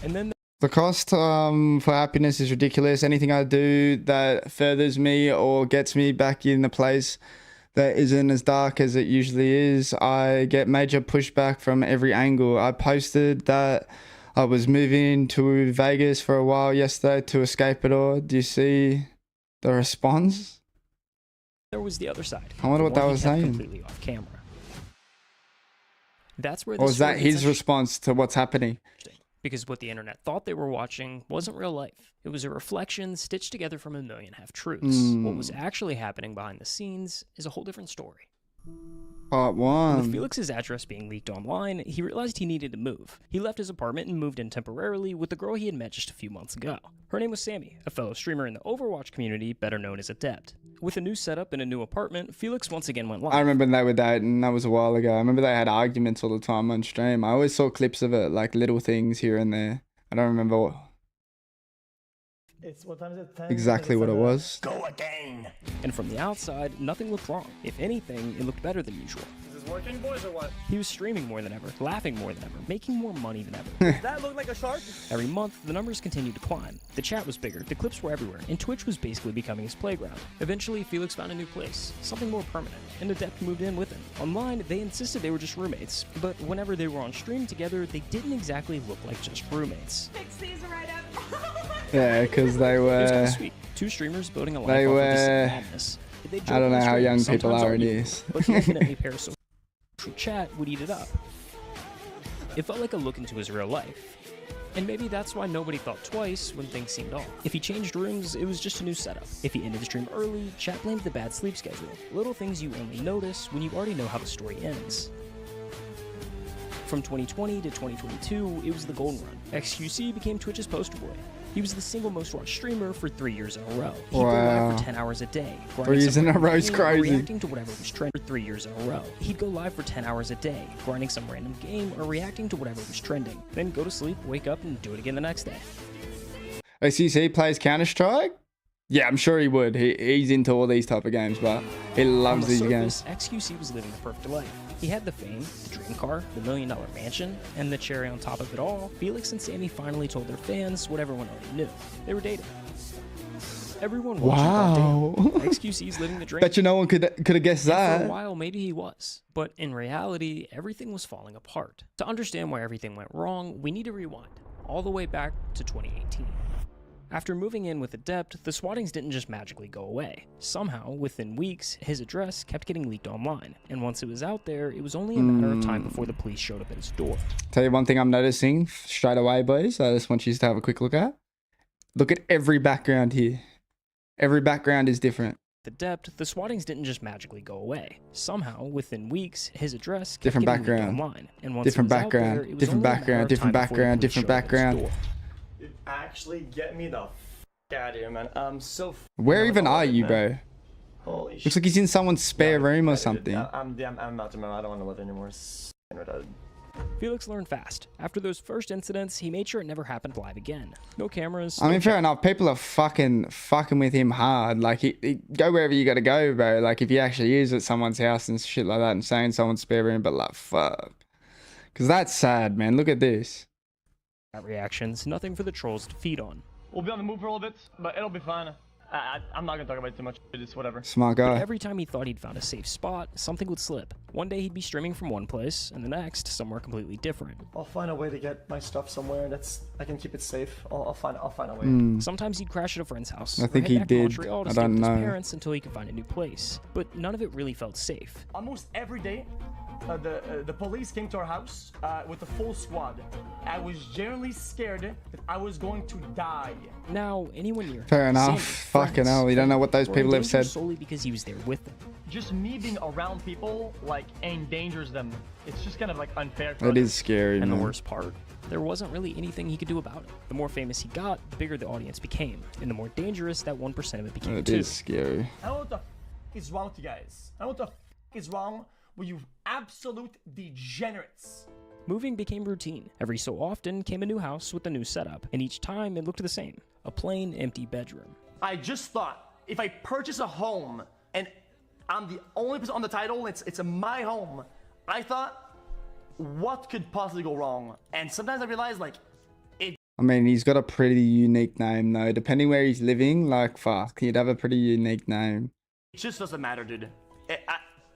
And then
The cost for happiness is ridiculous. Anything I do that furthers me or gets me back in a place that isn't as dark as it usually is, I get major pushback from every angle. I posted that I was moving to Vegas for a while yesterday to escape it all. Do you see the response?
there was the other side.
I wonder
the
what that
one he
was
kept
saying.
completely off camera. That's where
Or
the
was that
story gets
his response to what's happening?
interesting, because what the internet thought they were watching wasn't real life. It was a reflection stitched together from a million half-truths. What was actually happening behind the scenes is a whole different story.
Part
With
1.
Felix's address being leaked online, he realized he needed to move. He left his apartment and moved in temporarily with the girl he had met just a few months ago. Her name was Sammy, a fellow streamer in the Overwatch community, better known as Adept. With a new setup and a new apartment, Felix once again went live.
I remember they were dating. That was a while ago. I remember they had arguments all the time on stream. I always saw clips of it, like little things here and there. I don't remember
It's what time is it? 10?
exactly what it was.
Go again.
And from the outside, nothing looked wrong. If anything, it looked better than usual.
Is this working, boys, or what?
He was streaming more than ever, laughing more than ever, making more money than ever.
Does that look like a shark?
Every month, the numbers continued to climb. The chat was bigger, the clips were everywhere, and Twitch was basically becoming his playground. Eventually, Felix found a new place, something more permanent, and Adept moved in with him. Online, they insisted they were just roommates, but whenever they were on stream together, they didn't exactly look like just roommates.
Yeah, because they
It was kind
were.
of sweet. Two streamers building a life
They
off of the
were.
same madness. They
I don't know how young people
sometimes
are in
argued,
this.
but the infinitely parasocial chat would eat it up. It felt like a look into his real life. And maybe that's why nobody thought twice when things seemed off. If he changed rooms, it was just a new setup. If he ended the stream early, chat blamed the bad sleep schedule. Little things you only notice when you already know how the story ends. From 2020 to 2022, it was the golden run. XQC became Twitch's poster boy. He was the single most watched streamer for 3 years in a row. He'd go live
Wow.
for 10 hours a day.
3 years in a row is
game,
crazy.
Reacting to whatever was trending for 3 years in a row. He'd go live for 10 hours a day, grinding some random game or reacting to whatever was trending. Then go to sleep, wake up, and do it again the next day.
OCC plays Counter-Strike? Yeah, I'm sure he would. He's into all these type of games, but he loves
On the
these
surface,
games.
XQC was living the perfect life. He had the fame, the dream car, the $1 million mansion, and the cherry on top of it all, Felix and Sammy finally told their fans what everyone already knew. They were dating. Everyone watching
Wow.
thought, damn, XQC's living the dream.
Bet you no one could have guessed
And for
that.
a while, maybe he was. But in reality, everything was falling apart. To understand why everything went wrong, we need to rewind, all the way back to 2018. After moving in with Adept, the swattings didn't just magically go away. Somehow, within weeks, his address kept getting leaked online, and once it was out there, it was only a matter of time before the police showed up at his door.
Tell you one thing I'm noticing straight away, boys. I just want you to have a quick look at. Look at every background here. Every background is different.
Adept, the swattings didn't just magically go away. Somehow, within weeks, his address kept
Different
getting leaked
background.
online, and once
Different
it was out there,
background.
it was
Different
only a matter
background.
of
Different
time before the
background.
police
Different
showed up at his
background.
door.
Actually, get me the out of here, man. I'm so.
Where even are you, bro?
Holy
Looks like he's in someone's spare room or something.
I'm out to, man. I don't want to live anymore.
Felix learned fast. After those first incidents, he made sure it never happened live again. No cameras.
I
no
mean, fair enough. People are fucking with him hard. Like, he go wherever you gotta go, bro. Like, if he actually is at someone's house and shit like that and stay in someone's spare room, but like, fuck. Because that's sad, man. Look at this.
Reactions, nothing for the trolls to feed on.
We'll be on the move for a little bit, but it'll be fine. I'm not gonna talk about it too much. It's whatever.
Smart guy.
But every time he thought he'd found a safe spot, something would slip. One day he'd be streaming from one place, and the next somewhere completely different.
I'll find a way to get my stuff somewhere that's I can keep it safe. I'll find a way.
Sometimes he'd crash at a friend's house.
I think
or head
he
back to
did.
Montreal to
I
stay
don't
with his
know.
parents until he could find a new place. But none of it really felt safe.
Almost every day, the police came to our house with a full squad. I was genuinely scared that I was going to die.
Now, anyone near
Fair enough.
family,
Fucking
friends,
hell. You don't know what those
were
people
in
have
danger
said.
solely because he was there with them.
Just me being around people like endangers them. It's just kind of like unfair.
It is scary,
And
man.
the worst part, there wasn't really anything he could do about it. The more famous he got, the bigger the audience became, and the more dangerous that 1% of it became
It
too.
is scary.
I don't know what the is wrong with you guys. I don't know what the is wrong with you absolute degenerates.
Moving became routine. Every so often came a new house with a new setup, and each time it looked the same. A plain, empty bedroom.
I just thought if I purchase a home and I'm the only person on the title, it's my home. I thought, what could possibly go wrong? And sometimes I realized like
I mean, he's got a pretty unique name though. Depending where he's living, like fuck, he'd have a pretty unique name.
it just doesn't matter, dude.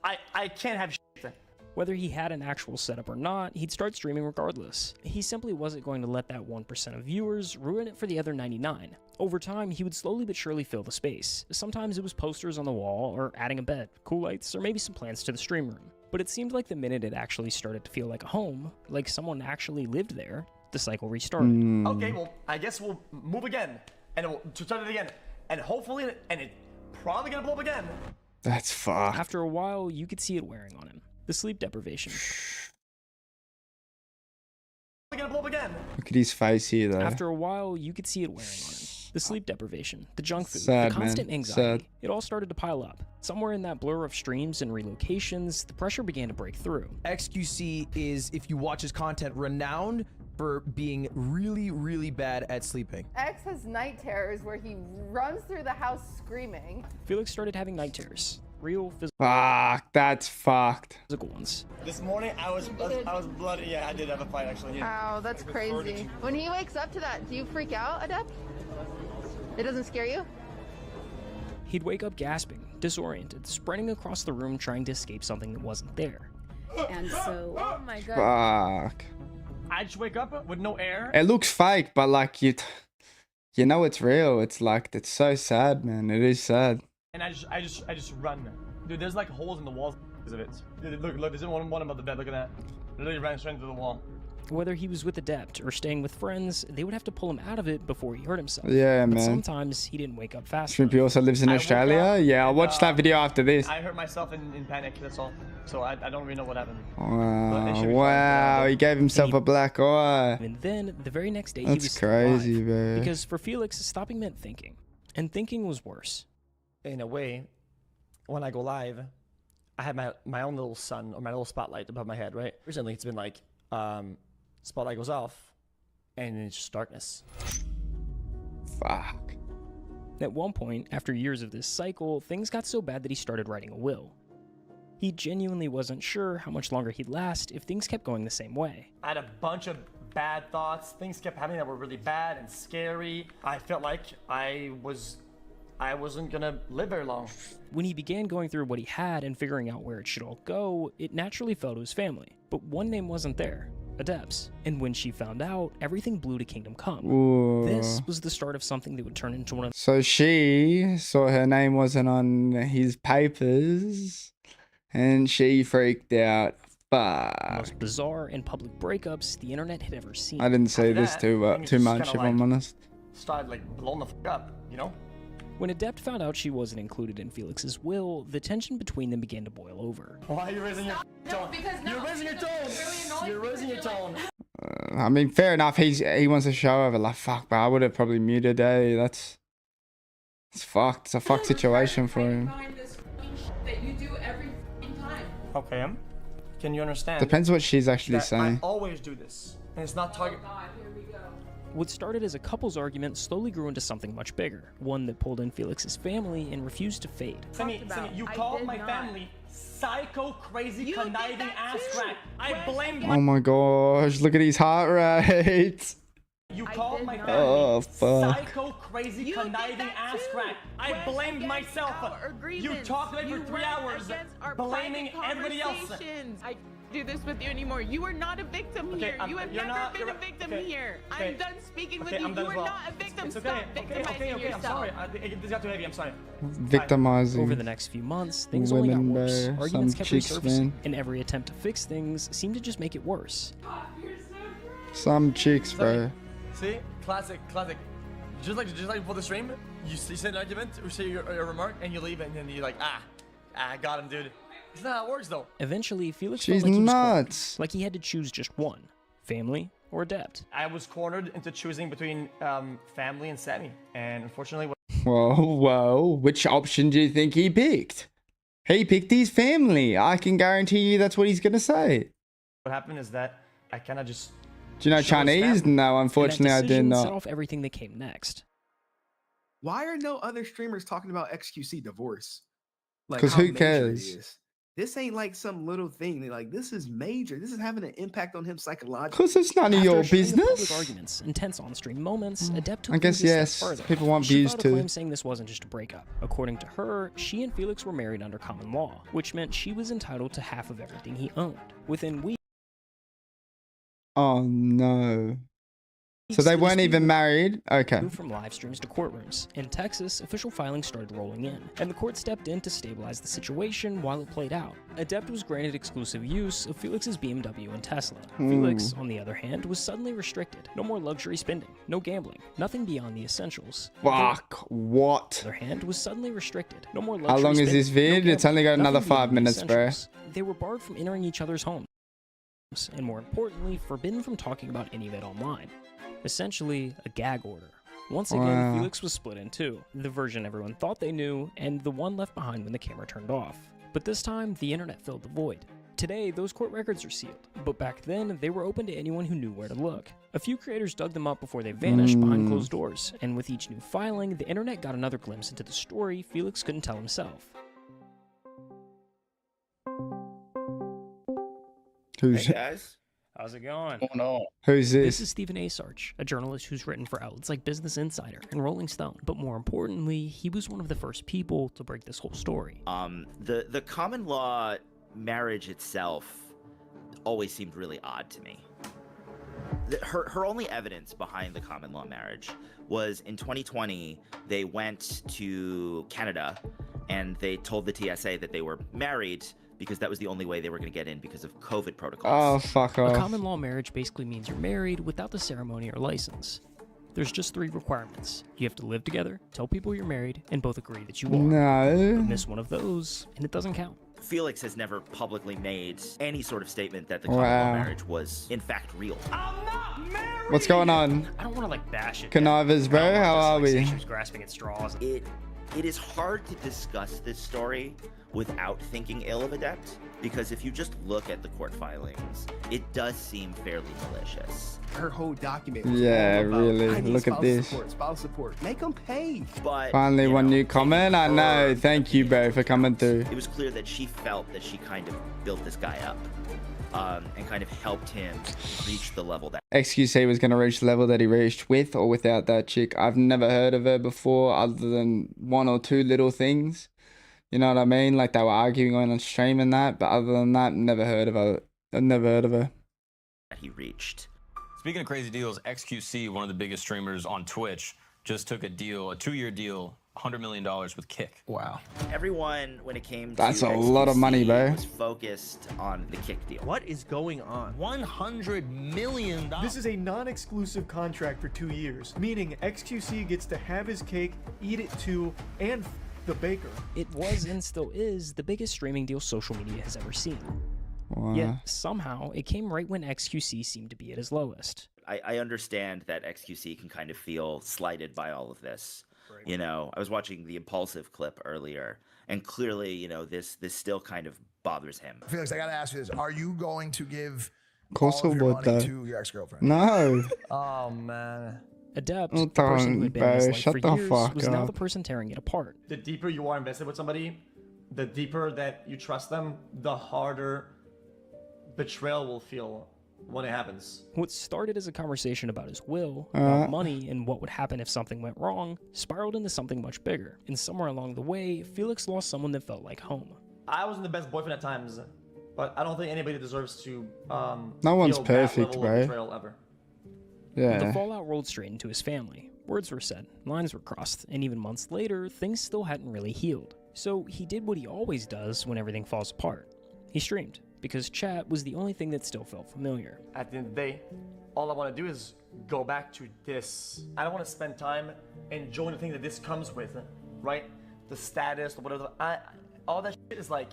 I can't have shit.
Whether he had an actual setup or not, he'd start streaming regardless. He simply wasn't going to let that 1% of viewers ruin it for the other 99. Over time, he would slowly but surely fill the space. Sometimes it was posters on the wall, or adding a bed, cool lights, or maybe some plants to the stream room. But it seemed like the minute it actually started to feel like a home, like someone actually lived there, the cycle restarted.
Okay, well, I guess we'll move again, and we'll start it again, and hopefully, and it's probably gonna blow up again.
That's fucked.
After a while, you could see it wearing on him. The sleep deprivation.
Gonna blow up again.
Look at his face here though.
After a while, you could see it wearing on him. The sleep deprivation, the junk food,
Sad,
the constant
man.
anxiety.
Sad.
It all started to pile up. Somewhere in that blur of streams and relocations, the pressure began to break through.
XQC is, if you watch his content, renowned for being really, really bad at sleeping.
X has night terrors where he runs through the house screaming.
Felix started having night terrors. Real
Fuck, that's fucked.
physical ones.
This morning, I was bloody. Yeah, I did have a fight actually. Yeah.
Ow, that's crazy. When he wakes up to that, do you freak out, Adept? It doesn't scare you?
He'd wake up gasping, disoriented, sprinting across the room trying to escape something that wasn't there.
And so, oh my god.
Fuck.
I just wake up with no air.
It looks fake, but like you know it's real. It's like it's so sad, man. It is sad.
And I just run. Dude, there's like holes in the walls because of it. Dude, look, there's one above the bed. Look at that. Literally ran straight into the wall.
Whether he was with Adept or staying with friends, they would have to pull him out of it before he hurt himself.
Yeah,
but
man.
sometimes he didn't wake up fast
Shrimpy also lives in Australia. Yeah, I'll watch that video after this.
I hurt myself in panic. That's all. So I don't really know what happened.
Wow, wow, he gave himself a black eye.
And then, the very next day, he
That's
was still
crazy,
alive.
bro.
Because for Felix, stopping meant thinking. And thinking was worse.
In a way, when I go live, I have my own little sun or my little spotlight above my head, right? Recently, it's been like, spotlight goes off, and it's just darkness.
Fuck.
At one point, after years of this cycle, things got so bad that he started writing a will. He genuinely wasn't sure how much longer he'd last if things kept going the same way.
I had a bunch of bad thoughts. Things kept happening that were really bad and scary. I felt like I wasn't gonna live very long.
When he began going through what he had and figuring out where it should all go, it naturally fell to his family. But one name wasn't there, Adept's. And when she found out, everything blew to Kingdom Come.
Ooh.
This was the start of something that would turn into one of
So she saw her name wasn't on his papers, and she freaked out.
the
Fuck.
most bizarre and public breakups the internet had ever seen.
I didn't say this too
things
too
just
much,
kinda
if I'm honest.
Started like blowing the fuck up, you know?
When Adept found out she wasn't included in Felix's will, the tension between them began to boil over.
Why are you raising your tone? You're raising your tone. You're raising your tone.
I mean, fair enough. He wants to show over. Like, fuck, but I would have probably muted. That's fucked. It's a fucked situation for him.
That you do every time.
Okay, can you understand?
Depends what she's actually
that
saying.
I always do this, and it's not target.
What started as a couple's argument slowly grew into something much bigger, one that pulled in Felix's family and refused to fade.
Simi, you called my family psycho, crazy, conniving ass crack. I blame
Oh my gosh, look at his heart rate.
You called my family
Oh, fuck.
psycho, crazy, conniving ass crack. I blamed myself. You talked to me for 3 hours, blaming everybody else.
I do this with you anymore. You are not a victim here. You have never been a victim here. I'm done speaking with you. You are not a victim. Stop victimizing yourself.
I'm sorry. This got too heavy. I'm sorry.
Victimizing.
Over the next few months, things only got
women,
worse.
bro.
Arguments
Some
kept
chicks,
resurfacing,
man.
and every attempt to fix things seemed to just make it worse.
Some chicks, bro.
See, classic. Just like before the stream, you say an argument or say a remark, and you leave, and then you're like, I got him, dude. It's not how it works, though.
Eventually, Felix
She's
felt like he was
nuts.
cornered, like he had to choose just one: family or Adept.
I was cornered into choosing between family and Sammy, and unfortunately,
Whoa. Which option do you think he picked? He picked his family. I can guarantee you that's what he's gonna say.
what happened is that I kind of just.
Do you know
chose
Chinese?
family.
No, unfortunately, I do
Set
not.
off everything that came next.
Why are no other streamers talking about XQC divorce? Like,
'Cause
how
who
major it
cares?
is. This ain't like some little thing. Like, this is major. This is having an impact on him psychologically.
'Cause it's none of
After
your
a string of public
business.
arguments, intense on-stream moments, Adept took
I guess
things a
yes.
step further.
People want
She
views
filed a
too.
claim saying this wasn't just a breakup. According to her, she and Felix were married under common law, which meant she was entitled to half of everything he owned. Within weeks,
Oh no. So they
the
weren't
dispute
even married? Okay.
moved from live streams to courtrooms. In Texas, official filings started rolling in, and the court stepped in to stabilize the situation while it played out. Adept was granted exclusive use of Felix's BMW and Tesla. Felix, on the other hand, was suddenly restricted. No more luxury spending, no gambling, nothing beyond the essentials.
Fuck. What?
On the other hand, was suddenly restricted. No more luxury
How long is
spending,
this
no
vid? It's only got
gambling,
another
nothing
5
beyond the
minutes, bro.
essentials. They were barred from entering each other's homes, and more importantly, forbidden from talking about any of it online. Essentially, a gag order. Once again,
Wow.
Felix was split in two. The version everyone thought they knew, and the one left behind when the camera turned off. But this time, the internet filled the void. Today, those court records are sealed, but back then, they were open to anyone who knew where to look. A few creators dug them up before they vanished behind closed doors, and with each new filing, the internet got another glimpse into the story Felix couldn't tell himself.
Who's
Hey guys.
How's it going?
What's going on?
Who's
This
this?
is Stephen A. Sarch, a journalist who's written for outlets like Business Insider and Rolling Stone. But more importantly, he was one of the first people to break this whole story.
The common law marriage itself always seemed really odd to me. Her only evidence behind the common law marriage was in 2020, they went to Canada and they told the TSA that they were married because that was the only way they were going to get in because of COVID protocols.
Oh, fuck
A
off.
common law marriage basically means you're married without the ceremony or license. There's just 3 requirements. You have to live together, tell people you're married, and both agree that you are.
No.
Miss one of those, and it doesn't count.
Felix has never publicly made any sort of statement that the common
Wow.
law marriage was in fact real.
What's going on?
I don't want to like bash it.
Connivers, bro. How are we?
She was grasping at straws.
It is hard to discuss this story without thinking ill of Adept, because if you just look at the court filings, it does seem fairly malicious.
Her whole document was
Yeah,
all about,
really.
I need
Look at
spouse
this.
Spouse support. Make them pay.
But
Finally,
you
one
know,
new comment. I know. Thank you, bro, for coming through.
it was clear that she felt that she kind of built this guy up and kind of helped him reach the level that
XQC was going to reach the level that he reached with or without that chick. I've never heard of her before other than 1 or 2 little things. You know what I mean? Like they were arguing on stream and that, but other than that, never heard of her. I've never heard of her.
he reached.
Speaking of crazy deals, XQC, one of the biggest streamers on Twitch, just took a deal, a 2-year deal, $100 million with Kick.
Wow.
Everyone, when it came to
That's a
XQC,
lot of money, bro.
was focused on the Kick deal.
What is going on?
$100 million.
This is a non-exclusive contract for 2 years, meaning XQC gets to have his cake, eat it too, and the baker.
It was and still is the biggest streaming deal social media has ever seen.
Wow.
Yet, somehow, it came right when XQC seemed to be at his lowest.
I understand that XQC can kind of feel slighted by all of this. Right. You know, I was watching the Impulsive clip earlier, and clearly, you know, this still kind of bothers him.
Felix, I gotta ask you this: are you going to give
Of course
all of
I
your
would,
money
though.
to your ex-girlfriend?
No.
Oh man.
Adept,
Oh,
the person who had been in his
bro,
life
shut
for
the
years,
fuck
was now
up.
the person tearing it apart.
The deeper you are invested with somebody, the deeper that you trust them, the harder betrayal will feel when it happens.
What started as a conversation about his will, about money, and what would happen if something went wrong, spiraled into something much bigger. And somewhere along the way, Felix lost someone that felt like home.
I wasn't the best boyfriend at times, but I don't think anybody deserves to
No one's
feel
perfect,
that level
bro.
of betrayal ever.
Yeah.
The fallout rolled straight into his family. Words were said, lines were crossed, and even months later, things still hadn't really healed. So he did what he always does when everything falls apart. He streamed, because chat was the only thing that still felt familiar.
At the end of the day, all I want to do is go back to this. I don't want to spend time enjoying the thing that this comes with, right? The status, or whatever. All that shit is like,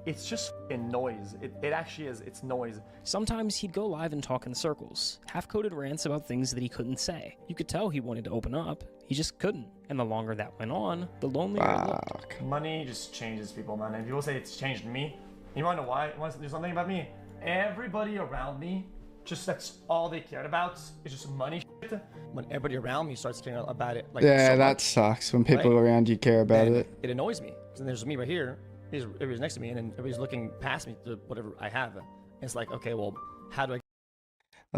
it's just f***ing noise. It actually is. It's noise.
Sometimes he'd go live and talk in circles, half-coded rants about things that he couldn't say. You could tell he wanted to open up, he just couldn't. And the longer that went on, the lonelier it looked.
Money just changes people, man. And people say it's changed me. You wanna know why? You wanna do something about me? Everybody around me, just that's all they cared about. It's just money shit. When everybody around me starts caring about it, like
Yeah,
so
that
much,
sucks when people
right?
around you care about
then
it.
It annoys me. Because there's me right here, everybody's next to me, and then everybody's looking past me to whatever I have. And it's like, okay, well, how do I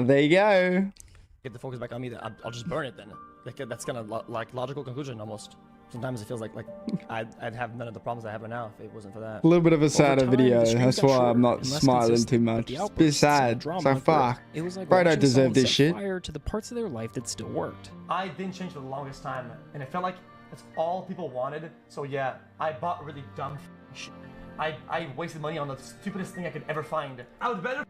There you go.
get the focus back on me? I'll just burn it then. Like, that's kind of like logical conclusion almost. Sometimes it feels like I'd have none of the problems I have right now if it wasn't for that.
A little bit of a sadder
time,
video.
the stream
That's
got
why
shorter
I'm not
and less
smiling
consistent,
too
but
much.
the
It's a bit
outbursts and
sad.
drama
It's like,
grew.
fuck.
It was like
Bro, I don't
watching
deserve
someone
this
set
shit.
fire to the parts of their life that still worked.
I didn't change for the longest time, and it felt like that's all people wanted. So yeah, I bought really dumb shit. I wasted money on the stupidest thing I could ever find. I would rather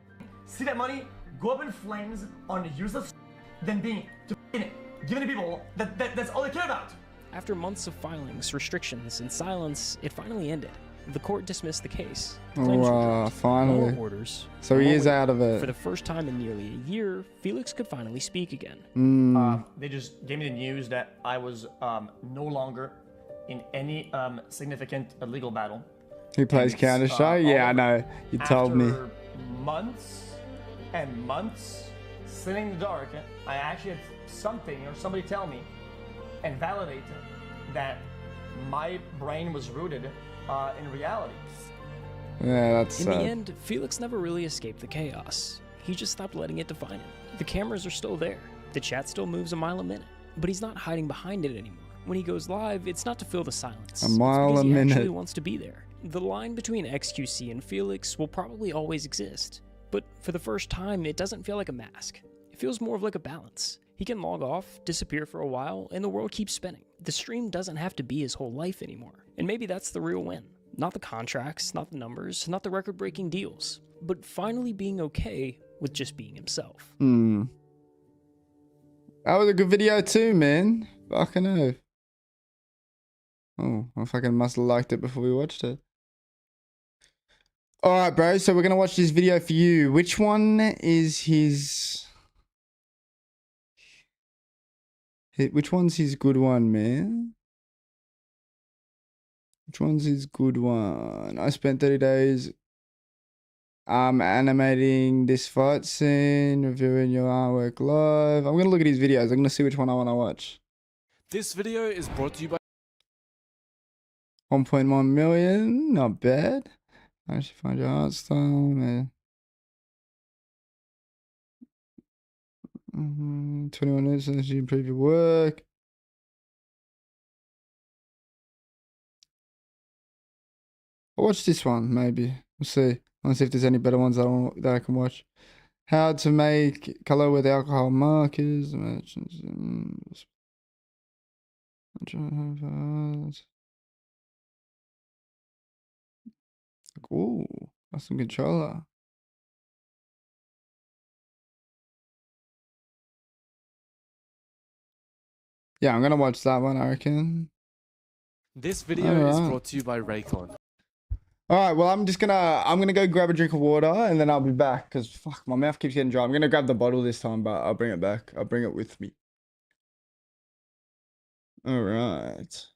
see that money go up in flames on useless than being given to people that's all they care about.
After months of filings, restrictions, and silence, it finally ended. The court dismissed the case. Claims were dropped.
Finally.
No orders.
So he is out of it.
For the first time in nearly a year, Felix could finally speak again.
They just gave me the news that I was no longer in any significant legal battle.
He plays Counter-Strike? Yeah, I know. You told me.
After months and months sitting in the dark, I actually had something or somebody tell me and validate that my brain was rooted in reality.
Yeah, that's
In
sad.
the end, Felix never really escaped the chaos. He just stopped letting it define him. The cameras are still there. The chat still moves a mile a minute. But he's not hiding behind it anymore. When he goes live, it's not to fill the silence.
A mile
it's because
a
he
minute.
actually wants to be there. The line between XQC and Felix will probably always exist. But for the first time, it doesn't feel like a mask. It feels more of like a balance. He can log off, disappear for a while, and the world keeps spinning. The stream doesn't have to be his whole life anymore. And maybe that's the real win. Not the contracts, not the numbers, not the record-breaking deals, but finally being okay with just being himself.
That was a good video too, man. Fucking hell. Oh, I fucking must have liked it before we watched it. Alright, bro, so we're gonna watch this video for you. Which one is his... Which one's his good one, man? Which one's his good one? I spent 30 days animating this fight scene, reviewing your artwork live. I'm gonna look at his videos. I'm gonna see which one I want to watch.
This video is brought to you by
1.1 million, not bad. I should find your art style, man. 21 minutes unless you improve your work. I'll watch this one, maybe. We'll see. Let's see if there's any better ones that I can watch. How to make color with alcohol markers. Ooh, custom controller. Yeah, I'm gonna watch that one, I reckon.
This video is brought to you by Raycon.
Alright, well I'm gonna go grab a drink of water and then I'll be back because fuck, my mouth keeps getting dry. I'm gonna grab the bottle this time, but I'll bring it back. I'll bring it with me. Alright.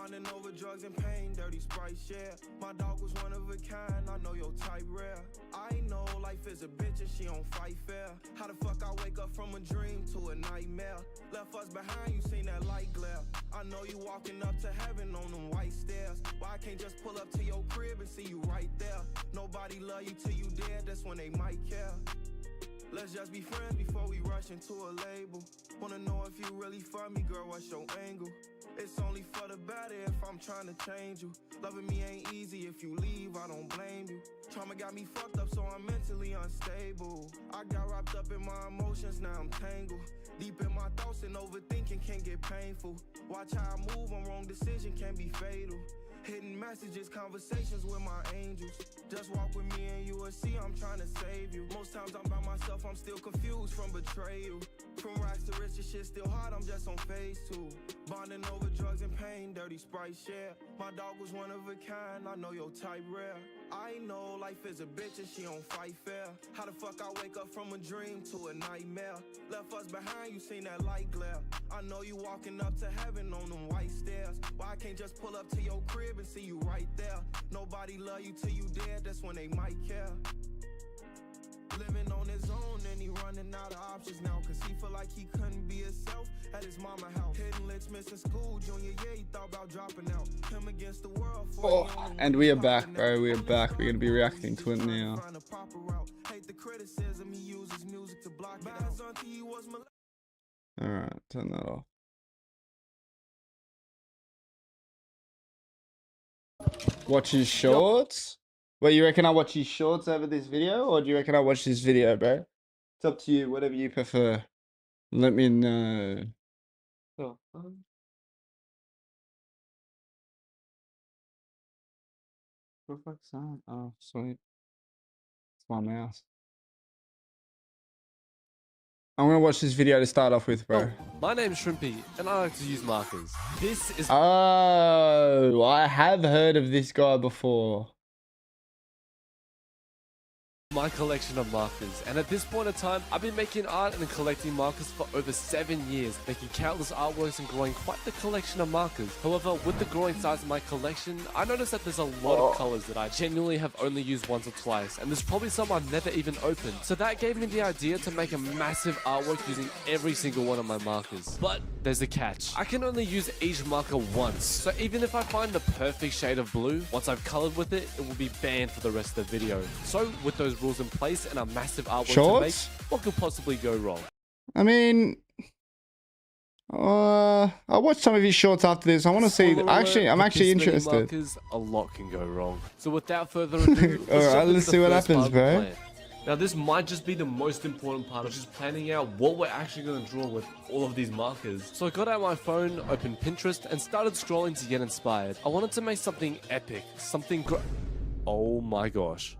Bonding over drugs and pain, dirty Sprite share. My dog was one of a kind, I know your type rare. I know life is a bitch and she don't fight fair. How the fuck I wake up from a dream to a nightmare? Left us behind, you seen that light glare. I know you walking up to heaven on them white stairs. Why I can't just pull up to your crib and see you right there? Nobody love you till you dead, that's when they might care. Let's just be friends before we rush into a label. Wanna know if you really for me, girl, what's your angle? It's only for the better if I'm trying to change you. Loving me ain't easy, if you leave, I don't blame you. Trauma got me fucked up, so I'm mentally unstable. I got wrapped up in my emotions, now I'm tangled. Deep in my thoughts and overthinking can get painful. Watch how I move, on wrong decision can be fatal. Hidden messages, conversations with my angels. Just walk with me and you will see I'm trying to save you. Most times I'm by myself, I'm still confused from betrayal. From rags to riches, shit still hard, I'm just on phase 2. Bonding over drugs and pain, dirty Sprite share. My dog was one of a kind, I know your type rare. I know life is a bitch and she don't fight fair. How the fuck I wake up from a dream to a nightmare? Left us behind, you seen that light glare. I know you walking up to heaven on them white stairs. Why I can't just pull up to your crib and see you right there? Nobody love you till you dead, that's when they might care. Living on his own and he running out of options now, cause he feel like he couldn't be himself at his mama house. Hidden licks, missing school, junior year he thought about dropping out. Him against the world.
And we are back, bro. We are back. We're gonna be reacting to it now.
Hate the criticism, he uses music to block it out.
Alright, turn that off. Watch his shorts? Wait, you reckon I watch his shorts over this video, or do you reckon I watch this video, bro? It's up to you, whatever you prefer. Let me know. Oh, what the fuck's that? Oh, sweet. It's my mouse. I'm gonna watch this video to start off with, bro.
My name's Shrimpy, and I like to use markers. This is...
Oh, I have heard of this guy before.
My collection of markers, and at this point in time I've been making art and collecting markers for over 7 years, making countless artworks and growing quite the collection of markers. However, with the growing size of my collection, I noticed that there's a lot of colors that I genuinely have only used once or twice, and there's probably some I've never even opened. So that gave me the idea to make a massive artwork using every single one of my markers. But there's a catch. I can only use each marker once, so even if I find the perfect shade of blue, once I've colored with it, it will be banned for the rest of the video. So with those rules in place and a massive artwork to make, what could possibly go wrong?
I mean, I'll watch some of his shorts after this. I want to see. I'm actually interested.
Markers, a lot can go wrong. So without further ado,
alright, let's see what happens, bro.
Now this might just be the most important part of just planning out what we're actually going to draw with all of these markers. So I got out my phone, opened Pinterest, and started scrolling to get inspired. I wanted to make something epic, something oh my gosh.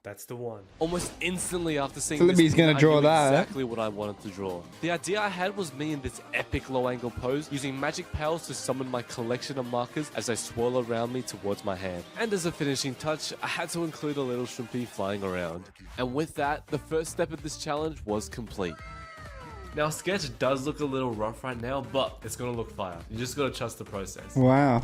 That's the one. Almost instantly after seeing this,
he's gonna draw that.
Exactly what I wanted to draw. The idea I had was me in this epic low angle pose, using magic powers to summon my collection of markers as they swirl around me towards my hand. And as a finishing touch, I had to include a little Shrimpy flying around. And with that, the first step of this challenge was complete. Now, sketch does look a little rough right now, but it's gonna look fire. You just gotta trust the process.
Wow.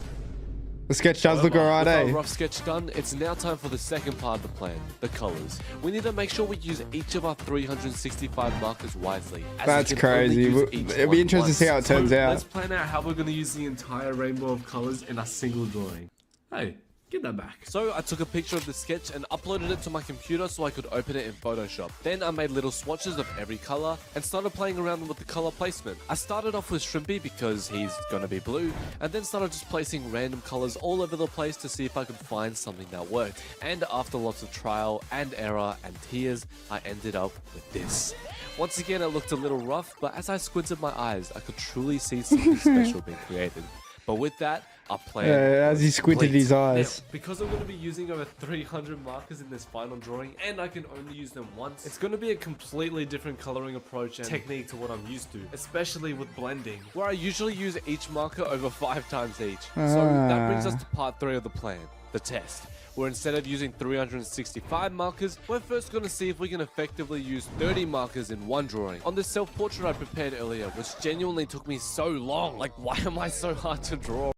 The sketch does look alright, eh?
With our rough sketch done, it's now time for the second part of the plan, the colors. We need to make sure we use each of our 365 markers wisely.
That's crazy. It'll be interesting to see how it turns out.
Let's plan out how we're going to use the entire rainbow of colors in a single drawing. Hey, get that back. So I took a picture of the sketch and uploaded it to my computer so I could open it in Photoshop. Then I made little swatches of every color and started playing around with the color placement. I started off with Shrimpy because he's gonna be blue, and then started just placing random colors all over the place to see if I could find something that worked. And after lots of trial and error and tears, I ended up with this. Once again, it looked a little rough, but as I squinted my eyes, I could truly see something special being created. But with that, our plan
as he squinted his eyes.
Now, because I'm going to be using over 300 markers in this final drawing, and I can only use them once, it's going to be a completely different coloring approach and technique to what I'm used to, especially with blending, where I usually use each marker over 5 times each. So that brings us to part 3 of the plan, the test, where instead of using 365 markers, we're first going to see if we can effectively use 30 markers in one drawing. On this self-portrait I prepared earlier, which genuinely took me so long. Like, why am I so hard to draw?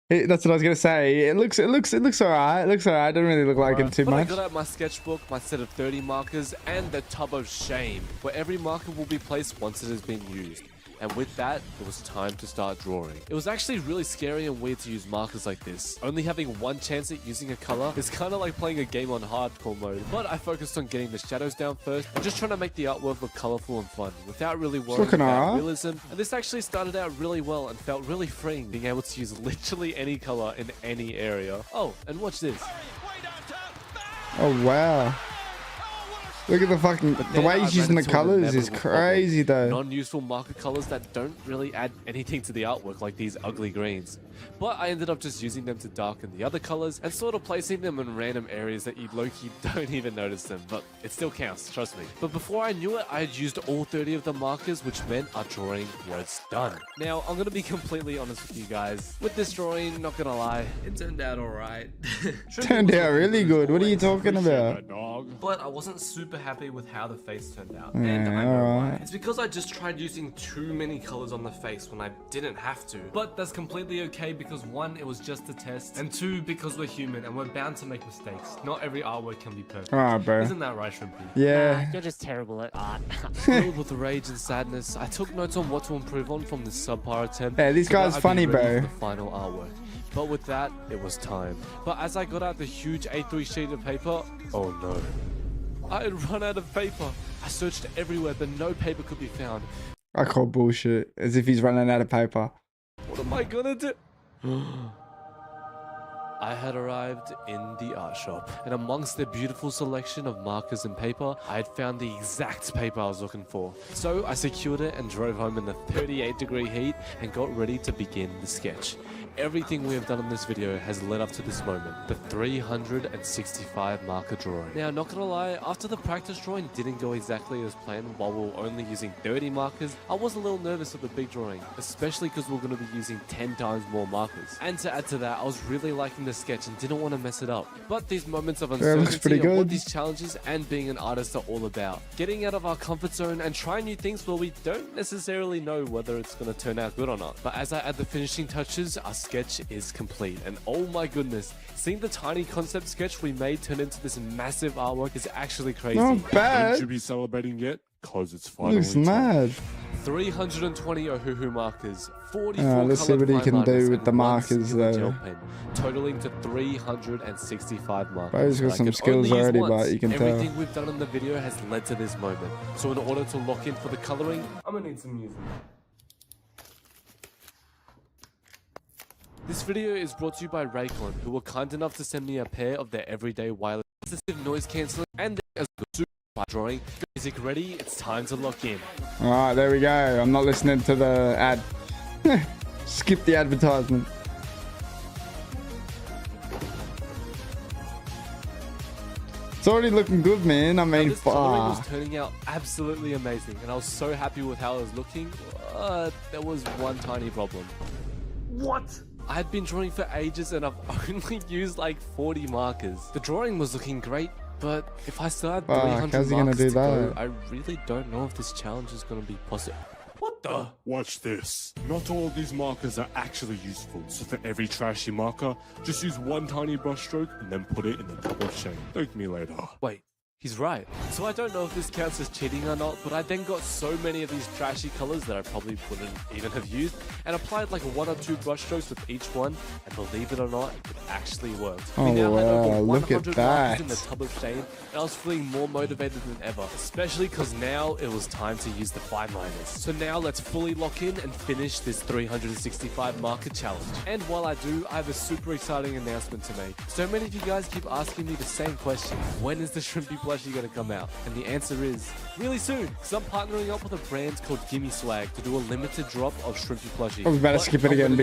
That's what I was gonna say. It looks alright. It looks alright. Doesn't really look like it too
But
much.
I got out my sketchbook, my set of 30 markers, and the tub of shame, where every marker will be placed once it has been used. And with that, it was time to start drawing. It was actually really scary and weird to use markers like this. Only having one chance at using a color is kind of like playing a game on hardcore mode. But I focused on getting the shadows down first and just trying to make the artwork look colorful and fun without really worrying about realism. And this actually started out really well and felt really freeing, being able to use literally any color in any area. Oh, and watch this.
Oh wow. Look at the fucking, the way he's using the colors is crazy though.
Non-useful marker colors that don't really add anything to the artwork, like these ugly greens. But I ended up just using them to darken the other colors and sort of placing them in random areas that you low-key don't even notice them, but it still counts, trust me. But before I knew it, I had used all 30 of the markers, which meant our drawing was done. Now, I'm gonna be completely honest with you guys. With this drawing, not gonna lie, it turned out alright.
Turned out really good. What are you talking about?
But I wasn't super happy with how the face turned out.
Yeah,
And I know why.
alright.
It's because I just tried using too many colors on the face when I didn't have to. But that's completely okay because one, it was just a test, and two, because we're human and we're bound to make mistakes. Not every artwork can be perfect.
Alright, bro.
Isn't that right, Shrimpy?
Yeah.
You're just terrible at art.
Filled with rage and sadness, I took notes on what to improve on from this subpar attempt.
Yeah, this
so that
guy's
I'd be
funny,
ready
bro.
for the final artwork. But with that, it was time. But as I got out the huge A3 sheet of paper, oh no. I had run out of paper. I searched everywhere, but no paper could be found.
I call bullshit. As if he's running out of paper.
What am I gonna do? I had arrived in the art shop, and amongst the beautiful selection of markers and paper, I had found the exact paper I was looking for. So I secured it and drove home in the 38-degree heat and got ready to begin the sketch. Everything we have done in this video has led up to this moment, the 365 marker drawing. Now, not gonna lie, after the practice drawing didn't go exactly as planned while we were only using 30 markers, I was a little nervous of the big drawing, especially because we're gonna be using 10 times more markers. And to add to that, I was really liking the sketch and didn't want to mess it up. But these moments of uncertainty are what these challenges and being an artist are all about. Getting out of our comfort zone and trying new things where we don't necessarily know whether it's gonna turn out good or not. But as I add the finishing touches, our sketch is complete, and oh my goodness, seeing the tiny concept sketch we made turn into this massive artwork is actually crazy.
Not bad.
Don't you be celebrating yet? Cause it's finally
Looks mad.
320 Ohuhu markers, 44
let's see what he can do with the markers though.
gel pen, totaling to 365 markers.
Bro, he's got
that I
some
could
skills
only use
already,
once.
but you can tell.
Everything we've done in the video has led to this moment. So in order to lock in for the coloring, I'm gonna need some music. This video is brought to you by Raycon, who were kind enough to send me a pair of their everyday wireless assistive noise cancelling and their super drawing. Music ready? It's time to lock in.
Alright, there we go. I'm not listening to the ad. Skip the advertisement. It's already looking good, man. I mean,
this coloring was turning out absolutely amazing, and I was so happy with how it was looking. There was one tiny problem. What? I had been drawing for ages and I've only used like 40 markers. The drawing was looking great, but if I still had 300
how's he
markers
gonna do
to go,
that?
I really don't know if this challenge is going to be possible. What the?
Watch this. Not all of these markers are actually useful, so for every trashy marker, just use one tiny brush stroke and then put it in the tub of shame. Thank me later.
Wait. He's right. So I don't know if this counts as cheating or not, but I then got so many of these trashy colors that I probably wouldn't even have used, and applied like 1 or 2 brush strokes with each one, and believe it or not, it actually worked.
Oh,
we now had
wow,
over
look at
100
that.
markers in the tub of shame, and I was feeling more motivated than ever, especially because now it was time to use the fine liners. So now let's fully lock in and finish this 365 marker challenge. And while I do, I have a super exciting announcement to make. So many of you guys keep asking me the same question: when is the Shrimpy Play plushie gonna come out? And the answer is really soon, because I'm partnering up with a brand called Gimme Swag to do a limited drop of Shrimpy plushie.
I was about to skip it again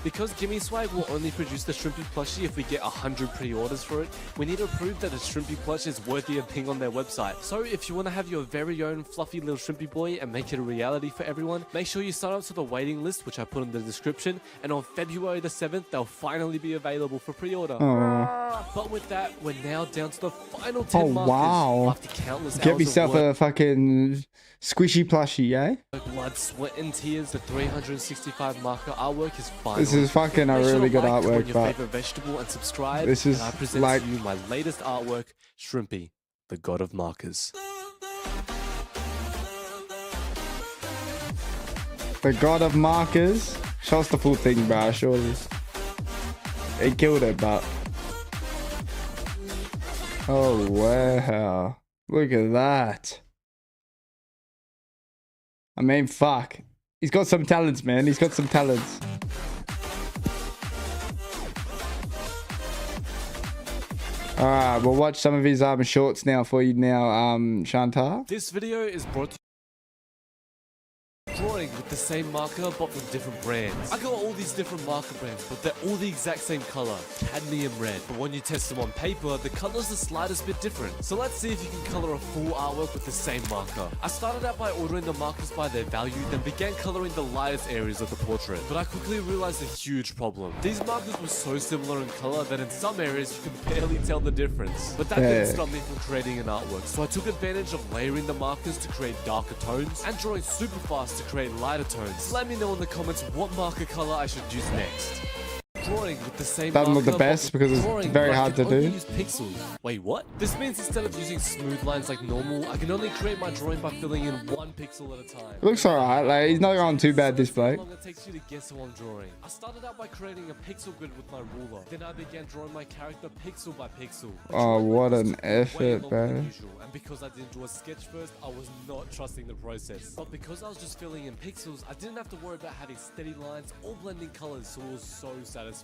because Gimme Swag will only produce the Shrimpy plushie if we get 100 pre-orders for it. We need to prove that the Shrimpy plush is worthy of being on their website. So if you want to have your very own fluffy little Shrimpy boy and make it a reality for everyone, make sure you sign up to the waiting list, which I put in the description, and on February the 7th, they'll finally be available for pre-order. But with that, we're now down to the final 10 markers after countless
Get
hours
yourself
of work.
a fucking squishy plushie, eh?
Blood, sweat, and tears. The 365 marker artwork is final.
This is fucking a
Make sure
really
to
good
like,
artwork,
comment your
but
favorite vegetable and subscribe.
this is
and I present
like
to you my latest artwork, Shrimpy, the god of markers.
the god of markers. Show us the full thing, bro. Surely he killed it, but oh wow, look at that. I mean, fuck. He's got some talents, man. He's got some talents. Alright, we'll watch some of his shorts now for you now, Shantar.
This video is brought to you drawing with the same marker but from different brands. I got all these different marker brands, but they're all the exact same color, cadmium red. But when you test them on paper, the color's the slightest bit different. So let's see if you can color a full artwork with the same marker. I started out by ordering the markers by their value, then began coloring the lightest areas of the portrait. But I quickly realized a huge problem. These markers were so similar in color that in some areas you can barely tell the difference. But that didn't stop me from creating an artwork. So I took advantage of layering the markers to create darker tones and drawing super fast to create lighter tones. Let me know in the comments what marker color I should use next. Drawing with the same
Doesn't look
marker,
the best
but
because it's
drawing,
very
but I
hard to
can only
do.
use pixels. Wait, what? This means instead of using smooth lines like normal, I can only create my drawing by filling in one pixel at a time.
It looks alright. Like he's not going too bad, this bloke.
How long it takes you to guess who I'm drawing. I started out by creating a pixel grid with my ruler. Then I began drawing my character pixel by pixel.
Oh, what an effort, bro.
And because I didn't draw a sketch first, I was not trusting the process. But because I was just filling in pixels, I didn't have to worry about having steady lines or blending colors, so it was so satisfying.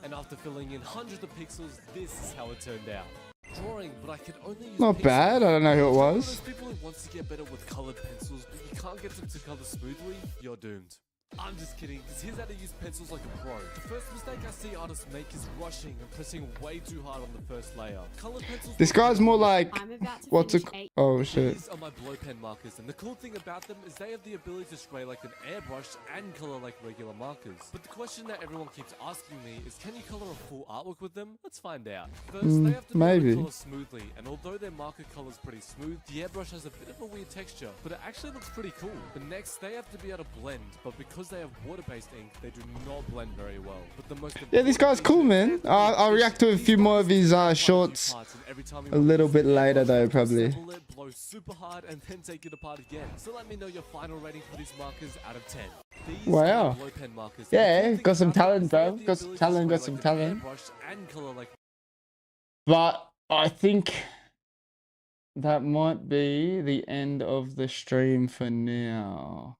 And after filling in hundreds of pixels, this is how it turned out. Drawing, but I could only use
Not
pixels.
bad. I don't know who it was.
Those people who wants to get better with colored pencils, but you can't get them to color smoothly, you're doomed. I'm just kidding, because here's how to use pencils like a pro. The first mistake I see artists make is rushing and pressing way too hard on the first layer. Colored pencils.
This guy's more like, what's it? Oh shit.
These are my blow pen markers, and the cool thing about them is they have the ability to spray like an airbrush and color like regular markers. But the question that everyone keeps asking me is, can you color a full artwork with them? Let's find out. First, they have to be able to color smoothly, and although their marker color is pretty smooth, the airbrush has a bit of a weird texture, but it actually looks pretty cool. But next, they have to be able to blend, but because they have water-based ink, they do not blend very well. But the most
Yeah, this guy's cool, man. I'll react to a few more of his shorts a little bit later, though, probably.
Blow super hard and then take it apart again. So let me know your final rating for these markers out of 10. These
Wow.
are blow pen markers.
Yeah, got some talent, bro. Got some talent, got some talent. But I think that might be the end of the stream for now.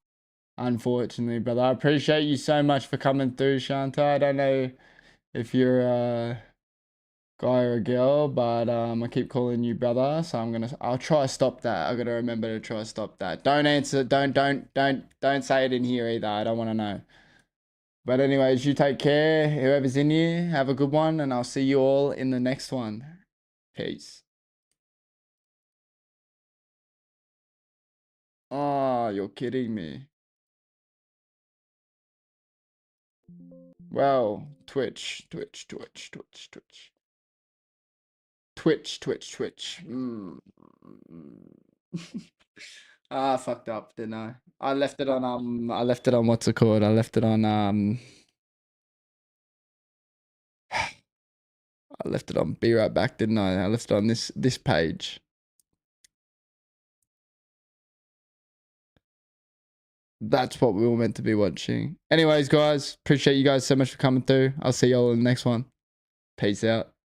Unfortunately, brother. I appreciate you so much for coming through, Shanta. I don't know if you're a guy or a girl, but I keep calling you brother, so I'll try to stop that. I gotta remember to try to stop that. Don't answer, don't say it in here either. I don't want to know. But anyways, you take care. Whoever's in here, have a good one, and I'll see you all in the next one. Peace. Oh, you're kidding me. Well, Twitch. I fucked up, didn't I? I left it on what's it called? I left it on I left it on Be Right Back, didn't I? I left it on this page. That's what we were meant to be watching. Anyways, guys, appreciate you guys so much for coming through. I'll see y'all in the next one. Peace out.